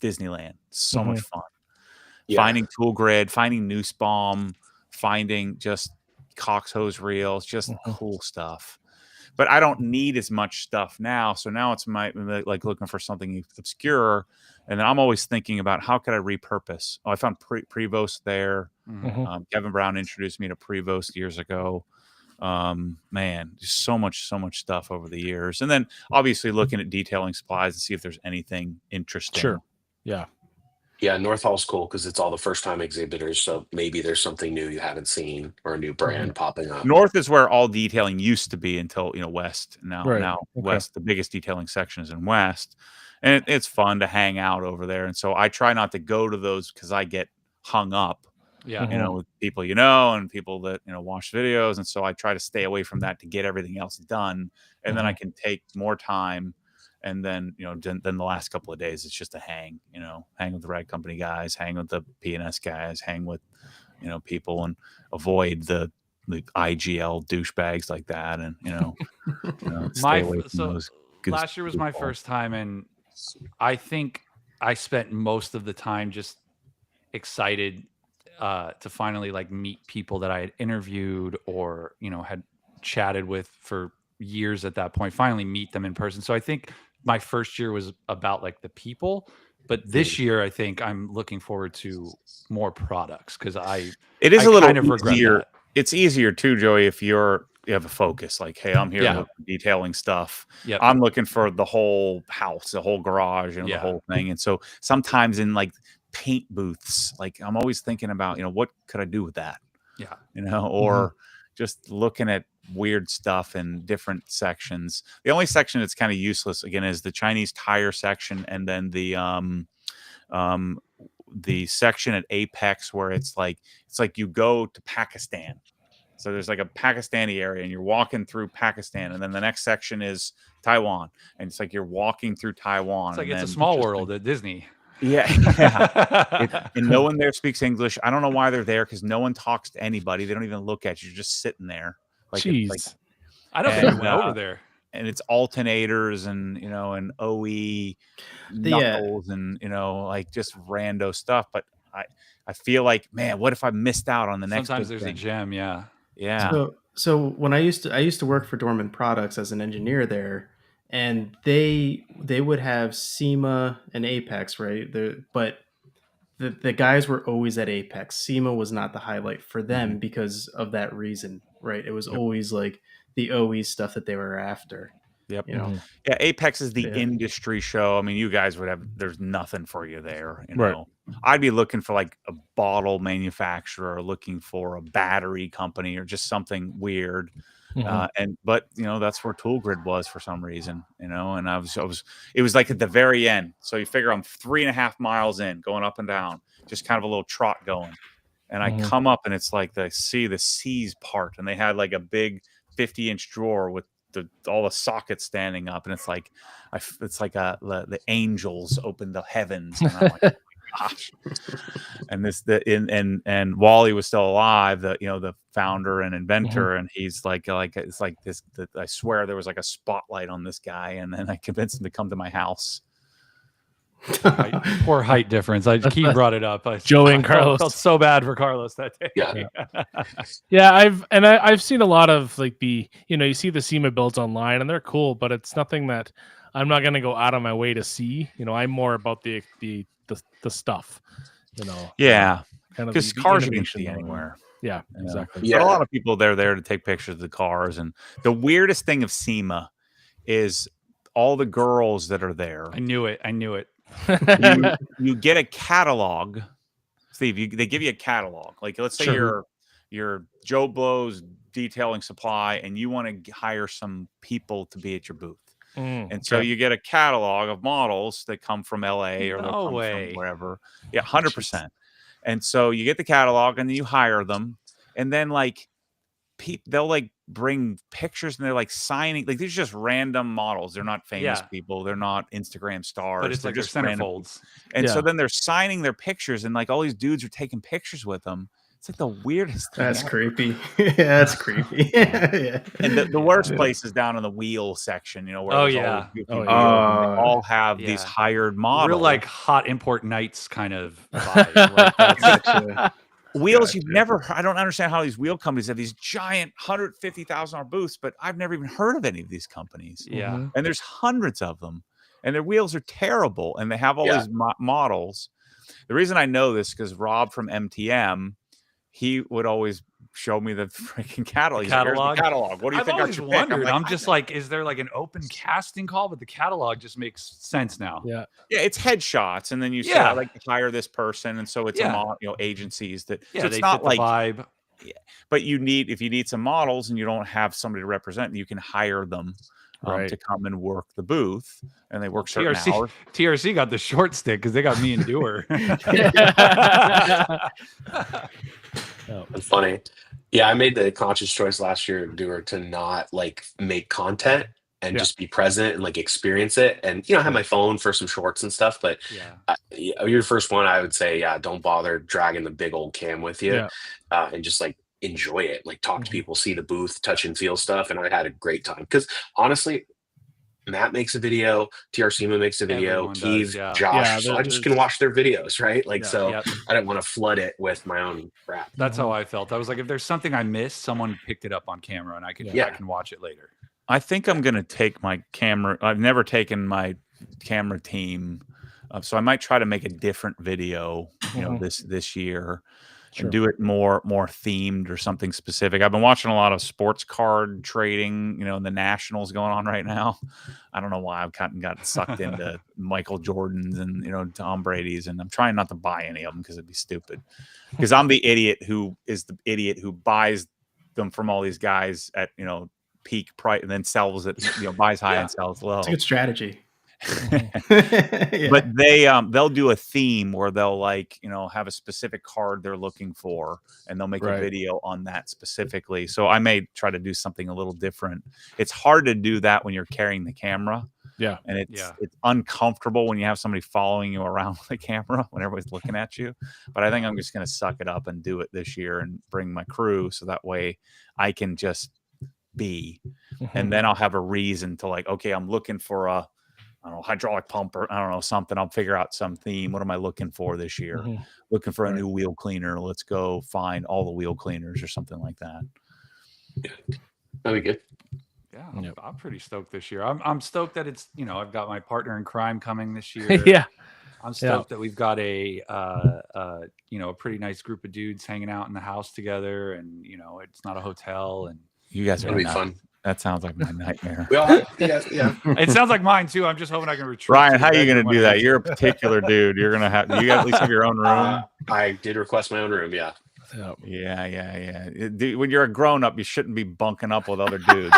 Disneyland. So much fun. Finding tool grid, finding noose bomb, finding just Cox hose reels, just cool stuff. But I don't need as much stuff now. So now it's like looking for something obscure. And then I'm always thinking about how could I repurpose? Oh, I found Prevost there. Kevin Brown introduced me to Prevost years ago. Man, just so much stuff over the years. And then obviously looking at detailing supplies to see if there's anything interesting. Sure. Yeah. Yeah, North Hall's cool because it's all the first-time exhibitors, so maybe there's something new you haven't seen or a new brand popping up. North is where all detailing used to be until West. Now West, the biggest detailing section is in West, and it's fun to hang out over there. And so I try not to go to those because I get hung up. With people and people that watch videos, and so I try to stay away from that to get everything else done, and then I can take more time. And then, then the last couple of days, it's just a hang with the Rag Company guys, hang with the PNS guys, hang with, people, and avoid the IGL douchebags like that. And, stay away from those. Last year was my first time. And I think I spent most of the time just excited to finally like meet people that I had interviewed or, had chatted with for years at that point, finally meet them in person. So I think my first year was about like the people, but this year I think I'm looking forward to more products because it is a little kind of regret easier. that. It's easier too, Joey, if you have a focus. Like, hey, I'm here with detailing stuff. Yep. I'm looking for the whole house, the whole garage, the whole thing. And so sometimes in like paint booths, like I'm always thinking about, what could I do with that? Yeah. Or just looking at weird stuff in different sections. The only section that's kind of useless again is the Chinese tire section, and then the section at Apex where it's like you go to Pakistan So there's like a Pakistani area, and you're walking through Pakistan, and then the next section is Taiwan, and it's like you're walking through Taiwan. It's like and it's a then small just world at Disney. Yeah, and no one there speaks English. I don't know why they're there because no one talks to anybody. They don't even look at you. You're just sitting there. Jeez. I don't think I went over there. And it's alternators and and OE knuckles and like just rando stuff. But I feel like, man, what if I missed out on the next? Sometimes there's a gem. Yeah. So when I used to work for Dorman Products as an engineer there, and they would have SEMA and Apex, right? But the guys were always at Apex. SEMA was not the highlight for them because of that reason, right? It was always like the OE stuff that they were after. Yep. You know? Yeah, Apex is the industry show. I mean, you guys would have, there's nothing for you there, Right. I'd be looking for like a bottle manufacturer, looking for a battery company or just something weird. But that's where Tool Grid was for some reason, and it was like at the very end. So you figure I'm 3.5 miles in, going up and down, just kind of a little trot going. And I come up and it's like the seas part, and they had like a big 50-inch drawer with all the sockets standing up, and it's like the angels opened the heavens, and I'm like, oh my gosh. And Wally was still alive, the founder and inventor, and he's like it's like this. I swear there was like a spotlight on this guy, and then I convinced him to come to my house. Poor height difference. Keith brought it up. Joey and Carlos. Felt so bad for Carlos that day. Yeah. I've seen a lot of like you see the SEMA builds online, and they're cool, but it's nothing that I'm not going to go out of my way to see. I'm more about the stuff. Yeah, kind of because cars you can see anywhere. Yeah, exactly. But a lot of people, they're there to take pictures of the cars, and the weirdest thing of SEMA is all the girls that are there. I knew it. You get a catalog, Steve. They give you a catalog. Like, let's say you're Joe Blow's detailing supply, and you want to hire some people to be at your booth. And so you get a catalog of models that come from LA or they'll come from wherever. Yeah, 100%. And so you get the catalog and then you hire them, and then like they'll like bring pictures and they're like signing, like these are just random models. They're not famous people. They're not Instagram stars. But it's they're like just centerfolds. And so then they're signing their pictures, and like all these dudes are taking pictures with them. It's like the weirdest thing. That's creepy. Yeah, that's creepy. Yeah. And the worst place is down in the wheel section, where they all have these hired models. Real like hot import nights kind of vibe. Wheels you've never, I don't understand how these wheel companies have these giant $150,000 booths, but I've never even heard of any of these companies. Yeah. And there's hundreds of them, and their wheels are terrible, and they have all these models. The reason I know this because Rob from MTM, he would always show me the freaking catalog. Catalog. Catalog. What do you think? I've always wondered. I'm just like, is there like an open casting call? But the catalog just makes sense now. Yeah. Yeah, it's headshots, and then you say, I like to hire this person, and so it's agencies that. Yeah, so it's they not fit the like vibe. Yeah, but if you need some models and you don't have somebody to represent, you can hire them. To come and work the booth, and they work certain hours. TRC got the short stick because they got me and Dewar. That's funny. Yeah, I made the conscious choice last year, Dewar, to not like make content and just be present and like experience it. And I have my phone for some shorts and stuff, but you're the first one I would say, don't bother dragging the big old cam with you, and just like enjoy it, like talk to people, see the booth, touch and feel stuff. And I had a great time because honestly, Matt makes a video, TRC makes a video, Keith, Josh. So I just can watch their videos, right? Like, I didn't want to flood it with my own crap. That's how I felt. I was like, if there's something I missed, someone picked it up on camera, and I can watch it later. I think I'm gonna take my camera. I've never taken my camera team, so I might try to make a different video, this year. And do it more themed or something specific. I've been watching a lot of sports card trading, the Nationals going on right now. I don't know why I've got sucked into Michael Jordan's and Tom Brady's, and I'm trying not to buy any of them because it'd be stupid. Because I'm the idiot who buys them from all these guys at peak price and then sells it, buys high and sells low. It's a good strategy. But they'll do a theme where they'll like, have a specific card they're looking for, and they'll make a video on that specifically. So I may try to do something a little different. It's hard to do that when you're carrying the camera. Yeah. And it's uncomfortable when you have somebody following you around with the camera when everybody's looking at you. But I think I'm just going to suck it up and do it this year and bring my crew, so that way I can just be. And then I'll have a reason to like, okay, I'm looking for a, I don't know, hydraulic pump, or I don't know, something. I'll figure out some theme. What am I looking for this year? Looking for a new wheel cleaner. Let's go find all the wheel cleaners or something like that. Yeah, that'd be good. Yeah, I'm pretty stoked this year. I'm stoked that it's, I've got my partner in crime coming this year. Yeah. I'm stoked that we've got a pretty nice group of dudes hanging out in the house together, and it's not a hotel, and you guys are gonna be fun. That sounds like my nightmare. Yeah. It sounds like mine too. I'm just hoping I can retreat. Ryan, how are you going to do that? You're a particular dude. You're going to have. You at least have your own room. I did request my own room. Yeah. Yeah. When you're a grown up, you shouldn't be bunking up with other dudes.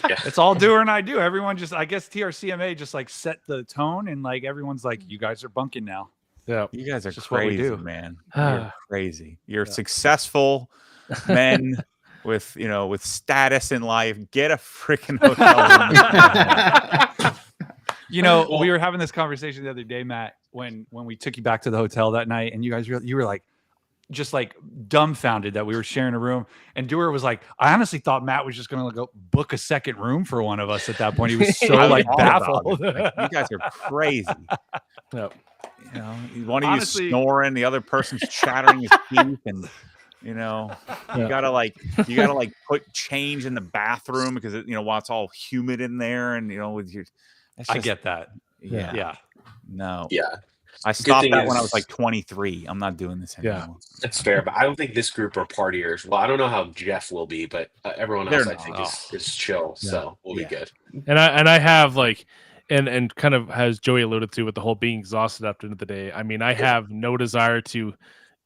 It's all doer and I do. Everyone just, I guess TRCMA just like set the tone, and like everyone's like, you guys are bunking now. Yeah, you guys are just crazy, what we do. man. You're crazy. You're successful men with status in life. Get a freaking hotel room. We were having this conversation the other day, Matt, when we took you back to the hotel that night, and you were like, just like dumbfounded that we were sharing a room, and Dewar was like, I honestly thought Matt was just going to go book a second room for one of us at that point. He was so like baffled. Like, you guys are crazy. Yep. One of you snoring, the other person's chattering his teeth, and you gotta put change in the bathroom because while it's all humid in there, and with your. I get that. Yeah. No. Yeah. I stopped that when I was like 23. I'm not doing this anymore. Yeah, that's fair, but I don't think this group are partiers. Well, I don't know how Jeff will be, but everyone else I think is chill, so we'll be good. And I have like, and kind of as Joey alluded to with the whole being exhausted after the end of the day. I mean, I have no desire to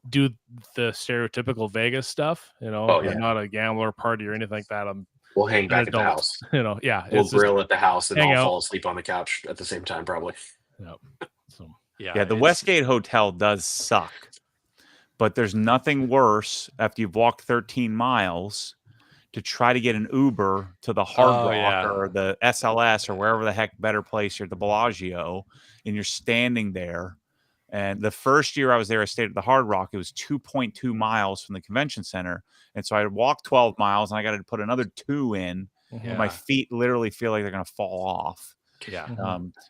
do the stereotypical Vegas stuff. I'm not a gambler, party, or anything like that. We'll hang back at the house. We'll grill at the house and all fall asleep on the couch at the same time, probably. Yeah, the Westgate Hotel does suck, but there's nothing worse after you've walked 13 miles to try to get an Uber to the Hard Rock or the SLS or wherever the heck better place you're at the Bellagio, and you're standing there. And the first year I was there, I stayed at the Hard Rock. It was 2.2 miles from the convention center. And so I walked 12 miles, and I got to put another 2 in. And my feet literally feel like they're going to fall off.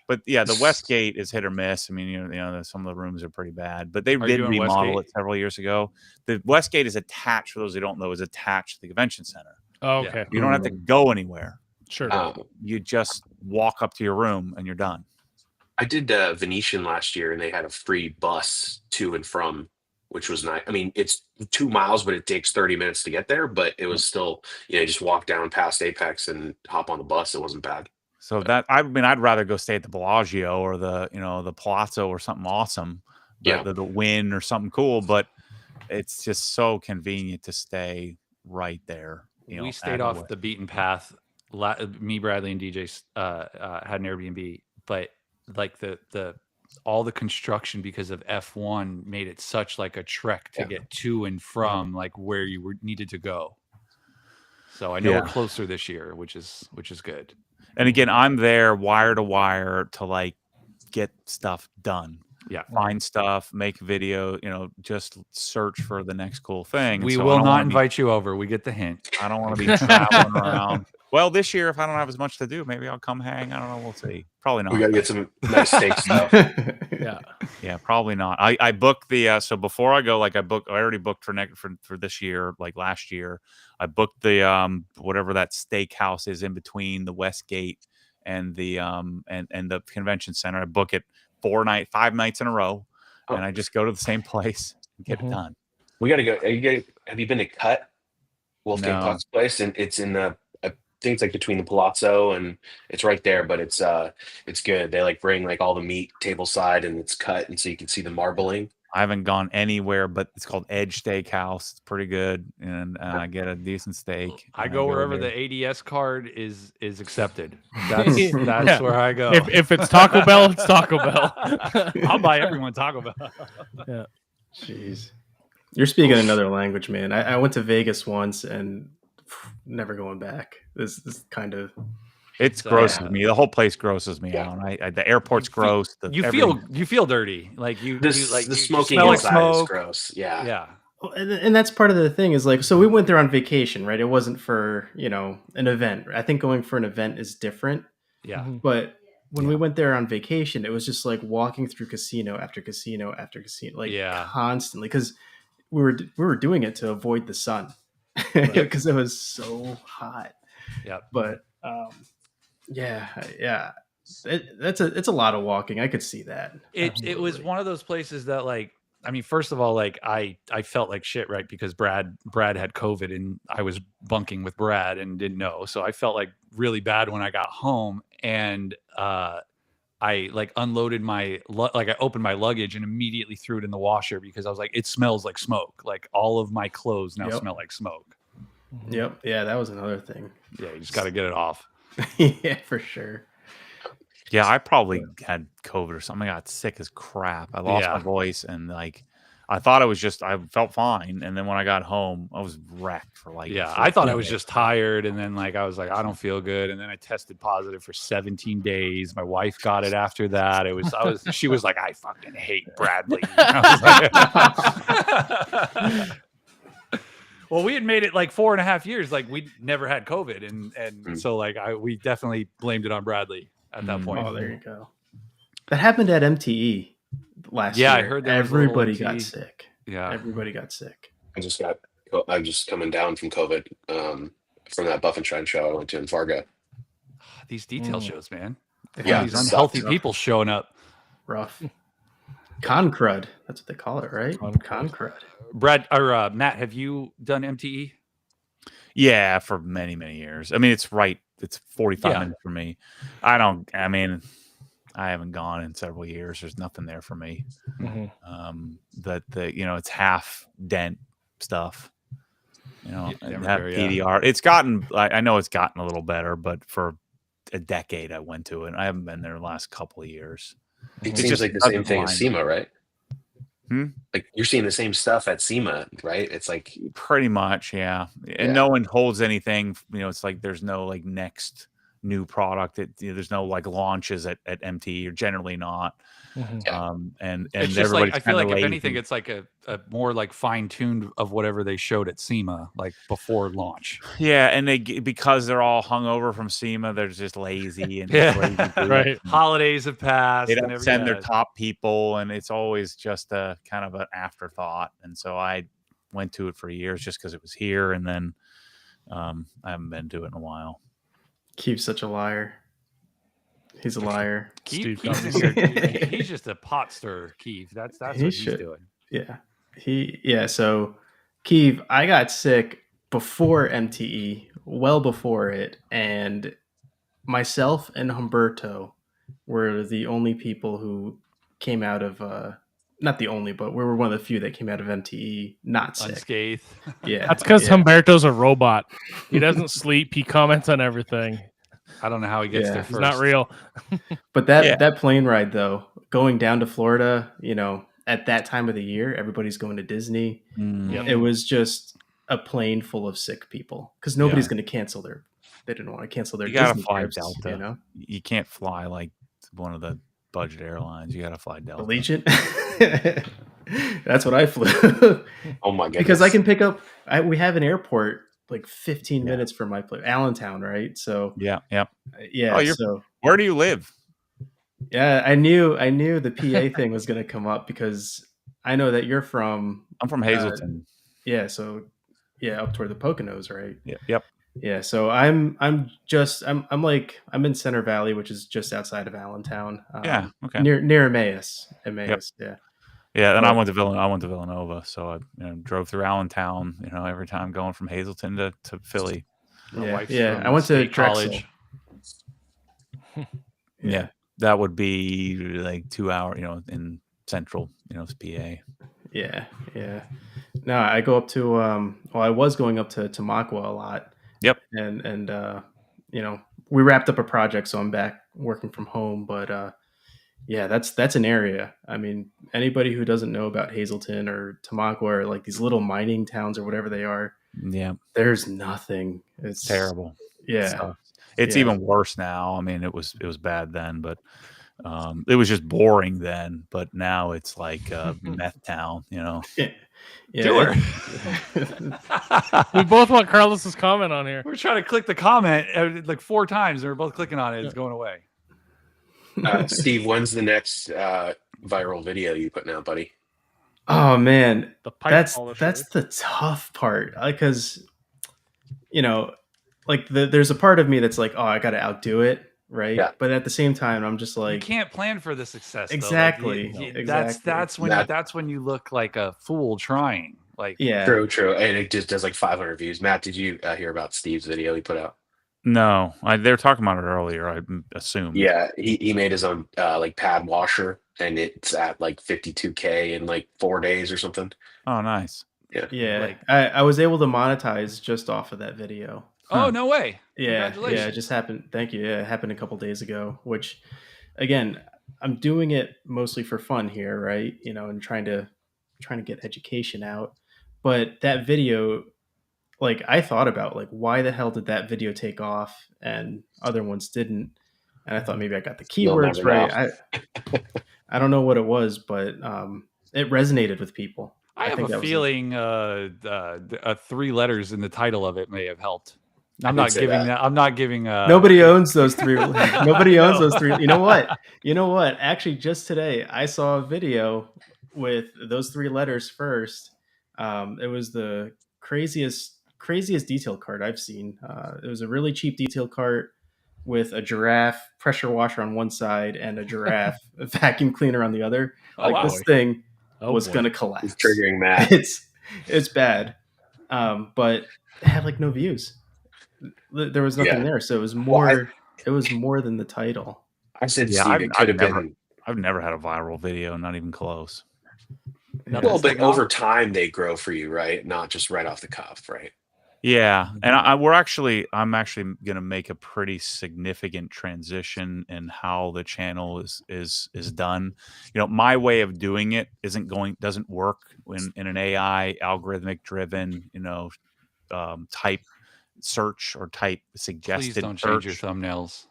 But the Westgate is hit or miss. I mean, some of the rooms are pretty bad, but they did remodel it several years ago. The Westgate is attached, for those who don't know, is attached to the convention center. Oh, okay. You don't have to go anywhere. Sure. You just walk up to your room and you're done. I did Venetian last year, and they had a free bus to and from, which was nice. I mean, it's 2 miles, but it takes 30 minutes to get there. But it was still, just walk down past Apex and hop on the bus. It wasn't bad. So I'd rather go stay at the Bellagio or the Palazzo or something awesome, the Wynn or something cool. But it's just so convenient to stay right there. We stayed off the beaten path. Me, Bradley, and DJ had an Airbnb, but like all the construction because of F1 made it such like a trek to get to and from like where you needed to go. So I know we're closer this year, which is good. And again, I'm there wire to wire to like get stuff done. Yeah. Find stuff, make video, just search for the next cool thing. We will not invite you over. We get the hint. I don't want to be traveling around. Well, this year, if I don't have as much to do, maybe I'll come hang. I don't know. We'll see. Probably not. We got to get some nice steak stuff. Yeah, probably not. I booked the so before I go, like I already booked for this year, like last year. I booked the whatever that steakhouse is in between the Westgate and the and the convention center. I book it 5 nights in a row, and I just go to the same place and get it done. We got to go. Have you been to Cut? Wolfgang Puck's place, and it's in the. I think it's like between the Palazzo, and it's right there, but it's good. They like bring like all the meat table side, and it's cut, and so you can see the marbling. I haven't gone anywhere, but it's called Edge Steakhouse. It's pretty good, and I get a decent steak. I and go wherever there. the ADS card is accepted. That's where I go. If it's Taco Bell, it's Taco Bell. I'll buy everyone Taco Bell. Yeah. Jeez. You're speaking another language, man. I went to Vegas once and never going back. This kind of... It's grosses me. The whole place grosses me out. The airport's gross. You feel dirty. Like the smoking smell like inside smoke. is gross. Yeah. Yeah. And that's part of the thing is like, so we went there on vacation, right? It wasn't for, an event. I think going for an event is different. Yeah. But when we went there on vacation, it was just like walking through casino after casino after casino, like constantly, because we were doing it to avoid the sun because it was so hot. Yeah. But it's a lot of walking. I could see that. It was one of those places that, like, I mean, first of all, like I felt like shit, right? Because Brad had COVID and I was bunking with Brad and didn't know. So I felt like really bad when I got home, and I like unloaded I opened my luggage and immediately threw it in the washer because I was like, it smells like smoke. Like all of my clothes now smell like smoke. Yep. Yeah, that was another thing. Yeah, you just got to get it off. Yeah, for sure. Yeah, I probably had COVID or something. I got sick as crap. I lost my voice, and like I thought I felt fine, and then when I got home, I was wrecked for like. Yeah, I thought I was just tired, and then like I was like, I don't feel good, and then I tested positive for 17 days. My wife got it after that. She was like, I fucking hate Bradley. Well, we had made it like 4.5 years. Like we never had COVID, and so like we definitely blamed it on Bradley at that point. Oh, there you go. That happened at MTE last year. Yeah, I heard that everybody got sick. Yeah, everybody got sick. I'm just coming down from COVID from that Buff and Shine show I went to in Fargo. These detail shows, man. Yeah, these unhealthy people showing up. Rough. Con crud. That's what they call it, right? Con crud. Brad or Matt, have you done MTE? Yeah, for many, many years. I mean, it's 45 minutes for me. I haven't gone in several years. There's nothing there for me. It's half dent stuff. PDR. It's gotten. I know it's gotten a little better, but for a decade I went to it. I haven't been there the last couple of years. It seems like the same thing as SEMA, right? Like you're seeing the same stuff at SEMA, right? It's like pretty much, yeah. And no one holds anything. It's like there's no like next new product. There's no like launches at MTE, or generally not. And it's just like I feel like if anything, it's like a more like fine tuned of whatever they showed at SEMA like before launch. Yeah, and because they're all hungover from SEMA, they're just lazy and right. Holidays have passed. They don't send their top people, and it's always just a kind of an afterthought. And so I went to it for years just because it was here, and then I haven't been to it in a while. Keith's such a liar. He's a liar. He's just a pot stirrer, Keith. That's what he's doing. Yeah. So, Keith, I got sick before MTE, well before it, and myself and Humberto were the only people who came out of not the only, but we were one of the few that came out of MTE not sick. Unscathed. Yeah. That's because Humberto's a robot. He doesn't sleep. He comments on everything. I don't know how he gets there first. He's not real. But that plane ride, though, going down to Florida, at that time of the year, everybody's going to Disney. It was just a plane full of sick people because nobody's going to cancel they didn't want to cancel their Disney gotta fly trips, Delta. You can't fly like one of the budget airlines. You got to fly Delta. Allegiant? That's what I flew. Oh my goodness. Because I can pick up, we have an airport like 15 minutes from my place, Allentown, right? So yeah. So where do you live? Yeah, I knew the PA thing was going to come up because I know that you're from. I'm from Hazleton. Up toward the Poconos, right? Yep. Yeah, so I'm in Center Valley, which is just outside of Allentown. Okay. Near Emmaus. Yep. Yeah, and I went to Villanova, so I drove through Allentown, every time going from Hazleton to Philly. I went to college. Yeah, that would be like 2 hours, in central, PA. Yeah. No, I go up to I was going up to Tamaqua a lot. Yep. And we wrapped up a project, so I'm back working from home. But yeah, that's an area. I mean, anybody who doesn't know about Hazleton or Tamaqua or like these little mining towns or whatever they are, yeah, there's nothing. It's terrible. Yeah. It's even worse now. I mean, it was bad then, but it was just boring then. But now it's like meth town, Yeah. Sure. We both want Carlos's comment on here. We're trying to click the comment like 4 times, and we're both clicking on it. It's going away. Steve, when's the next viral video you putting out, buddy? Oh man, The pipe that's polisher. the tough part, because like there's a part of me that's like, oh, I got to outdo it, right? Yeah. But at the same time, I'm just You like, can't plan for the success. Exactly. Though. Like, Exactly. that's when you look like a fool trying. Like yeah, True, and it just does like 500 views. Matt, did you hear about Steve's video he put out? No, they were talking about it earlier, I assume. Yeah, he made his own like pad washer, and it's at like 52K in like 4 days or something. Oh, nice. yeah. Like- I was able to monetize just off of that video. Oh, no way. Yeah, Congratulations. it just happened. Thank you. Yeah, it happened a couple days ago, which again, I'm doing it mostly for fun here, right? And trying to get education out. But that video, like, I thought about like, why the hell did that video take off and other ones didn't? And I thought maybe I got the keywords never right. I don't know what it was, but it resonated with people. I have think a that was feeling 3 letters in the title of it may have helped. I'm not giving that. I'm not giving. Nobody owns those 3. Nobody owns those 3. You know what? Actually, just today, I saw a video with those 3 letters first. It was the craziest detail cart I've seen. It was a really cheap detail cart with a giraffe pressure washer on one side and a giraffe vacuum cleaner on the other. This thing was going to collapse. It's triggering Matt. It's bad. But it had like no views. There was nothing there, so it was more. It was more than the title. I said, Steve, it could have been. I've never had a viral video, not even close. Well, but over time they grow for you, right? Not just right off the cuff, right? Yeah, and I'm actually going to make a pretty significant transition in how the channel is done. My way of doing it doesn't work in an AI algorithmic driven type search or type suggested. Please don't change your thumbnails.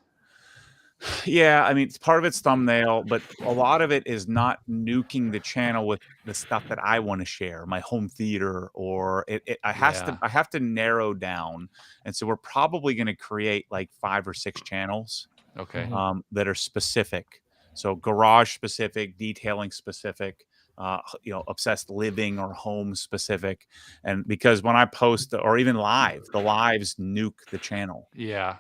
Yeah, I mean, part of it's thumbnail, but a lot of it is not nuking the channel with the stuff that I want to share, my home theater, or I have to narrow down, and so we're probably going to create like 5 or 6 channels, okay, that are specific. So garage specific, detailing specific, obsessed living or home specific, and because when I post or even the lives nuke the channel. Yeah.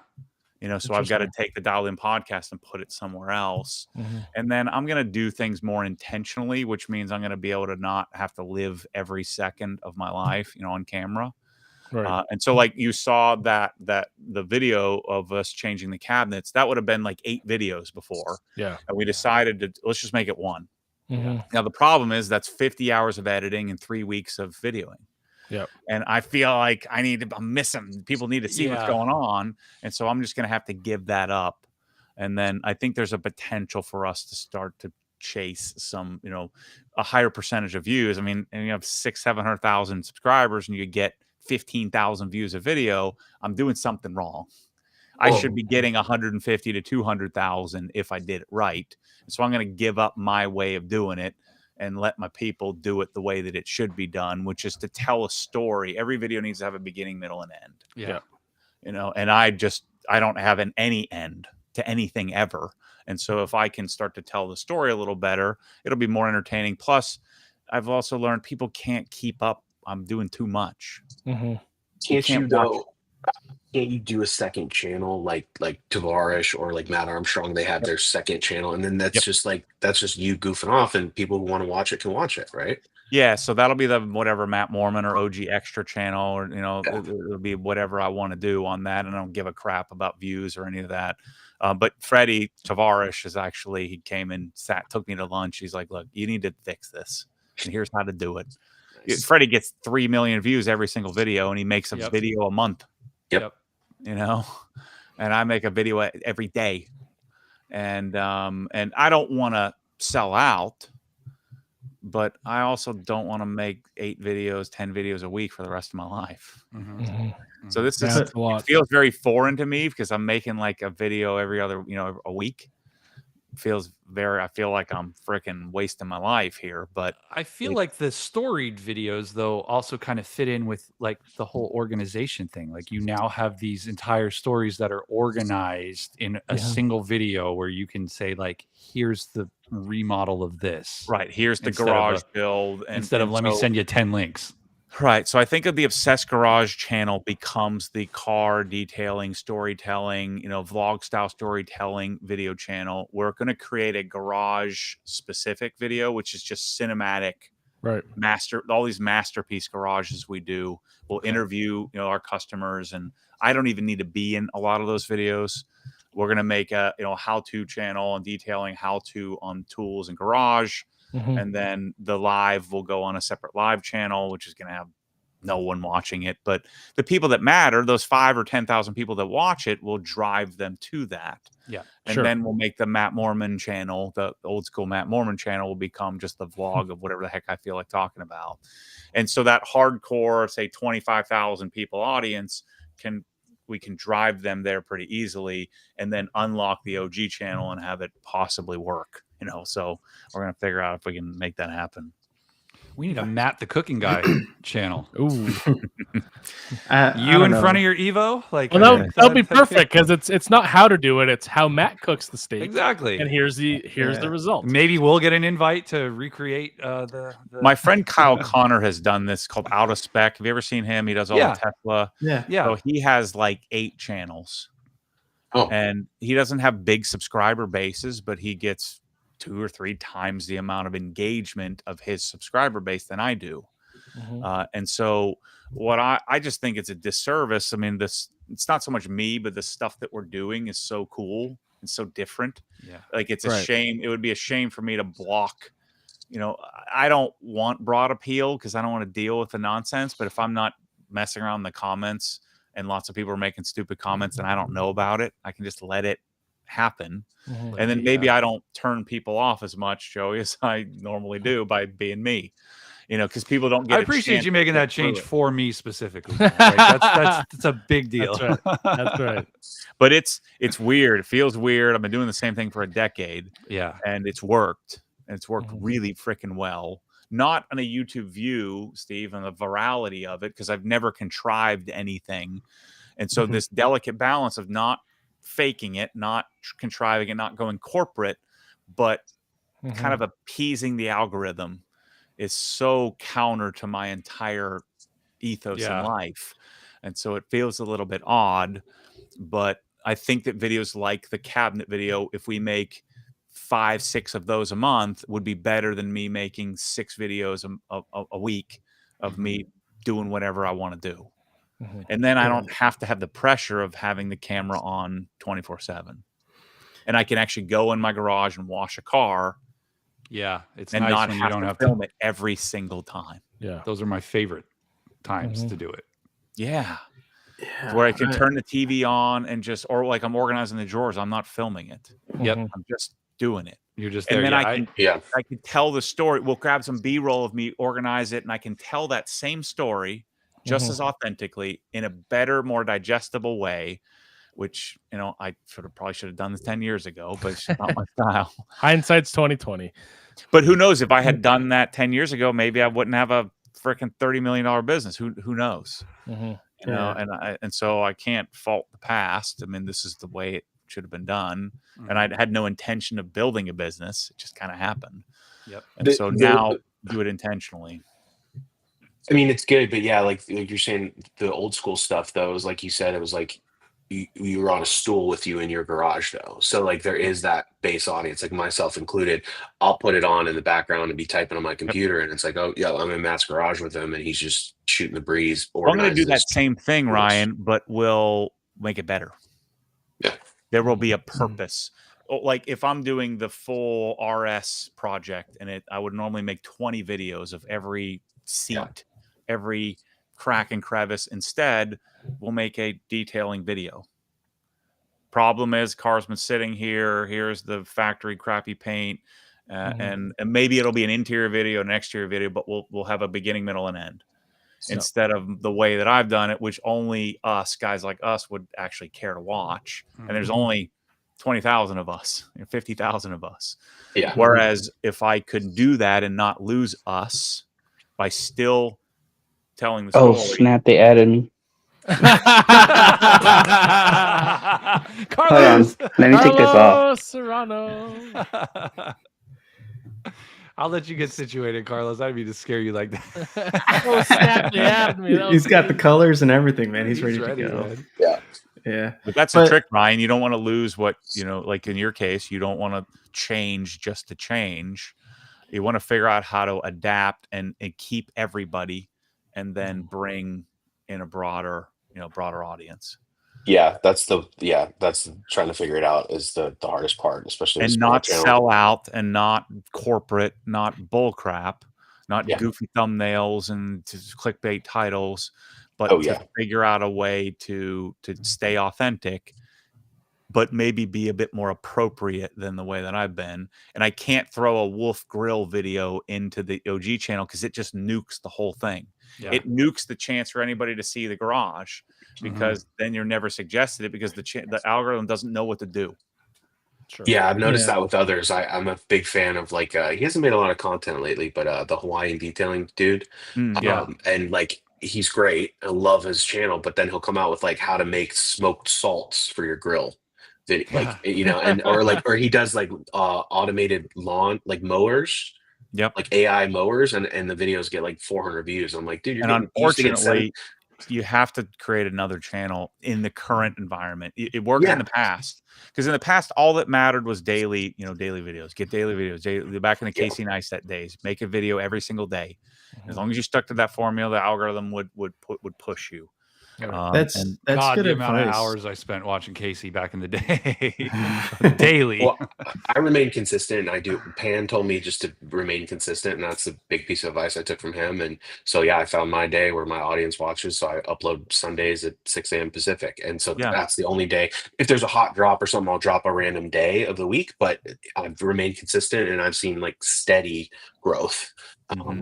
So I've got to take the Dialed In podcast and put it somewhere else. And then I'm going to do things more intentionally, which means I'm going to be able to not have to live every second of my life, on camera. Right. And so like you saw that the video of us changing the cabinets, that would have been like 8 videos before. Yeah. And we decided let's just make it 1. Mhm. Now, the problem is that's 50 hours of editing and 3 weeks of videoing. Yep. And I feel like I'm missing. People need to see what's going on. And so I'm just going to have to give that up. And then I think there's a potential for us to start to chase some, a higher percentage of views. I mean, and you have 600,000-700,000 subscribers and you get 15,000 views a video. I'm doing something wrong. I should be getting 150 to 200,000 if I did it right. So I'm going to give up my way of doing it and let my people do it the way that it should be done, which is to tell a story. Every video needs to have a beginning, middle, and end. Yeah. And I don't have any end to anything ever. And so if I can start to tell the story a little better, it'll be more entertaining. Plus, I've also learned people can't keep up. I'm doing too much. Can't you though? can't you do a second channel like Tavarish or like Matt Armstrong? They have their second channel, and then that's just you goofing off, and people who want to watch it can watch it, right? Yeah, so that'll be the whatever Matt Mormon or OG Extra channel, or it'll be whatever I want to do on that, and I don't give a crap about views or any of that. But Freddie Tavarish is actually, he came and took me to lunch. He's like, "Look, you need to fix this, and here's how to do it." Nice. Freddie gets 3 million views every single video, and he makes a video a month. Yep. And I make a video every day, and I don't want to sell out, but I also don't want to make 8 videos, 10 videos a week for the rest of my life. So this is a lot. It feels very foreign to me because I'm making like a video every other, a week. I feel like I'm freaking wasting my life here, but I feel like the storied videos though also kind of fit in with like the whole organization thing. Like you now have these entire stories that are organized in a single video where you can say like, here's the remodel of this. Right. Here's the garage build. Instead of let me send you 10 links. Right. So I think of the Obsessed Garage channel becomes the car detailing, storytelling, vlog style storytelling video channel. We're going to create a garage specific video, which is just cinematic. Right. All these masterpiece garages we do. We'll interview, our customers, and I don't even need to be in a lot of those videos. We're going to make a, how-to channel and detailing how-to on tools and garage. And then the live will go on a separate live channel, which is going to have no one watching it. But the people that matter, those 5,000 or 10,000 people that watch it, will drive them to that. Yeah. And then we'll make the Matt Mormon channel, the old school Matt Mormon channel, will become just the vlog of whatever the heck I feel like talking about. And so that hardcore, say 25,000 people audience we can drive them there pretty easily, and then unlock the OG channel and have it possibly work. So we're going to figure out if we can make that happen. We need a Matt the Cooking Guy channel. Ooh. You in front of your Evo? Like, well, that'll be perfect because it's not how to do it, it's how Matt cooks the steak. Exactly. And here's the result. Maybe we'll get an invite to recreate My friend Kyle Connor has done this called Out of Spec. Have you ever seen him? He does all the Tesla. Yeah. So he has like 8 channels. Oh. And he doesn't have big subscriber bases, but he gets 2 or 3 times the amount of engagement of his subscriber base than I do. And so what I just think it's a disservice. I mean, it's not so much me, but the stuff that we're doing is so cool and so different. Yeah. Like it's a shame. It would be a shame for me to block, I don't want broad appeal because I don't want to deal with the nonsense. But if I'm not messing around in the comments and lots of people are making stupid comments and I don't know about it, I can just let it happen. And then maybe I don't turn people off as much, Joey, as I normally do by being me, because people don't get. I appreciate you making that change for me specifically. Right? That's a big deal. That's right. That's right. But it's weird. It feels weird. I've been doing the same thing for a decade. Yeah, and it's worked. And it's worked really freaking well. Not on a YouTube view, Steve, and the virality of it, because I've never contrived anything. And so this delicate balance of not faking it, not contriving it, not going corporate, but kind of appeasing the algorithm is so counter to my entire ethos in life. And so it feels a little bit odd, but I think that videos like the cabinet video, if we make 5, 6 of those a month, would be better than me making 6 videos a week of me doing whatever I want to do. And then I don't have to have the pressure of having the camera on 24/7. And I can actually go in my garage and wash a car. Yeah, it's and nice not when have you don't to have film it every single time. Yeah, those are my favorite times to do it. Yeah. Where I can turn the TV on and or like I'm organizing the drawers. I'm not filming it. Yep. I'm just doing it. You're just there. And then I can tell the story. We'll grab some B-roll of me, organize it, and I can tell that same story just as authentically in a better, more digestible way, which, I probably should have done this 10 years ago, but it's not my style. Hindsight's 20/20. But who knows? If I had done that 10 years ago, maybe I wouldn't have a freaking $30 million business. Who knows? And so I can't fault the past. I mean, this is the way it should have been done. And I had no intention of building a business. It just kind of happened. Yep. And so now do it intentionally. I mean, it's good, but yeah, like you're saying, the old school stuff though is like you said, it was like you were on a stool with you in your garage though. So like there is that base audience, like myself included. I'll put it on in the background and be typing on my computer, and it's like, oh yeah, I'm in Matt's garage with him, and he's just shooting the breeze. I'm going to do organizes that same thing, tools. Ryan, but we'll make it better. Yeah. There will be a purpose. Like if I'm doing the full RS project, and I would normally make 20 videos of every seat, every crack and crevice. Instead, we'll make a detailing video. Problem is, car's been sitting here. Here's the factory crappy paint, and maybe it'll be an interior video, an exterior video, but we'll have a beginning, middle, and end. Instead of the way that I've done it, which only us guys like us would actually care to watch, and there's only 20,000 of us, 50,000 of us. Yeah. Whereas if I could do that and not lose us by still telling the story. Oh snap! They added me. Carlos, let me take this off. Serrano. I'll let you get situated, Carlos. I didn't mean to scare you like that. Oh snap! They added me. He's got the colors and everything, man. He's ready ready, to go. man. Yeah. Yeah. But that's the trick, Ryan. You don't want to lose what, like in your case, you don't want to change just to change. You want to figure out how to adapt and keep everybody, and then bring in a broader audience. Yeah, that's trying to figure it out is the hardest part, especially And not sell out, and not corporate, not bull crap, not goofy thumbnails and clickbait titles, but to figure out a way to stay authentic, but maybe be a bit more appropriate than the way that I've been. And I can't throw a Wolf Grill video into the OG channel because it just nukes the whole thing. Yeah. It nukes the chance for anybody to see the garage, because then you're never suggested it, because the algorithm doesn't know what to do. Sure. Yeah, I've noticed that with others. I'm a big fan of he hasn't made a lot of content lately, but the Hawaiian detailing dude. And like he's great. I love his channel, but then he'll come out with like how to make smoked salts for your grill. Or he does like automated lawn mowers. Yep. Like AI mowers, and the videos get like 400 views. I'm like, dude, unfortunately, you have to create another channel in the current environment. It worked in the past, because in the past, all that mattered was daily videos. Get daily videos. Back in the Casey Neistat days, make a video every single day. As long as you stuck to that formula, the algorithm would push you. That's God, good the advice. amount of hours I spent watching Casey back in the day, daily. Well, I remain consistent, and I do. Pan told me just to remain consistent, and that's a big piece of advice I took from him. And so, I found my day where my audience watches. So I upload Sundays at 6 a.m. Pacific, and so that's the only day. If there's a hot drop or something, I'll drop a random day of the week. But I've remained consistent, and I've seen like steady growth.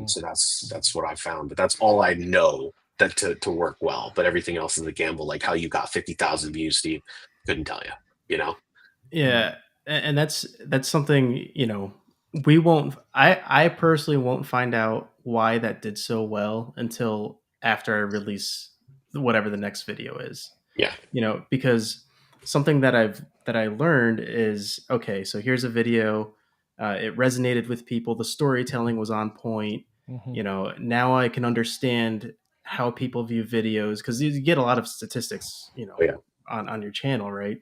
So that's what I found. But that's all I know that to work well, but everything else is a gamble. Like how you got 50,000 views, Steve, couldn't tell you, Yeah. And that's something, we won't, I personally won't find out why that did so well until after I release whatever the next video is. Yeah. Because something that I learned is, okay, so here's a video, it resonated with people. The storytelling was on point. Now I can understand how people view videos, because you get a lot of statistics, on your channel, right?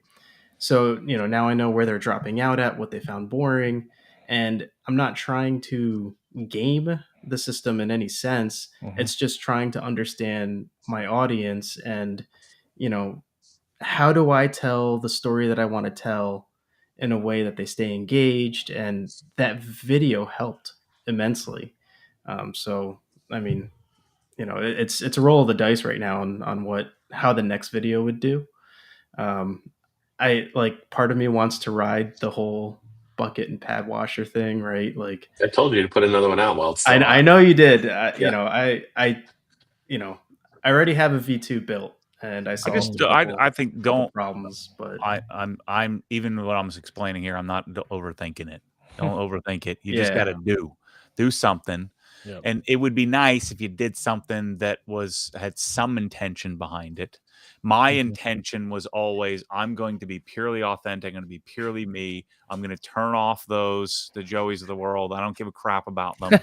So, now I know where they're dropping out at, what they found boring, and I'm not trying to game the system in any sense. It's just trying to understand my audience and, how do I tell the story that I want to tell in a way that they stay engaged, and that video helped immensely. So, I mean, it's a roll of the dice right now on how the next video would do. I part of me wants to ride the whole bucket and pad washer thing, right? Like I told you to put another one out while it's still I know you did. I already have a V2 built, and I think don't problems, but I'm even what I'm explaining here, I'm not overthinking it. Don't overthink it. You just got to do something. Yep. And it would be nice if you did something that had some intention behind it. My intention was always, I'm going to be purely authentic. I'm going to be purely me. I'm going to turn off the Joeys of the world. I don't give a crap about them.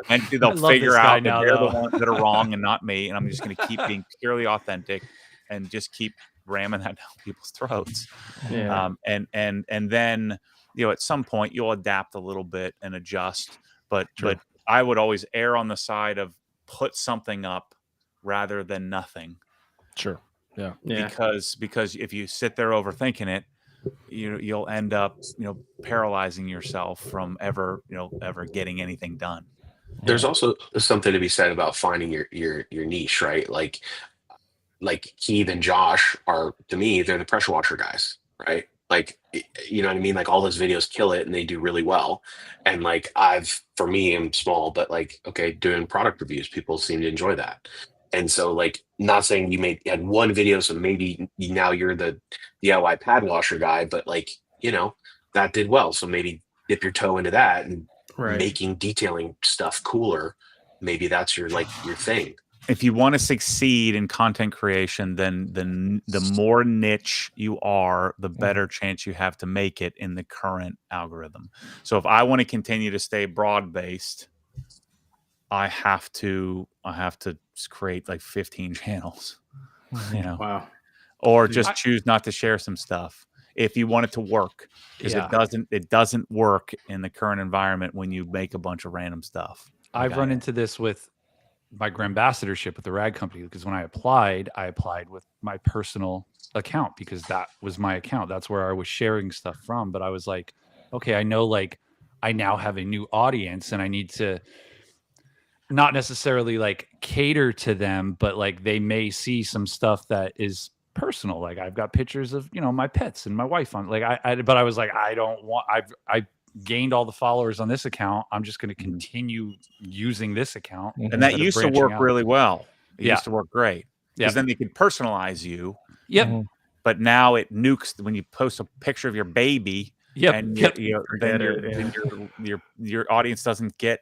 Eventually they'll figure out that they're the ones that are wrong and not me. And I'm just going to keep being purely authentic and just keep ramming that down people's throats. Yeah. And then, at some point you'll adapt a little bit and adjust, but I would always err on the side of put something up rather than nothing. Sure. Yeah. Because if you sit there overthinking it, you'll end up, paralyzing yourself from ever getting anything done. There's also something to be said about finding your niche, right? Like Keith and Josh are, to me, they're the pressure washer guys, right? Like, you know what I mean? Like, all those videos kill it and they do really well. And like, for me, I'm small, but like, okay, doing product reviews, people seem to enjoy that. And so, like, not saying you had one video, so maybe now you're the DIY pad washer guy, but like, that did well. So maybe dip your toe into that and making detailing stuff cooler. Maybe that's your thing. If you want to succeed in content creation, then the more niche you are, the better chance you have to make it in the current algorithm. So if I want to continue to stay broad-based, I have to create like 15 channels, Wow. or just choose not to share some stuff if you want it to work, because it doesn't work in the current environment when you make a bunch of random stuff. I've run into this with my ambassadorship with the rag company, because when I applied with my personal account, because that was my account. That's where I was sharing stuff from. But I was like, okay, I know, like, I now have a new audience and I need to not necessarily like cater to them, but like they may see some stuff that is personal. Like, I've got pictures of, my pets and my wife on, like, but I was like, I don't want, I gained all the followers on this account. I'm just going to continue using this account. And that used to work really well. It used to work great, because then they could personalize you. Yep. But now it nukes when you post a picture of your baby. And your audience doesn't get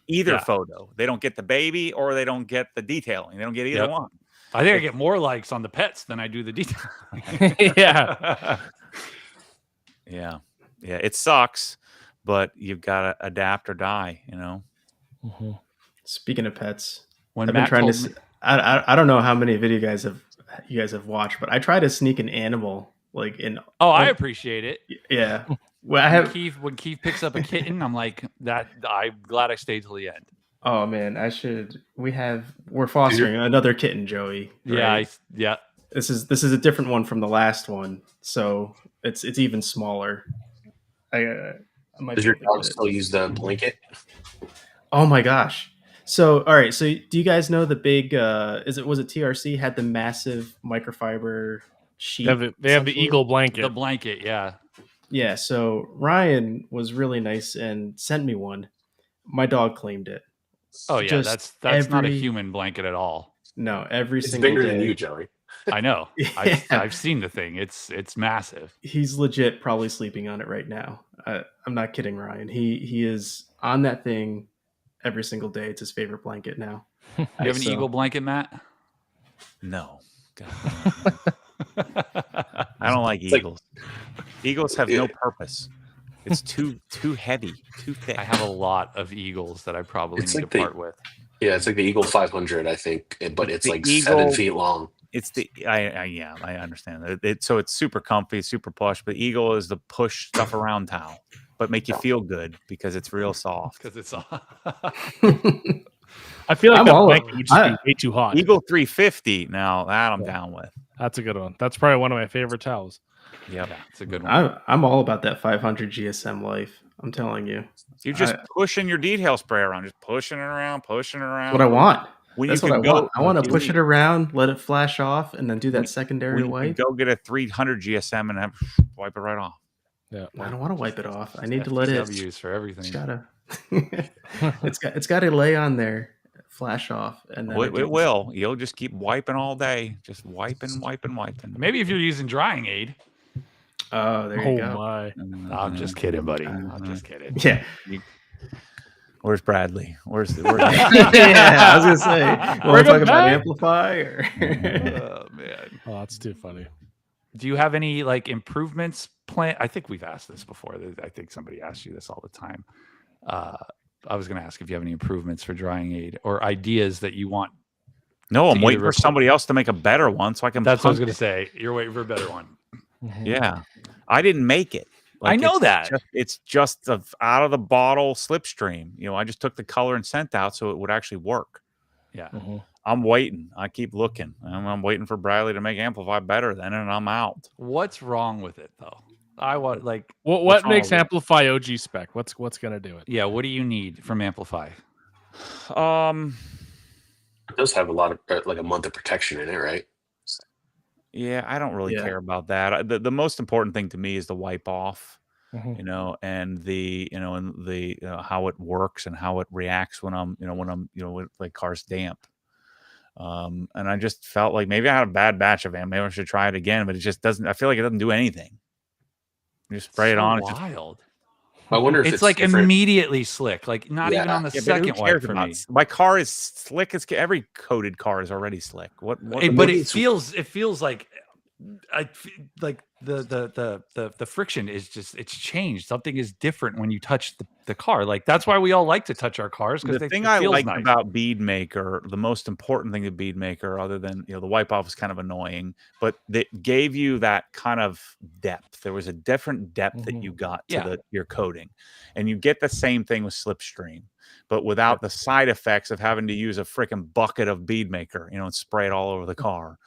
either photo. They don't get the baby, or they don't get the detailing. They don't get either one. I think I get more likes on the pets than I do the detailing. Yeah. It sucks, but you've got to adapt or die, Speaking of pets, when I've been trying to. I don't know how many of you guys have watched, but I try to sneak an animal like in. Oh, I appreciate it. Yeah. Well, when Keith picks up a kitten, I'm like, that. I'm glad I stayed till the end. Oh man, I should. We're fostering another kitten, Joey. Right? Yeah. This is a different one from the last one, so it's even smaller. I might. Does your dog still use the blanket? Oh my gosh! So all right, so do you guys know the big? Was it TRC had the massive microfiber sheet? They have the Eagle blanket. The blanket, yeah. Yeah. So Ryan was really nice and sent me one. My dog claimed it. Oh yeah, that's not a human blanket at all. No, it's bigger than you, Joey. I know. I've seen the thing. It's massive. He's legit probably sleeping on it right now. I'm not kidding, Ryan. He is on that thing every single day. It's his favorite blanket now. You have an Eagle blanket, Matt? No. I don't like eagles. Eagles have no purpose. It's too heavy, too thick. I have a lot of Eagles that I probably need to part with. Yeah, it's like the Eagle 500, I think, but it's like 7 feet long. It's I understand that. So it's super comfy, super plush. But Eagle is the push stuff around towel, but make you feel good because it's real soft. Because it's soft. I feel like that blanket would just be way too hot. Eagle 350. Now that I'm down with. That's a good one. That's probably one of my favorite towels. Yep. Yeah, it's a good one. I'm all about that 500 GSM life. I'm telling you. You're just pushing your detail spray around, just pushing it around. That's what I want. That's what I want. I want to push it around, let it flash off, and then do that secondary wipe. Go get a 300 GSM and wipe it right off. Yeah, I don't want to wipe it off. I need to let it. Use for everything. It's got to lay on there, flash off, and then it will. You'll just keep wiping all day, just wiping. Maybe if you're using drying aid. Oh, there you go. My. I'm just kidding, buddy. I'm just kidding. Yeah. Where's Bradley? Where's yeah, I was gonna say, want to talk about Amplify? Or... Oh man, oh, that's too funny. Do you have any like improvements plan? I think we've asked this before. I think somebody asks you this all the time. I was going to ask if you have any improvements for Drying Aid or ideas that you want. No, I'm waiting for somebody else to make a better one so I can. That's what I was going to say. You're waiting for a better one. Yeah, I didn't make it. Like, I know that it's just out of the bottle slipstream. You know, I just took the color and scent out so it would actually work. Yeah. I'm waiting. I keep looking. I'm waiting for Bradley to make Amplify better then, and I'm out. What's wrong with it though? I want like what makes Amplify OG spec? What's gonna do it? Yeah, what do you need from Amplify? It does have a lot of like a month of protection in it, right? Yeah, I don't really care about that. The most important thing to me is the wipe off, you know, and the how it works and how it reacts when I'm like car's damp. And I just felt like maybe I had a bad batch of them. Maybe I should try it again, but it just doesn't. I feel like it doesn't do anything. You just spray it on. It's wild. I wonder if it's like different. Immediately slick, like not even on the second wipe for me. My car is slick as every coated car is already slick. But it feels like the friction is just it's changed. Something is different when you touch the car. Like that's why we all like to touch our cars because the thing I like about Bead Maker, the most important thing of Bead Maker, other than the wipe off is kind of annoying, but that gave you that kind of depth. There was a different depth that you got to your coating, and you get the same thing with Slipstream, but without the side effects of having to use a freaking bucket of Bead Maker, and spray it all over the car.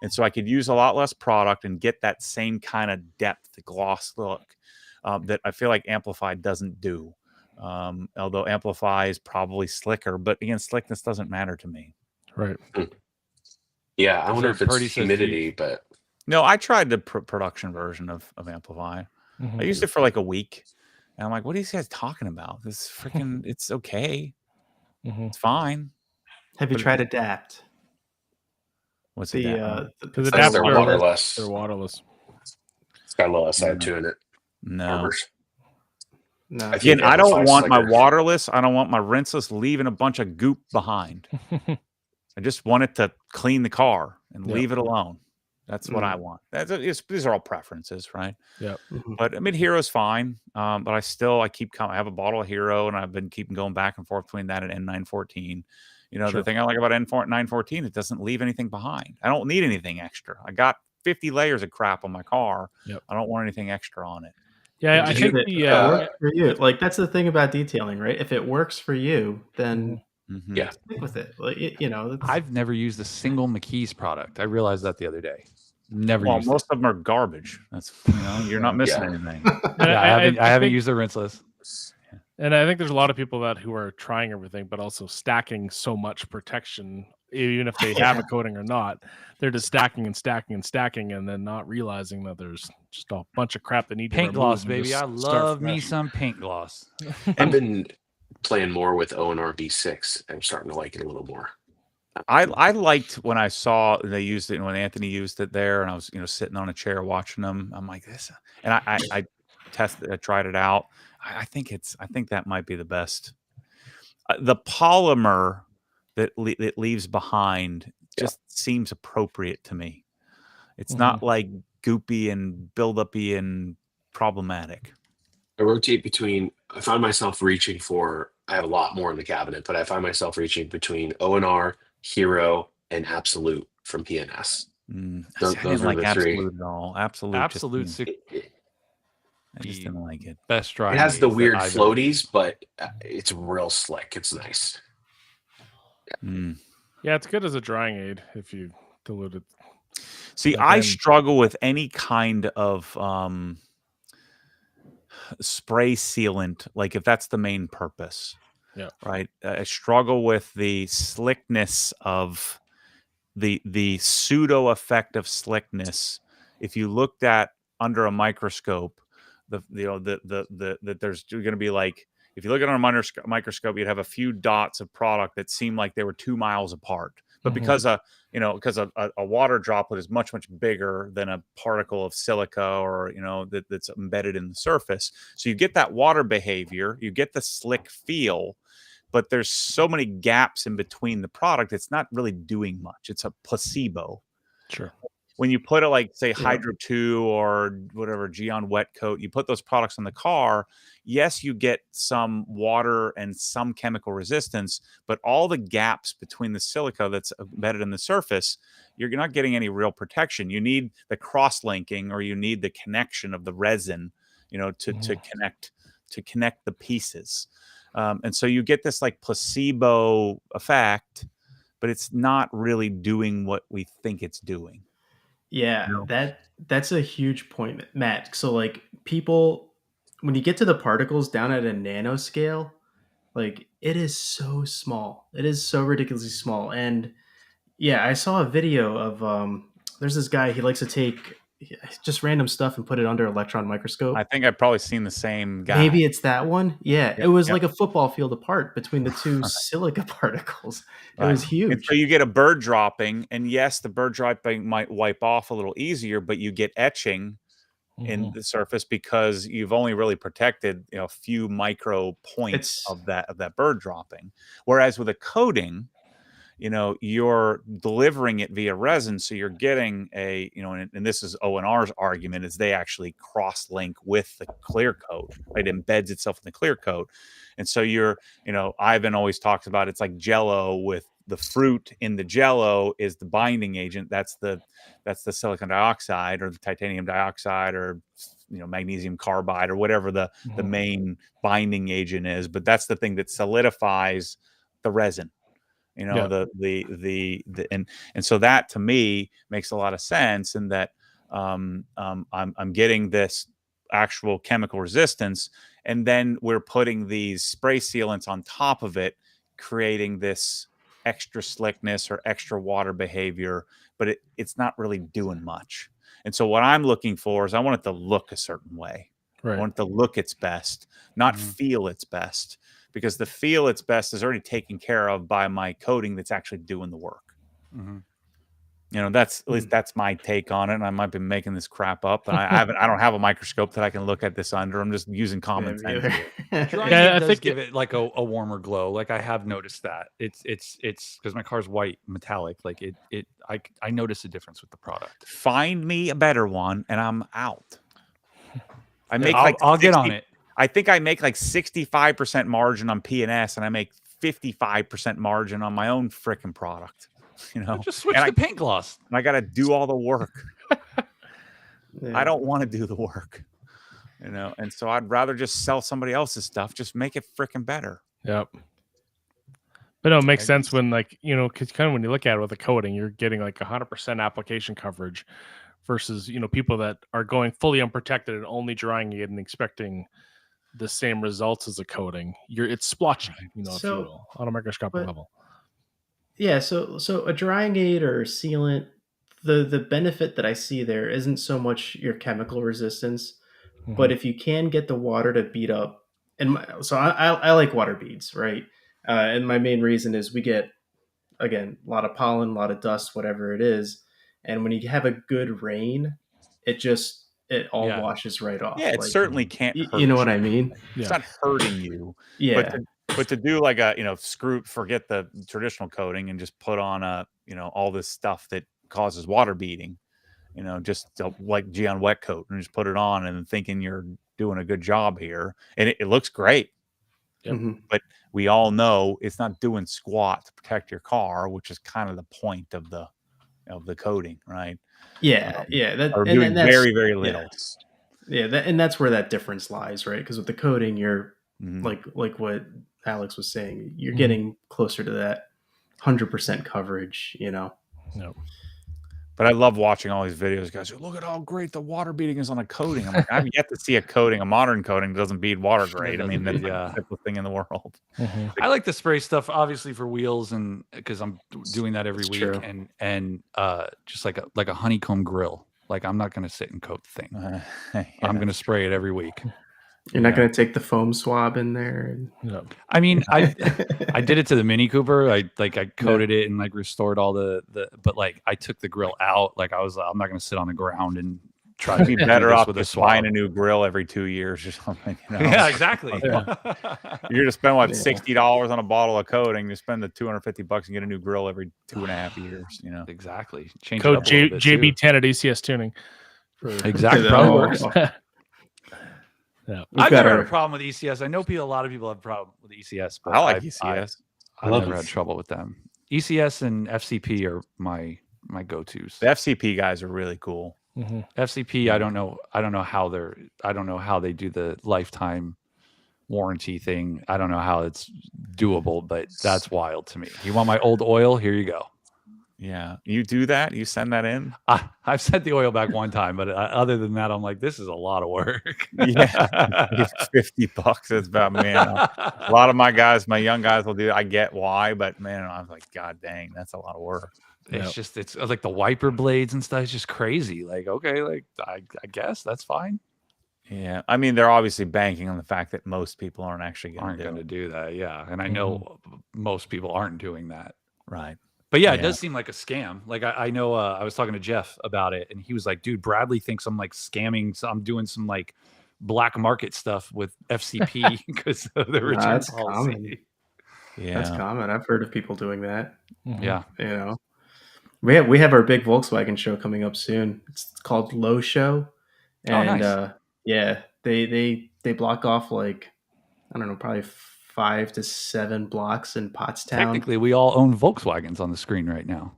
And so I could use a lot less product and get that same kind of depth, the gloss look that I feel like Amplify doesn't do. Although Amplify is probably slicker, but again, slickness doesn't matter to me. Right. Yeah, I wonder if it's humidity, but no, I tried the production version of Amplify. I used it for like a week, and I'm like, "What are these guys talking about? This freaking, it's okay, it's fine." Have you tried Adapt? What's because they're waterless. They're waterless. It's got a little SI2 in it. No. No. Again, I don't want my waterless. I don't want my rinseless leaving a bunch of goop behind. I just want it to clean the car and leave it alone. That's what I want. These are all preferences, right? Yeah. But I mean, Hero's fine. But I keep coming. I have a bottle of Hero, and I've been keeping going back and forth between that and N914. The thing I like about N914, it doesn't leave anything behind. I don't need anything extra. I got 50 layers of crap on my car. Yep. I don't want anything extra on it. Yeah, I think works for you. Like that's the thing about detailing, right? If it works for you, then stick with it. Like I've never used a single McKee's product. I realized that the other day. Never. Well, most of them are garbage. That's you're not missing anything. I haven't used the rinseless. And I think there's a lot of people who are trying everything, but also stacking so much protection, even if they have a coating or not. They're just stacking and stacking and stacking, and then not realizing that there's just a bunch of crap that need paint gloss, baby. I love me some paint gloss. I've been playing more with ONR V6. I'm starting to like it a little more. I liked when I saw they used it when Anthony used it there, and I was sitting on a chair watching them. I'm like this, and I tested, I tried it out. I think that might be the best. The polymer that leaves behind just seems appropriate to me. It's not like goopy and buildup-y and problematic. I rotate between. I find myself reaching for. I have a lot more in the cabinet, but I find myself reaching between ONR, Hero, and Absolute from PNS. Those are the three. Absolute at all. Absolute. I just didn't like it. Best dry. It has the weird floaties, but it's real slick. It's nice. Yeah, it's good as a drying aid if you dilute it. See, I struggle with any kind of spray sealant, like if that's the main purpose. Yeah. Right. I struggle with the slickness of the pseudo effect of slickness. If you looked at under a microscope, that there's going to be like, if you look at it on a microscope, you'd have a few dots of product that seem like they were 2 miles apart. But because a water droplet is much bigger than a particle of silica or that's embedded in the surface, so you get that water behavior, you get the slick feel, but there's so many gaps in between the product. It's not really doing much. It's a placebo. Sure. When you put a say Hydro 2 or whatever Geon wet coat, you put those products on the car. Yes, you get some water and some chemical resistance, but all the gaps between the silica that's embedded in the surface, you're not getting any real protection. You need the cross-linking, or you need the connection of the resin, to connect the pieces. And so you get this placebo effect, but it's not really doing what we think it's doing. Yeah, that's a huge point, Matt. So people, when you get to the particles down at a nanoscale, it is so small. It is so ridiculously small. And yeah, I saw a video of there's this guy, he likes to take just random stuff and put it under electron microscope. I think I've probably seen the same guy. Maybe it's that one. Yeah, it was like a football field apart between the two silica particles. It was huge. And so you get a bird dropping, and yes, the bird dropping might wipe off a little easier, but you get etching in the surface because you've only really protected a few micro points of that bird dropping. Whereas with a coating, you're delivering it via resin, so you're getting and this is O&R's argument, is they actually cross-link with the clear coat. It embeds itself in the clear coat, and so Ivan always talks about it's like Jello, with the fruit in the Jello is the binding agent. That's the silicon dioxide or the titanium dioxide or magnesium carbide or whatever the main binding agent is. But that's the thing that solidifies the resin. And so that to me makes a lot of sense, in that I'm getting this actual chemical resistance, and then we're putting these spray sealants on top of it, creating this extra slickness or extra water behavior, but it's not really doing much. And so what I'm looking for is I want it to look a certain way. I want it to look its best, not feel its best. Because the feel its best is already taken care of by my coating that's actually doing the work. That's at least that's my take on it. And I might be making this crap up, but I don't have a microscope that I can look at this under. I'm just using common sense. I think give it a warmer glow. I have noticed that it's because my car's white metallic. I notice a difference with the product. Find me a better one, and I'm out. I'll get on it. I think I make 65% margin on P&S, and I make 55% margin on my own freaking product. Just switch to paint gloss. And I got to do all the work. I don't want to do the work, and so I'd rather just sell somebody else's stuff. Just make it freaking better. Yep. But no, it makes sense when because kind of when you look at it with the coating, you're getting 100% application coverage versus people that are going fully unprotected and only drying it and expecting the same results as a coating. It's splotchy, if you will, on a microscopic level. Yeah, so a drying aid or a sealant, the benefit that I see there isn't so much your chemical resistance, but if you can get the water to bead up, so I like water beads, right? And my main reason is we get, again, a lot of pollen, a lot of dust, whatever it is, and when you have a good rain, it all washes right off. Yeah, it certainly can't hurt you know what I mean? It's not hurting you. Yeah. But to do forget the traditional coating and just put on all this stuff that causes water beading, just like Geon wet coat, and just put it on and thinking you're doing a good job here. And it looks great. Yep. But we all know it's not doing squat to protect your car, which is kind of the point of the coating, right? Yeah, Or doing very, very little. Yeah, and that's where that difference lies, right? Because with the coating, you're like what Alex was saying, you're getting closer to that 100% coverage, No. But I love watching all these videos. Guys, look at how great the water beading is on a coating. I'm like, I've yet to see a modern coating that doesn't bead water great. I mean, that's the simplest thing in the world. I like the spray stuff, obviously, for wheels, and because I'm doing that every week, true. and just like a honeycomb grill. I'm not going to sit and coat the thing. I'm going to spray it every week. You're not going to take the foam swab in there. No. I mean, I did it to the Mini Cooper. I coated it and restored all the but I took the grill out. I'm not going to sit on the ground and try You'd to be do better this off with a just buying swab. a new grill every 2 years or something. You know? Yeah, exactly. You're gonna spend what $60 on a bottle of coating. You spend the $250 and get a new grill every 2.5 years. You know, exactly. Change Code it up a little bit too. JB10 at ECS Tuning. Exactly, probably works. Yeah. I've never had a problem with ECS. I know a lot of people have a problem with ECS, but I like ECS. I've never had trouble with them. ECS and FCP are my go-tos. The FCP guys are really cool. FCP, I don't know how they do the lifetime warranty thing. I don't know how it's doable, but that's wild to me. You want my old oil? Here you go. Yeah, you do that? You send that in? I've sent the oil back one time, but other than that, I'm like, this is a lot of work. Yeah, $50. It's about, man. A lot of my young guys will do it. I get why, but man, I'm like, God dang, that's a lot of work. It's like the wiper blades and stuff. It's just crazy. Like, okay, like I guess that's fine. Yeah, I mean, they're obviously banking on the fact that most people aren't actually going to do that. Yeah, and I know most people aren't doing that. Right. But yeah, it does seem like a scam. Like I know I was talking to Jeff about it, and he was like, dude, Bradley thinks I'm like scamming. So I'm doing some like black market stuff with FCP because of the return That's policy. common. Yeah, that's common. I've heard of people doing that. Yeah. You know, we have our big Volkswagen show coming up soon. It's called Low Show. And nice. yeah, they block off like, I don't know, probably 5 to 7 blocks in Pottstown. Technically, we all own Volkswagens on the screen right now.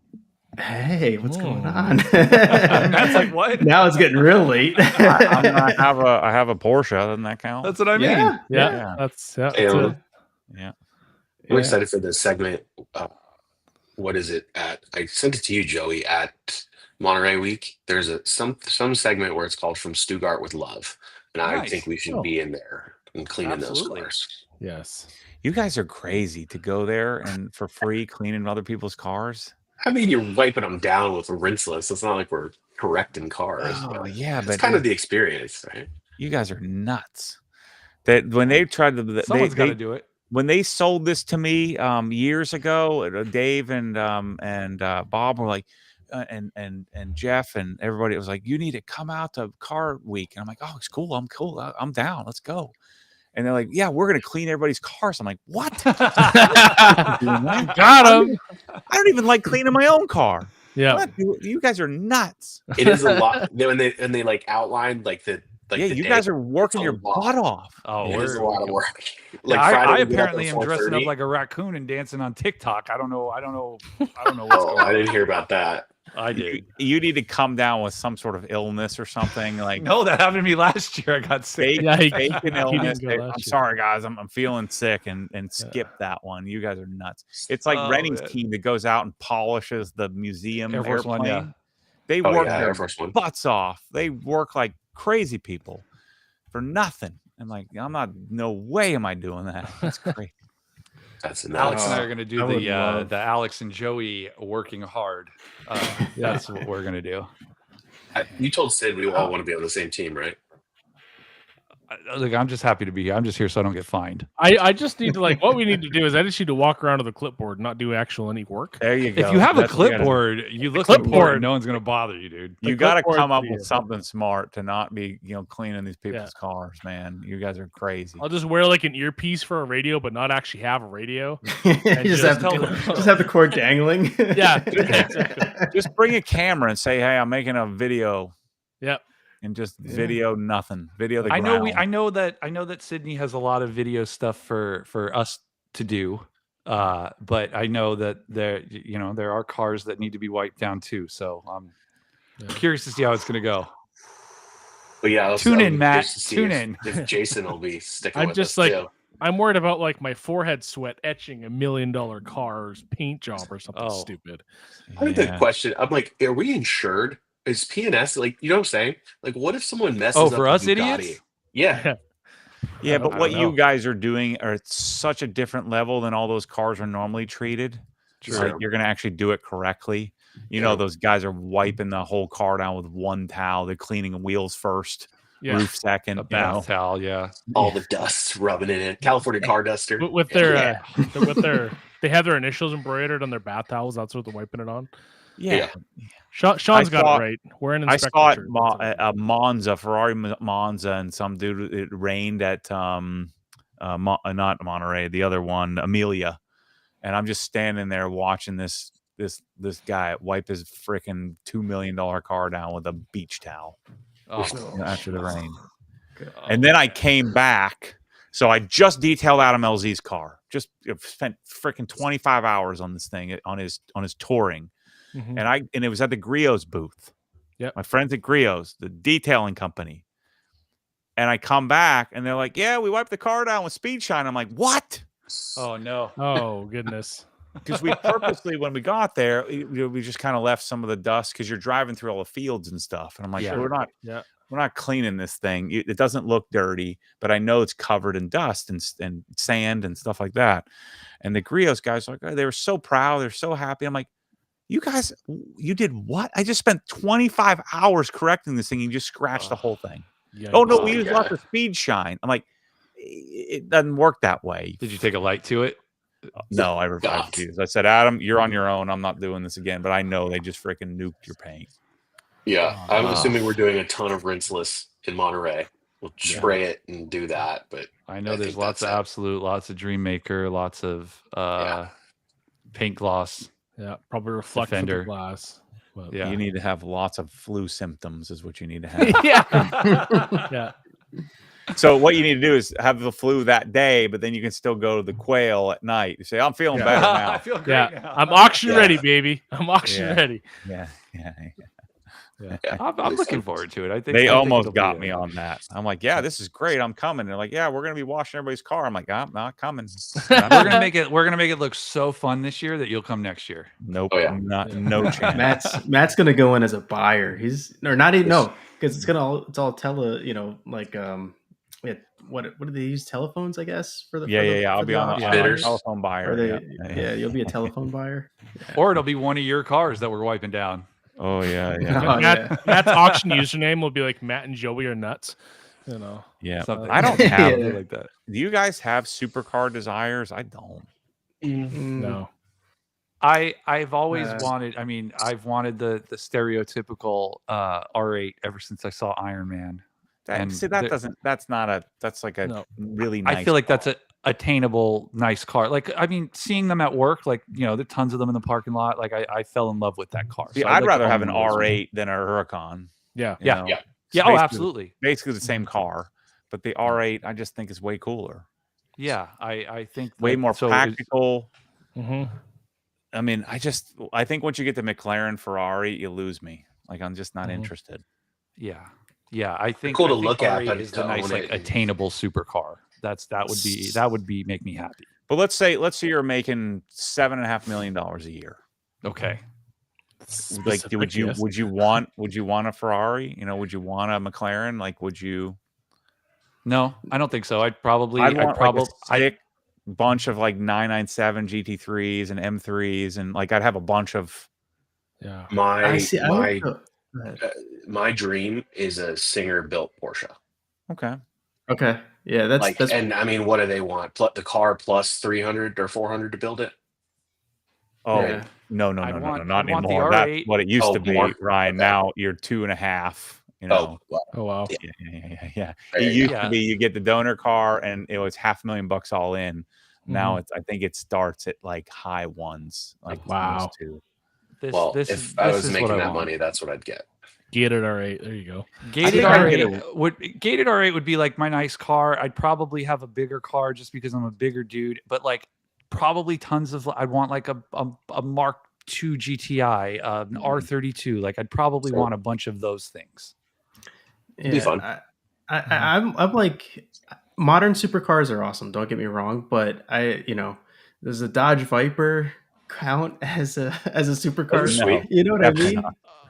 Hey, what's going on? That's like, what? Now it's getting real late. I have a Porsche. Doesn't that count? That's what I mean. Yeah. That's Yeah. I'm excited for this segment. What is it at? I sent it to you, Joey, at Monterey Week. There's some segment where it's called From Stuttgart with Love. And I think we should be in there and cleaning those cars. Yes. You guys are crazy to go there and for free cleaning other people's cars. I mean, you're wiping them down with a rinseless. It's not like we're correcting cars. Oh, yeah, it's but kind of the experience, right? You guys are nuts. That when they tried to, someone's got to do it. When they sold this to me years ago, Dave and Bob were like, and Jeff and everybody was like, you need to come out to Car Week, and I'm like, oh, it's cool. I'm cool. I'm down. Let's go. And they're like, yeah, we're going to clean everybody's cars. I'm like, what? Got him. I don't even like cleaning my own car. Yeah. What? You guys are nuts. It is a lot. When they like outlined like the you guys are working your butt off. Oh, it is a lot of work. Like I apparently am dressing up 4:30. like a raccoon and dancing on TikTok. I don't know what's going on. I didn't hear about that. I did. You need to come down with some sort of illness or something. Like no, that happened to me last year. I got sick. Fake an illness. I'm sorry, guys. I'm feeling sick, and skip that one. You guys are nuts. It's like Renning's team that goes out and polishes the museum Air Force airplane. One, yeah. They work Air their Force One. butts off. They work like crazy people for nothing. I'm like, no way am I doing that. That's great. That's Alex and I are going to do the Alex and Joey working hard. That's what we're going to do. You told Sid we all want to be on the same team, right? Look, I'm just happy to be here. I'm just here so I don't get fined. I just need to what we need to do is I just need to walk around with a clipboard and not do any work. There you go. If you have a clipboard, you look important. No one's going to bother you, dude. You got to come up with something smart to not be, cleaning these people's cars, man. You guys are crazy. I'll just wear like an earpiece for a radio, but not actually have a radio. And just have the cord dangling. Yeah, exactly. Just bring a camera and say, "Hey, I'm making a video." Yep. And just video nothing. Video the I ground. know that Sydney has a lot of video stuff for us to do. But I know that there are cars that need to be wiped down too. So I'm curious to see how it's going to go. But yeah, tune in, Matt. Tune in. If Jason will be sticking I'm with just us like too. I'm worried about like my forehead sweat etching $1 million car's paint job or something stupid. I had the question. I'm like, are we insured? Is PNS like, you know what I'm saying? Like, what if someone messes up for us Bugatti? idiots? Yeah. Yeah, but what you guys are doing are at such a different level than all those cars are normally treated. Like you're going to actually do it correctly. You know, those guys are wiping the whole car down with one towel. They're cleaning wheels first, roof second. A bath towel, all the dust rubbing in it. California car duster. With their they have their initials embroidered on their bath towels. That's what they're wiping it on. Yeah. Sean's got it right. We're in I saw it Monza, Ferrari Monza, and some dude. It rained at not Monterey, the other one, Amelia, and I'm just standing there watching this guy wipe his freaking $2 million car down with a beach towel after the rain. And then I came back. So I just detailed Adam LZ's car. Just spent freaking 25 hours on this thing on his touring. Mm-hmm. And it was at the Griots booth. Yeah. My friends at Griots, the detailing company. And I come back and they're like, "Yeah, we wiped the car down with Speed Shine." I'm like, "What?" Oh no. Oh goodness. Because we purposely, when we got there, we just kind of left some of the dust because you're driving through all the fields and stuff. And I'm like, we're not cleaning this thing. It doesn't look dirty, but I know it's covered in dust and sand and stuff like that. And the Griots guys, they were so proud. They're so happy. I'm like, you guys, you did what? I just spent 25 hours correcting this thing. You just scratched the whole thing. Oh, no, we used lots of Speed Shine. I'm like, it doesn't work that way. Did you take a light to it? No, I refused. I said, Adam, you're on your own. I'm not doing this again. But I know they just freaking nuked your paint. Yeah, I'm assuming we're doing a ton of rinseless in Monterey. We'll spray it and do that. But I know there's lots of Absolute, lots of Dreammaker, lots of paint gloss. Yeah, probably reflective glass. But you need to have lots of flu symptoms, is what you need to have. Yeah. So what you need to do is have the flu that day, but then you can still go to the Quail at night. You say, "I'm feeling better now. I feel great now. I'm auction ready, baby. I'm auction ready." Yeah. I'm looking forward to it. I think they almost got me on that. I'm like, "Yeah, this is great. I'm coming." They're like, "Yeah, we're gonna be washing everybody's car." I'm like, "I'm not coming." We're gonna make it look so fun this year that you'll come next year. Nope. No chance. Matt's gonna go in as a buyer. Because it's all tele. What do they use? Telephones, I guess. I'll be on a telephone buyer. You'll be a telephone buyer. Or it'll be one of your cars that we're wiping down. Oh yeah. Matt's auction username will be like Matt and Joey are nuts. Yeah. Something. I don't have like that. Do you guys have supercar desires? I don't. No. I've always wanted. I mean, I've wanted the stereotypical R8 ever since I saw Iron Man. That's like a really nice I feel like car. that's a attainable, nice car. Like, I mean, seeing them at work, like, there are tons of them in the parking lot. Like, I fell in love with that car. See, I'd rather have an R8 than a Huracan. Yeah. Oh, absolutely. Basically the same car, but the R8 I just think is way cooler. Yeah, I think way more practical. Mm-hmm. I mean, I think once you get the McLaren Ferrari, you lose me. Like, I'm just not interested. Yeah, I think cool to look at, but is the nice, like, attainable supercar. That would be make me happy. But let's say you're making $7.5 million a year. Okay. Like, would you want a Ferrari? Would you want a McLaren? Like, would you? No, I don't think so. I'd probably like a sick bunch of like 997 GT3s and M3s, and like I'd have a bunch of. Yeah. My dream is a Singer built Porsche. Okay. Yeah, that's. And I mean, what do they want? The car plus 300 or 400 to build it? Oh no, not anymore. That's what it used to be, Ryan. Now you're 2.5. Oh wow. Yeah. It used to be you get the donor car and it was $500,000 all in. Now I think it starts at like high ones. Like wow. If I was making that money, that's what I'd get. Gated R8. There you go. Gated R8 would be like my nice car. I'd probably have a bigger car just because I'm a bigger dude. But like probably tons of. I'd want like a Mark II GTI, an R32. Like I'd probably want a bunch of those things. It'd be fun. I'm like, modern supercars are awesome. Don't get me wrong, but does a Dodge Viper count as a supercar? Sweet. You know what I mean?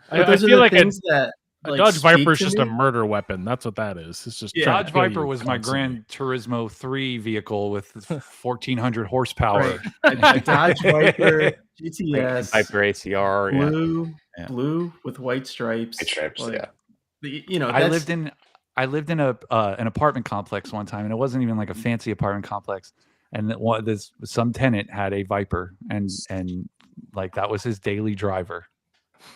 I feel like a Dodge Viper is to just me. a murder weapon. That's what that is. It's just Dodge Viper was my Gran Turismo 3 vehicle with 1,400 horsepower. A Dodge Viper GTS, Viper ACR, blue with white stripes. I lived in an apartment complex one time, and it wasn't even like a fancy apartment complex. And some tenant had a Viper, and like that was his daily driver.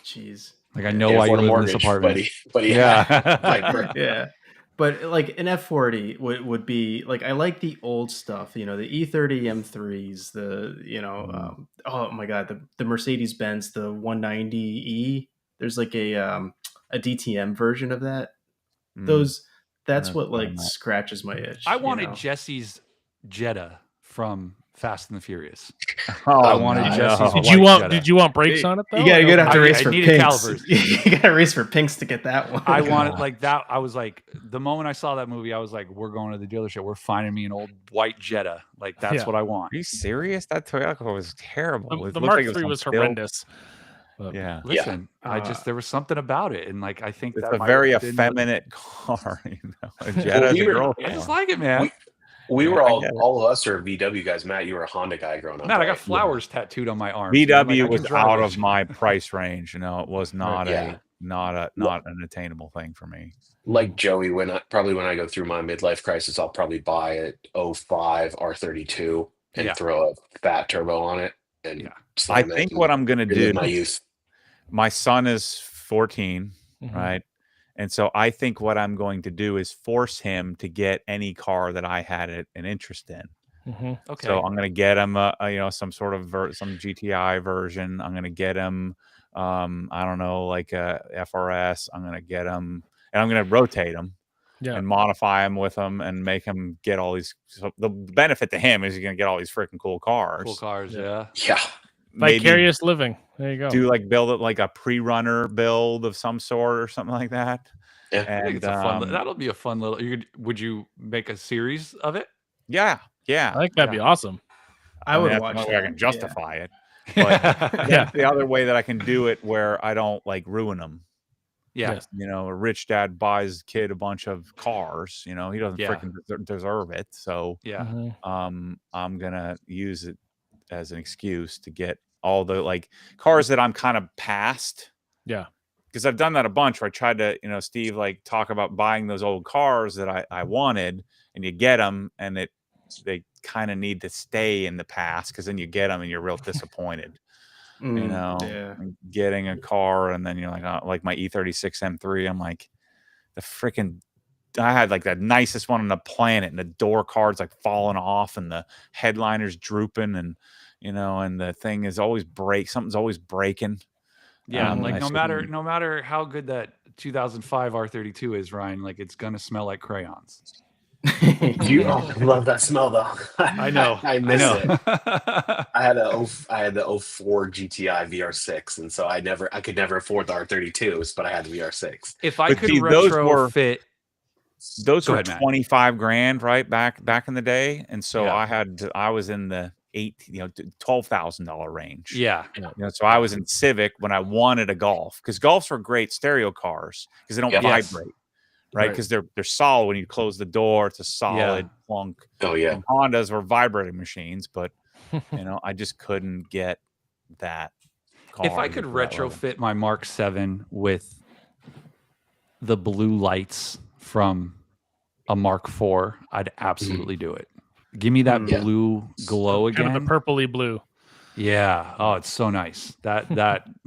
Jeez. Like I know why you live in this apartment, but yeah. Yeah. But like an F40 would be like, I like the old stuff, the E30 M3s, oh my God, the Mercedes Benz, the 190E. There's like a DTM version of that. That's what like scratches my itch. I wanted Jesse's Jetta from Fast and the Furious. Oh, I wanted Jesse's. Did you want brakes on it though? You gotta have to race for needed pinks. calipers. You gotta race for pinks to get that one. I wanted like that. I was like, the moment I saw that movie, I was like, we're going to the dealership. We're finding me an old white Jetta. Like that's what I want. Are you serious? That Toyota was terrible. The Mark III was horrendous. Yeah. Listen, there was something about it, and like I think it's that a very effeminate car. A Jetta is a girl car. I just like it, man. We were all of us are VW guys. Matt, you were a Honda guy growing up. Matt, I got flowers tattooed on my arm. VW was out of my price range. It was not not an attainable thing for me. Like Joey, when I go through my midlife crisis, I'll probably buy a 05 R32 and throw a fat turbo on it. And I think what I'm gonna do. My youth. My son is 14, right? And so I think what I'm going to do is force him to get any car that I had an interest in. Okay. So I'm going to get him some sort of some GTI version. I'm going to get him I don't know, like a FRS. I'm going to get him and I'm going to rotate him and modify him with him and make him get all these. So the benefit to him is he's going to get all these freaking cool cars. Cool cars, yeah. Vicarious living. There you go. Do build it like a pre-runner build of some sort or something like that. Yeah, I think it's a fun. That'll be a fun little. Would you make a series of it? Yeah. I think that'd be awesome. I would watch. That's the way I can justify it. But that's the other way that I can do it where I don't like ruin them. Yeah. A rich dad buys his kid a bunch of cars. He doesn't freaking deserve it. So I'm gonna use it as an excuse to get all the cars that I'm kind of past. Yeah. Because I've done that a bunch where I tried to, Steve, talk about buying those old cars that I wanted, and you get them and they kind of need to stay in the past because then you get them and you're real disappointed. Getting a car and then you're like my E36 M3. I'm like, I had like the nicest one on the planet, and the door card's falling off, and the headliner's drooping, and and the thing is always something's always breaking. Yeah, no matter how good that 2005 R32 is, Ryan, it's gonna smell like crayons. You love that smell though. I know. I miss it. I had the 04 GTI VR6, and so I could never afford the R32s, but I had the VR6. If I could retrofit, those were 25 grand, right? Back in the day, and so I was in the $12,000 range. Yeah. So I was in Civic when I wanted a Golf, because Golfs were great stereo cars because they don't vibrate, right? Because they're solid. When you close the door, it's a solid plunk. Oh yeah. And Hondas were vibrating machines, but I just couldn't get that car. If I could retrofit my Mark 7 with the blue lights from a Mark 4, I'd absolutely do it. Give me that blue glow again. Kind of the purpley blue. Yeah. Oh, it's so nice. That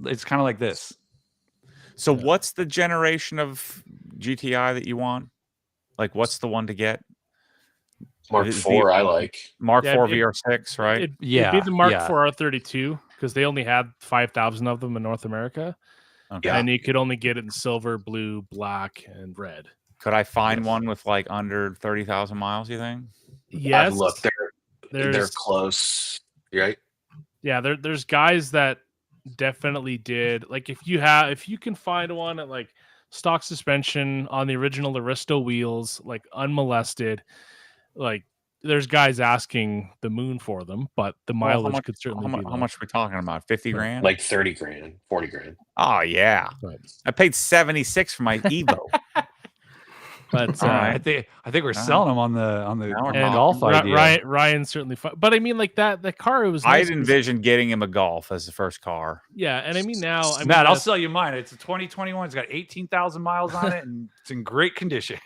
it's kind of like this. So what's the generation of GTI that you want? What's the one to get? Mark 4 I like. Mark 4 VR6, right? It'd be the Mark 4 R32 because they only had 5,000 of them in North America. Okay. And you could only get it in silver, blue, black, and red. Could I find one with under 30,000 miles, you think? Yes. I've looked. They're close, right? Yeah, there's guys that definitely did. If you can find one at stock suspension on the original Aristo wheels, unmolested, there's guys asking the moon for them, but the mileage could certainly be how much are we talking about? 50 grand? 30 grand, 40 grand. Oh yeah. Right. I paid 76 for my Evo. But I think we're selling them on the Golf idea. Ryan's certainly fun. But I mean, the car, it was nice. I'd envision getting him a Golf as the first car. Yeah, and I mean now, Matt, I'll sell you mine. It's a 2021. It's got 18,000 miles on it, and it's in great condition.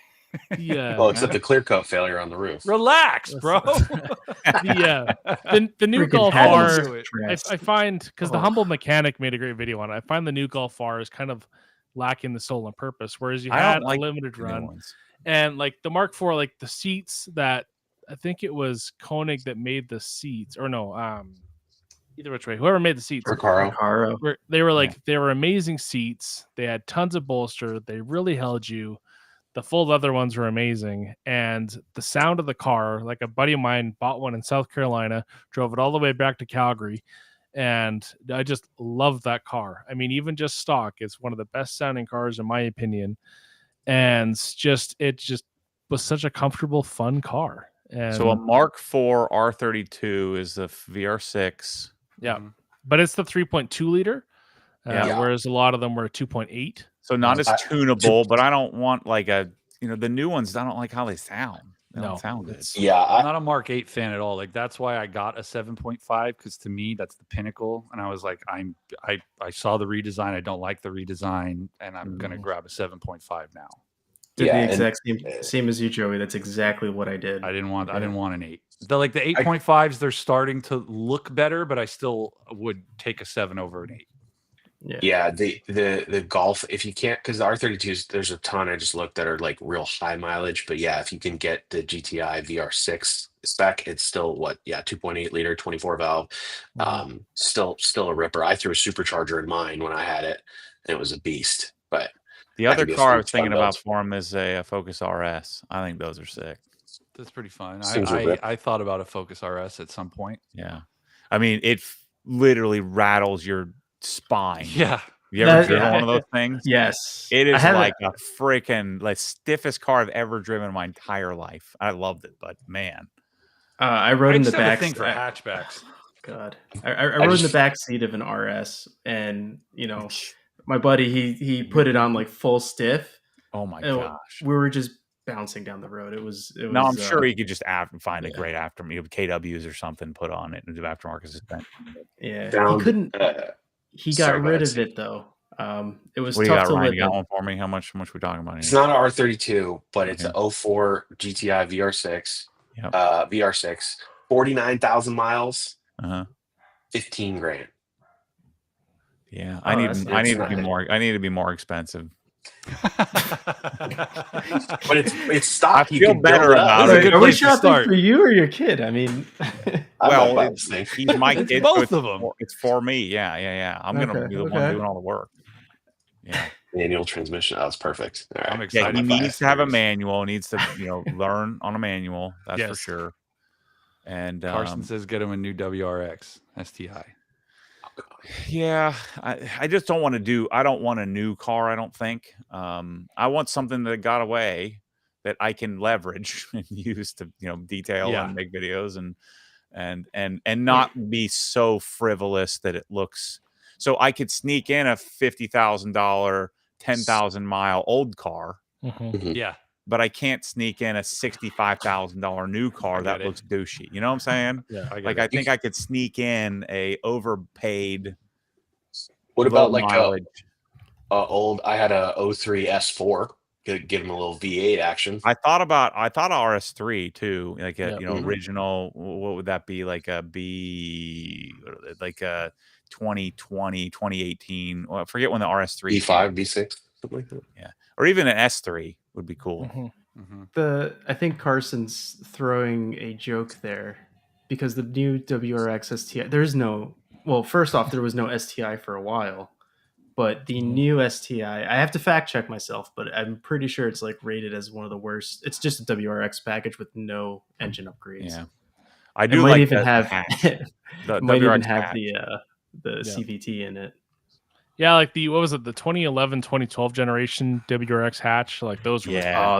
Yeah. Well, except the clear coat failure on the roof. Relax, bro. the new Freaking Golf Hatton's R, dress. I find, because the Oh. Humble Mechanic made a great video on it. I find the new Golf R is kind of lacking the soul and purpose, whereas you I had don't like a limited the new run, ones. and like the Mark IV, like the seats that I think it was Koenig that made the seats, or no, either which way, whoever made the seats, Recaro. they were like they were amazing seats. They had tons of bolster. They really held you. The full leather ones were amazing, and the sound of the car, like a buddy of mine bought one in South Carolina, drove it all the way back to Calgary, and I just love that car. I mean, even just stock, it's one of the best sounding cars in my opinion, and it just was such a comfortable, fun car. And So a Mark IV R32 is the VR6. Yeah, but it's the 3.2 liter, Yeah. whereas a lot of them were 2.8. So not as tunable, but I don't want like a, the new ones. I don't like how they sound. They don't sound good. I'm not a Mark 8 fan at all. Like that's why I got a 7.5, because to me that's the pinnacle. And I was like, I saw the redesign. I don't like the redesign, and I'm gonna grab a 7.5 now. Did the exact same as you, Joey. That's exactly what I did. I didn't want an 8. The 8.5s, they're starting to look better, but I still would take a 7 over an 8. Yeah, the Golf, if you can't, because the R32s, there's a ton I just looked that are like real high mileage, but yeah, if you can get the GTI VR6 spec, it's still 2.8 liter, 24 valve, still a ripper. I threw a supercharger in mine when I had it, and it was a beast. But the other car I was thinking about for him is a Focus RS. I think those are sick. That's pretty fun. I thought about a Focus RS at some point. Yeah, I mean it literally rattles your spine. Yeah. You ever driven one of those things? Yes. It is like a freaking stiffest car I've ever driven in my entire life. I loved it, but man. I rode in the back thing for hatchbacks. God. I rode in the back seat of an RS, and my buddy he put it on like full stiff. Oh my gosh. We were just bouncing down the road. It was No, I'm sure you could just find a great aftermarket KWs or something, put on it and do aftermarket suspension. Yeah. He couldn't he got rid of it though. It was tough to Ryan, live you got one for me? How much we talking about here? It's not an R32, but it's an 04 GTI VR6. Yep. VR6, 49,000 miles. 15 grand. Yeah, I need to be more expensive. But it's stock. I feel better about it. Are we shopping for you or your kid? I mean, well, he's my kid. Both of them. It's for me. Yeah. I'm gonna be the one doing all the work. Yeah. Manual transmission. That's perfect. All right. I'm excited. Yeah, he needs to have a manual. Needs to learn on a manual. That's for sure. And Carson says get him a new WRX STI. Yeah, I just don't want to do. I don't want a new car. I don't think. I want something that got away that I can leverage and use to detail and make videos and not be so frivolous that it looks. So I could sneak in a $50,000, 10,000-mile old car. Yeah. But I can't sneak in a $65,000 new car that looks douchey. You know what I'm saying? Yeah. I think I could sneak in a overpaid. What about like old? I had a 03 S4. Could give him a little V8 action. I thought RS3 too, like a original. What would that be? Like a like a 2020, 2018. Well, I forget when the RS3 B5, B6, something like that. Yeah, or even an S3 would be cool. I think Carson's throwing a joke there because the new WRX STI, there's no. Well, first off, there was no STI for a while, but the new STI, I have to fact check myself, but I'm pretty sure it's like rated as one of the worst. It's just a WRX package with no engine upgrades. Yeah, I do like even have the might even WRX have hatch. the CVT in it. Yeah, like the 2011, 2012 generation WRX hatch, like those were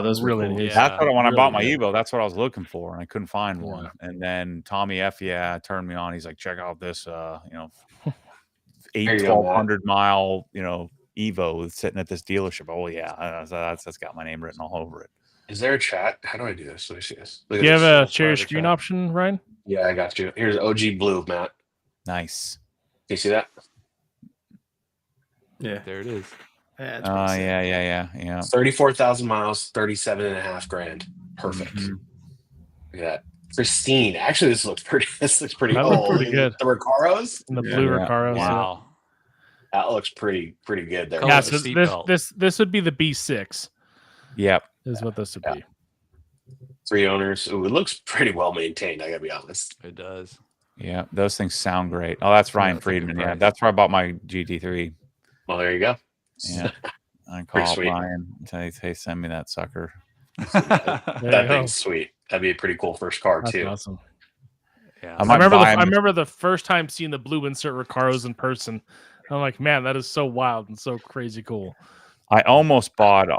those were really cool. nice. That's what when I bought my good. Evo, that's what I was looking for, and I couldn't find one. And then Tommy F, turned me on. He's like, check out this, 1,200 mile, Evo sitting at this dealership. Oh yeah, that's got my name written all over it. Is there a chat? How do I do this? Let me see this. Do you have a share screen option, Ryan? Yeah, I got you. Here's OG Blue, Matt. Nice. Do you see that? Yeah, there it is. Yeah. 34,000 miles, 37.5 grand. Perfect. Look at that. Pristine. Actually, this looks pretty. This looks pretty That old. looked pretty good. The Recaros. And the blue Recaros. Wow. That looks pretty good there. Yeah, so this would be the B6. Yep. Is what this would be. 3 owners. Ooh, it looks pretty well maintained, I gotta be honest. It does. Yeah, those things sound great. Oh, that's Ryan Friedman. Yeah, that's where I bought my GT3. Well, there you go. Yeah. I call Ryan and say, hey, send me that sucker. That thing's sweet. That'd be a pretty cool first car, That's too. Awesome. Yeah. I remember the first time seeing the blue insert Recaros in person. I'm like, man, that is so wild and so crazy cool. I almost bought a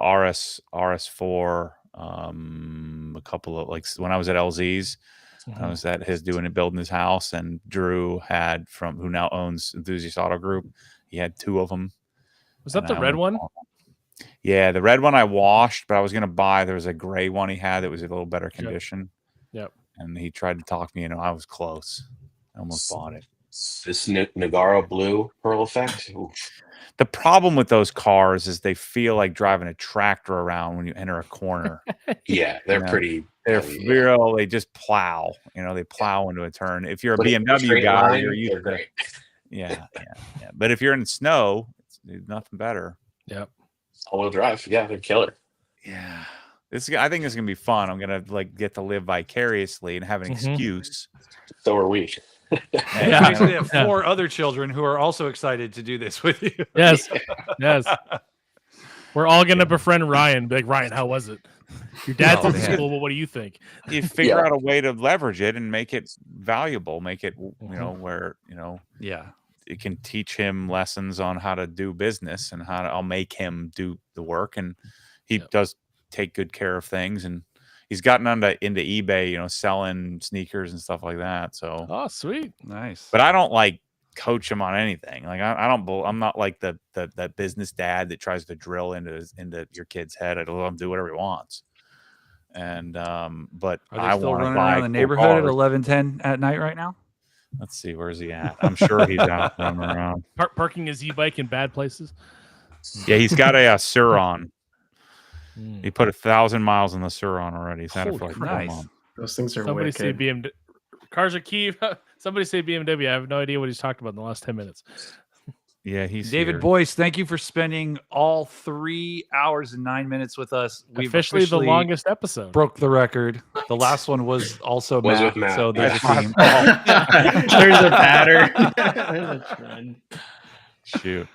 RS4 a couple of, like, when I was at LZ's. I was at his building his house, and Drew had who now owns Enthusiast Auto Group. He had 2 of them. Was that the red one? Yeah, the red one I washed, but I was gonna buy. There was a gray one he had that was a little better condition. Yep. And he tried to talk me, I was close. I almost bought it. This Nagaro blue pearl effect. Oof. The problem with those cars is they feel like driving a tractor around when you enter a corner. Yeah, they're pretty. They're real. They just plow. They plow into a turn. If you're a BMW guy, you're used to. Yeah. But if you're in snow, it's nothing better. Yep. All-wheel drive. Yeah, they're killer. Yeah. I think it's gonna be fun. I'm gonna get to live vicariously and have an excuse. So are we. You actually have 4 other children who are also excited to do this with you. Yes. We're all gonna befriend Ryan. Be like, Ryan, how was it? Your dad's in school, but what do you think? You figure out a way to leverage it and make it valuable. Make it, where it can teach him lessons on how to do business and I'll make him do the work, and he does take good care of things, and he's gotten into eBay, selling sneakers and stuff like that. So, oh, sweet, nice. But I don't coach him on anything. Like I'm not like that business dad that tries to drill into your kid's head. I let him do whatever he wants. And but are they still running around the neighborhood at 11:10 at night right now? Let's see, where's he at? I'm sure he's out running around. Parking his e-bike in bad places. Yeah, he's got a Suron. He put 1,000 miles in the Suron already. He's had it for like 4 months. Those things are Somebody wicked. say BMW. Cars are key. Somebody say BMW. I have no idea what he's talked about in the last 10 minutes. Yeah, he's David here. Boyce. Thank you for spending all 3 hours and 9 minutes with us. We've officially the longest episode. Broke the record. The last one was also Matt, with Matt. so there's a theme. There's a pattern. There's a trend. Shoot,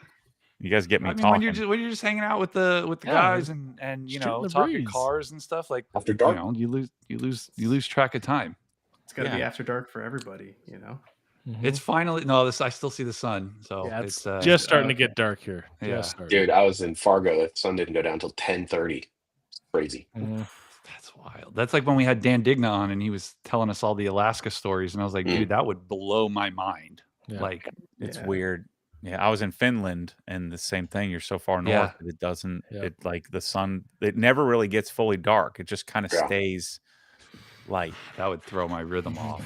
you guys get me I mean, talking. when you're just hanging out with the guys and talking breeze. cars and stuff, like after dark, you lose track of time. It's got to be after dark for everybody, It's finally I still see the sun, so it's just starting to get dark here. Yeah, dude, I was in Fargo. The sun didn't go down until 10:30. Crazy. That's wild. That's like when we had Dan Digna on, and he was telling us all the Alaska stories, and I was like, dude, that would blow my mind. Yeah. Like, it's weird. Yeah, I was in Finland, and the same thing. You're so far north that it doesn't. It like the sun. It never really gets fully dark. It just kind of stays light. That would throw my rhythm off.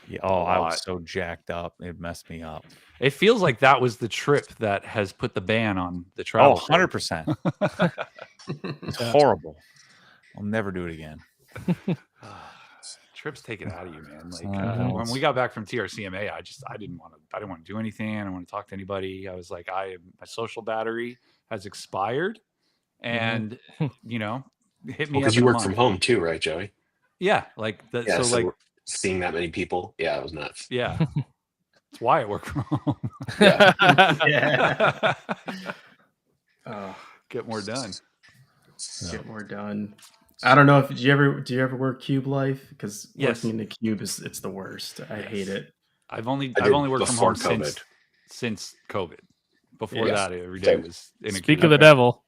Yeah, I was so jacked up. It messed me up. It feels like that was the trip that has put the ban on the travel. 100%. It's horrible. I'll never do it again. Trips take it out of you, man. Like when we got back from TRCMA, I didn't want to do anything. I didn't want to talk to anybody. I was like, my social battery has expired, and hit me up because you work from home too, right, Joey? Yeah, so seeing that many people, it was nuts. Yeah, that's why I work from home. Yeah. Get more done. Get more done. I don't know if do you ever work cube life? Because working in the cube it's the worst. I hate it. I've only worked from home since COVID. Before that, every day was in a cube. Speak of the devil.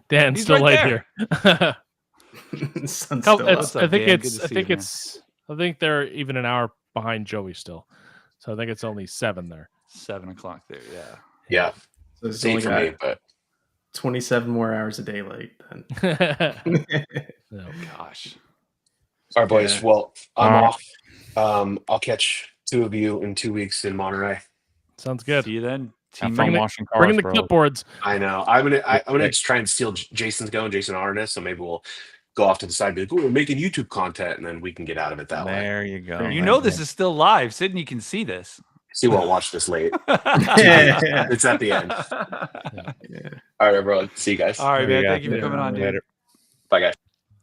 Dan's still right here. I think they're even an hour behind Joey still. So I think it's only 7 there. 7 o'clock there, yeah. Yeah. So it's same only for got me, but 27 more hours a day late then. Oh gosh. All right, boys. Well, I'm off. I'll catch 2 of you in 2 weeks in Monterey. Sounds good. See you then. Have fun washing cars, bring in the bro. clipboards. I know. I'm gonna try and steal Jason's go and Jason Arness, so maybe we'll go off to the side and be like, "Oh, we're making YouTube content," and then we can get out of it that way. There you go. You know this is still live. Sydney can see this. He won't watch this late. It's at the end. All right, everyone. See you guys. All right, man. Thank you for coming on, dude. Later. Bye, guys.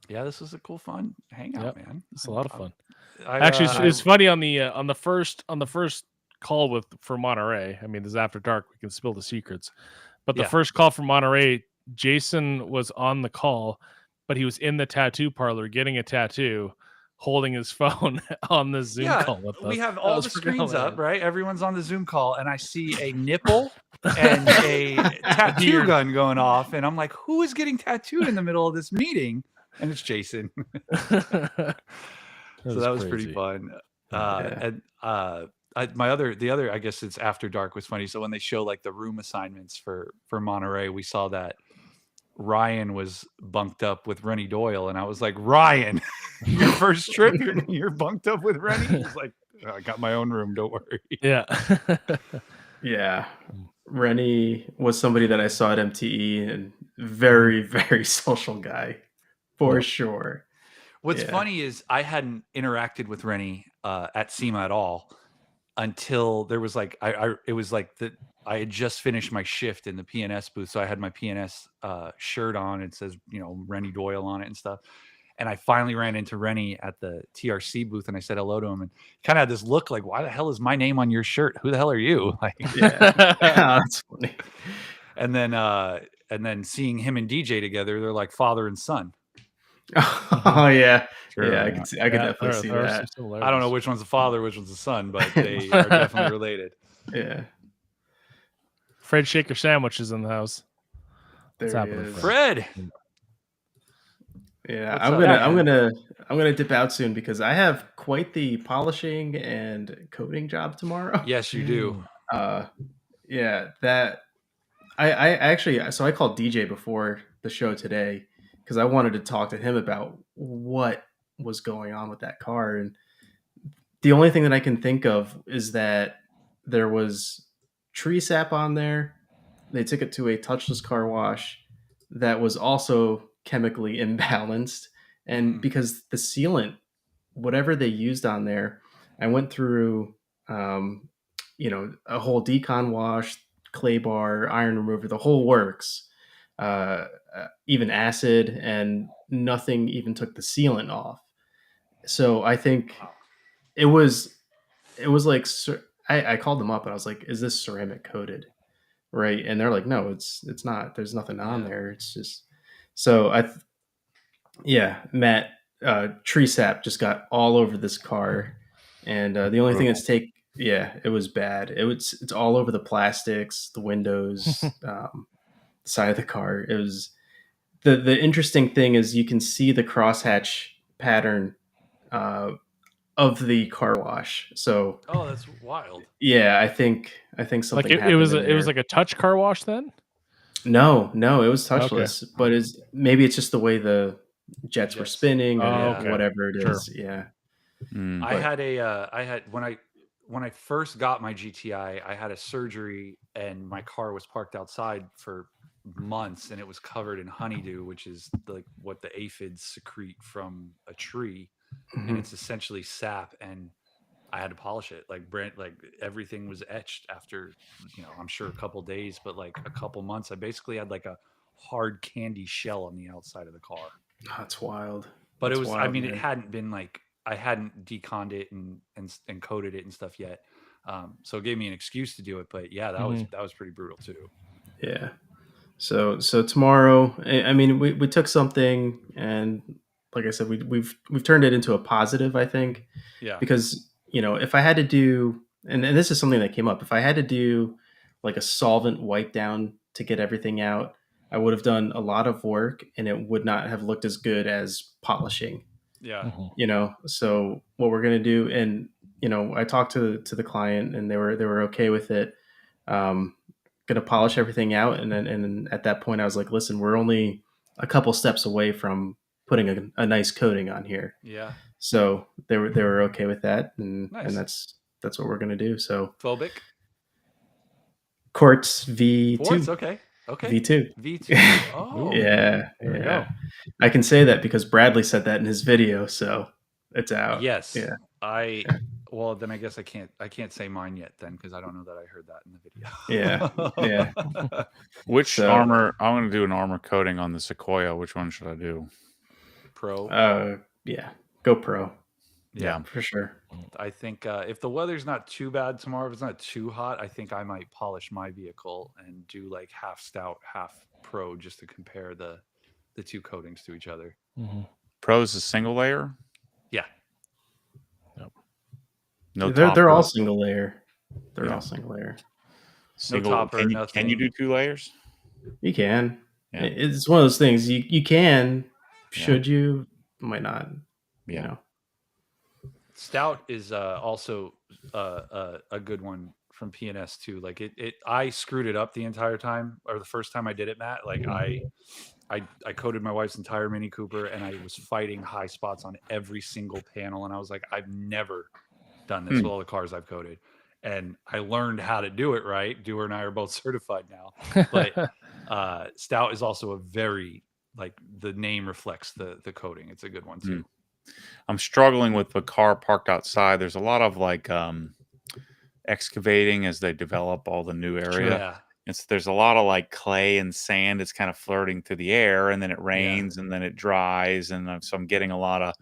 Yeah, this was a cool, fun hangout, man. It's a lot of fun. Actually, it's funny on the first call for Monterey. I mean, this is after dark. We can spill the secrets, but the first call from Monterey, Jason was on the call, but he was in the tattoo parlor getting a tattoo, holding his phone on the Zoom call with us. We have all the screens up, right? Everyone's on the Zoom call, and I see a nipple and a tattoo gun going off, and I'm like, who is getting tattooed in the middle of this meeting? And it's Jason. So that was pretty fun. And the other, I guess it's after dark was funny. So when they show like the room assignments for Monterey, we saw that Ryan was bunked up with Rennie Doyle, and I was like, Ryan, your first trip, you're bunked up with Rennie. He's like, oh, I got my own room, don't worry. Yeah. Yeah. Rennie was somebody that I saw at MTE, and very, very social guy, for sure. What's funny is I hadn't interacted with Rennie at SEMA at all until there was like it was like I had just finished my shift in the PNS booth, so I had my PNS shirt on. It says Rennie Doyle on it and stuff. And I finally ran into Rennie at the TRC booth, and I said hello to him, and kind of had this look like, "Why the hell is my name on your shirt? Who the hell are you?" Like, that's funny. And then seeing him and DJ together, they're like father and son. Oh yeah, yeah. I could definitely see that. I don't know which one's the father, which one's the son, but they are definitely related. Yeah. Fred Shaker Sandwich is in the house. What's happening, Fred? Yeah, I'm gonna dip out soon because I have quite the polishing and coating job tomorrow. Yes, you do. Yeah, that I actually, so I called DJ before the show today because I wanted to talk to him about what was going on with that car, and the only thing that I can think of is that there was tree sap on there. They took it to a touchless car wash that was also chemically imbalanced, and because the sealant, whatever they used on there, I went through a whole decon wash, clay bar, iron remover, the whole works, even acid, and nothing even took the sealant off. So I think it was like, I called them up and I was like, is this ceramic coated? Right. And they're like, no, it's not, there's nothing on there. It's just, so Matt, tree sap just got all over this car. And the only thing it's it was bad. It's all over the plastics, the windows, side of the car. It was the interesting thing is you can see the crosshatch pattern of the car wash. So that's wild. Yeah, I think something like it happened was in it was there. like a touch car wash then. No, it was touchless, but maybe it's just the way the jets were spinning or whatever it is. Sure. Yeah. I had when I first got my GTI, I had a surgery and my car was parked outside for months and it was covered in honeydew, which is like what the aphids secrete from a tree, and it's essentially sap. And I had to polish it. Like everything was etched after, I'm sure a couple days, but like a couple months, I basically had like a hard candy shell on the outside of the car. That's wild. But That's it was, wild, I mean, man. it hadn't been like, I hadn't deconned it and coated it and stuff yet. So it gave me an excuse to do it, but yeah, that was pretty brutal too. Yeah. So tomorrow, I mean, we took something, and like I said, we've turned it into a positive, I think. Yeah. Because, if I had to do, and this is something that came up, if I had to do like a solvent wipe down to get everything out, I would have done a lot of work and it would not have looked as good as polishing. Yeah. So what we're going to do, and, I talked to the client and they were okay with it. Going to polish everything out. And at that point I was like, listen, we're only a couple steps away from putting a nice coating on here. Yeah. So they were okay with that. And, Nice. and that's what we're going to do. So Phobic? Quartz V2. Quartz, okay. V2. V2. Oh, yeah. There we go. I can say that because Bradley said that in his video, so it's out. yes. Yeah. Well, then I guess I can't say mine yet then because I don't know that I heard that in the video. Yeah. Which armor? I'm going to do an armor coating on the Sequoia. Which one should I do? Pro. Yeah. Go pro. Yeah, for sure. I think if the weather's not too bad tomorrow, if it's not too hot, I think I might polish my vehicle and do like half stout, half pro, just to compare the two coatings to each other. Mm-hmm. Pro's a single layer. Yeah. Yep. No, they're all single layer. They're all single layer. Single. No topper, can you do 2 layers? You can. Yeah. It's one of those things. You can. Should you? Might not. Yeah. You know. Stout is also a good one from PNS too. Like I screwed it up the entire time, or the first time I did it, Matt. Like I coated my wife's entire Mini Cooper, and I was fighting high spots on every single panel. And I was like, I've never done this with all the cars I've coated, and I learned how to do it right. Dewar and I are both certified now, but Stout is also a very, like, the name reflects the coating. It's a good one too. I'm struggling with the car parked outside. There's a lot of like excavating as they develop all the new area. Yeah. There's a lot of like clay and sand. It's kind of flirting through the air, and then it rains, and then it dries, and so I'm getting a lot of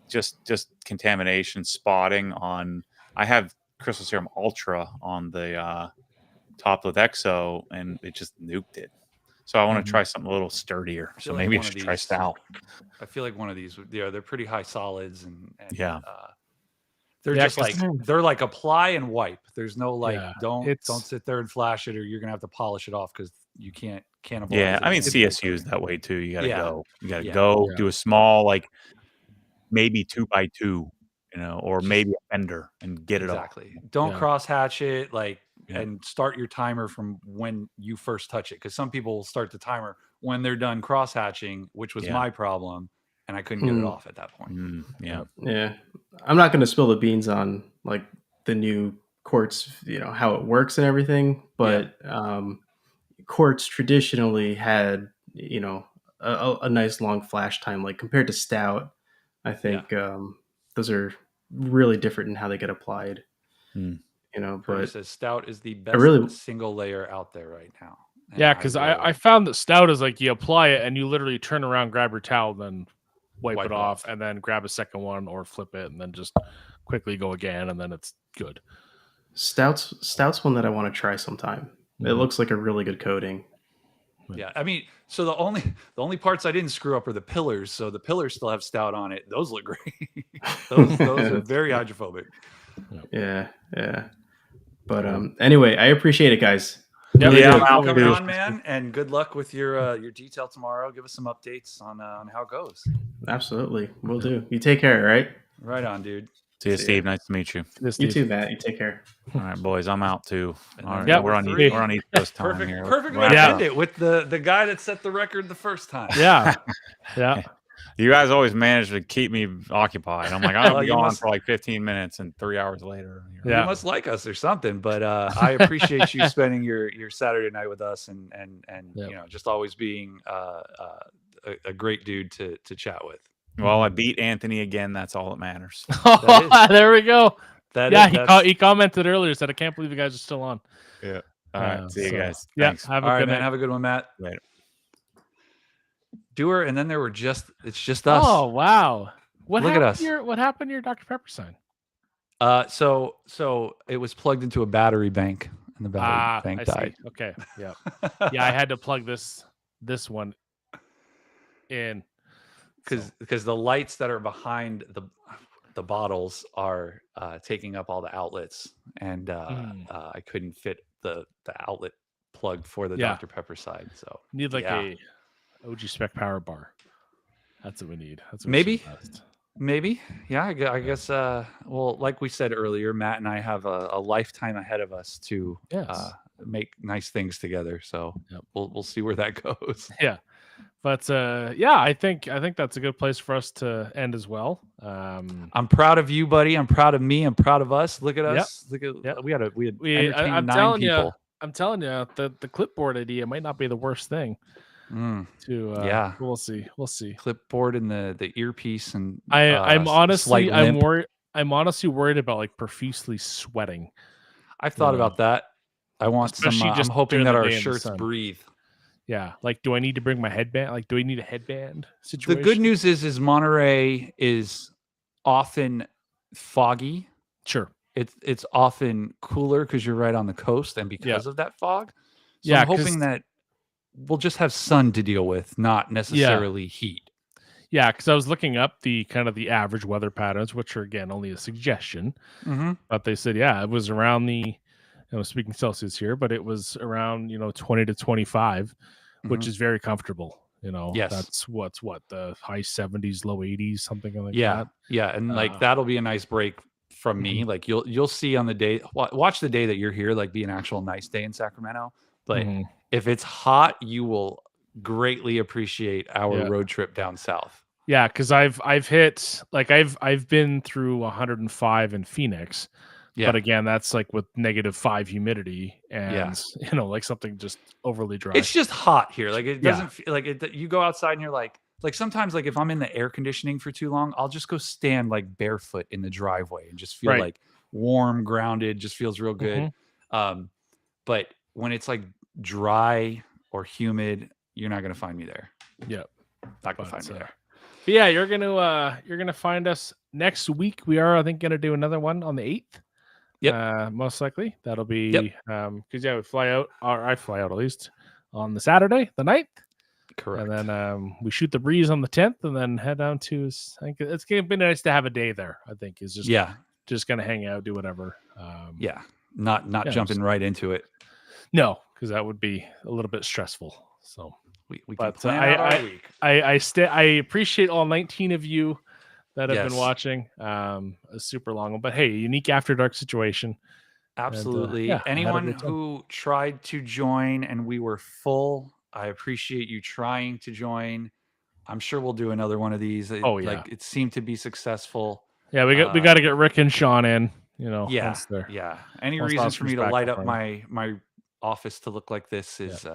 just contamination spotting on. I have Crystal Serum Ultra on the top with EXO, and it just nuked it. So I want to try something a little sturdier. So maybe I should try Stout. I feel like one of these, they're pretty high solids, and they're Yeah, just like, they're like apply and wipe. There's no like, don't sit there and flash it, or you're gonna have to polish it off because you can't cannibalize. Yeah, it. I mean CSU is that way too. You gotta go. You gotta go Yeah. do a small, like maybe 2x2, or maybe a fender, and get it off. Exactly. Don't cross hatch it, like, and start your timer from when you first touch it, because some people will start the timer when they're done cross hatching, which was my problem, and I couldn't get it off at that point. Yeah. I'm not going to spill the beans on like the new Quartz, how it works and everything, but Quartz traditionally had a nice long flash time, like compared to Stout. I think those are really different in how they get applied. But says Stout is the best single layer out there right now. And yeah, because I found that Stout is like you apply it and you literally turn around, grab your towel, then wipe it off, and then grab a second one or flip it, and then just quickly go again, and then it's good. Stout's one that I want to try sometime. It looks like a really good coating. Yeah, I mean, so the only parts I didn't screw up are the pillars. So the pillars still have Stout on it. Those look great. those are very hydrophobic. Yeah. But anyway, I appreciate it, guys. Thank you for coming on, man, and good luck with your detail tomorrow. Give us some updates on how it goes. Absolutely, we'll do. You take care, all right? Right on, dude. See you, Steve. Nice to meet you. You too, Matt. You take care. All right, boys. I'm out too. All right, yeah, we're on East Coast time here. Perfect way to end it with the guy that set the record the first time. Yeah. You guys always manage to keep me occupied. I'm like, I'll be gone for like 15 minutes, and 3 hours later. You must like us or something. But I appreciate you spending your Saturday night with us, and just always being a great dude to chat with. Well, I beat Anthony again. That's all that matters. There we go. He he commented earlier, said, I can't believe you guys are still on. Yeah. All right. See you guys. Yeah. Thanks. Have a all right, good man. night. Have a good one, Matt. Later. Dewar, and then there were it's just us. Oh, wow. Look at us. What happened to your Dr. Pepper sign? So it was plugged into a battery bank, and the battery bank died. See. Okay. Yeah. Yeah, I had to plug this one in. Because the lights that are behind the bottles are taking up all the outlets, and I couldn't fit the outlet plug for the Dr. Pepper side. So need like a OG Spec power bar. That's what we need. That's what maybe. Yeah, I guess. Well, like we said earlier, Matt and I have a lifetime ahead of us to make nice things together. So we'll see where that goes. Yeah. But I think that's a good place for us to end as well. I'm proud of you, buddy. I'm proud of me. I'm proud of us. Look at us. Look at we had I'm nine telling people. you, I'm telling you, the clipboard idea might not be the worst thing. Yeah, we'll see. We'll see. Clipboard and the earpiece, and I'm honestly, slight limp. I'm honestly worried about like profusely sweating. I've thought about that. I want especially some. I'm just hoping during that the our day in the shirts sun. breathe. Yeah, like, do I need to bring my headband? Like, do I need a headband situation? The good news is Monterey is often foggy. Sure. It's often cooler because you're right on the coast, and because of that fog. So Yeah, I'm hoping that we'll just have sun to deal with, not necessarily heat. Yeah, because I was looking up the kind of the average weather patterns, which are again only a suggestion. But they said, it was around the, speaking Celsius here, but it was around 20 to 25, which is very comfortable. That's what the high 70s, low 80s, something like that. Yeah, and like that'll be a nice break from me. Like you'll see on the day, watch the day that you're here, like be an actual nice day in Sacramento. But if it's hot, you will greatly appreciate our road trip down south. Yeah, because I've hit, like, I've been through 105 in Phoenix. But again, that's like with -5 humidity and like something just overly dry. It's just hot here. Like it doesn't feel like it. You go outside and you're like sometimes, like if I'm in the air conditioning for too long, I'll just go stand like barefoot in the driveway and just feel like warm, grounded. Just feels real good. But when it's like dry or humid, you're not gonna find me there. Yep, not gonna find me there. But yeah, you're gonna find us next week. We are, I think, gonna do another one on the 8th. Yep. Most likely that'll be because we fly out, or I fly out at least on the Saturday, the 9th. Correct. And then we shoot the breeze on the 10th, and then head down to. I think it's gonna be nice to have a day there. I think is just gonna hang out, do whatever. Not jumping right into it. No, because that would be a little bit stressful. So we can plan out our week. I appreciate all 19 of you that have been watching. A super long one, but hey, unique After Dark situation. Absolutely. And, anyone who tried to join and we were full, I appreciate you trying to join. I'm sure we'll do another one of these. Like it seemed to be successful. Yeah, we got to get Rick and Sean in. Any reason for me to light up my office to look like this is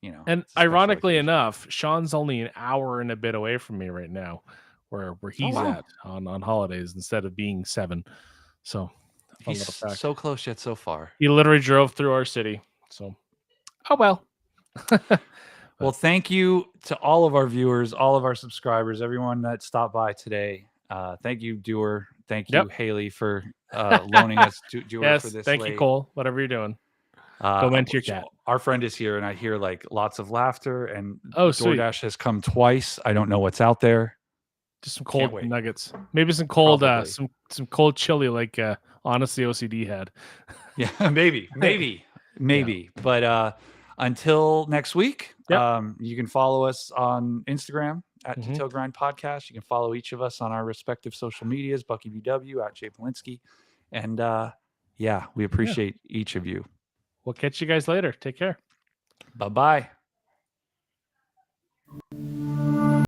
And ironically enough, Sean's only an hour and a bit away from me right now, where he's at on holidays instead of being 7. So he's so close yet so far. He literally drove through our city. So well. Well, thank you to all of our viewers, all of our subscribers, everyone that stopped by today. Thank you, Doer. Thank you, Haley, for loaning us Doer for this. Thank you, Cole. Whatever you're doing. Go into your cat. Our friend is here, and I hear like lots of laughter. And sweet. DoorDash has come twice. I don't know what's out there. Just some cold nuggets. Maybe some cold, some cold chili, like honestly OCD had. Yeah, maybe. But until next week, you can follow us on Instagram at Detail Grind Podcast. You can follow each of us on our respective social medias, Bucky BW, at Jay Polinsky. And we appreciate each of you. We'll catch you guys later. Take care. Bye-bye.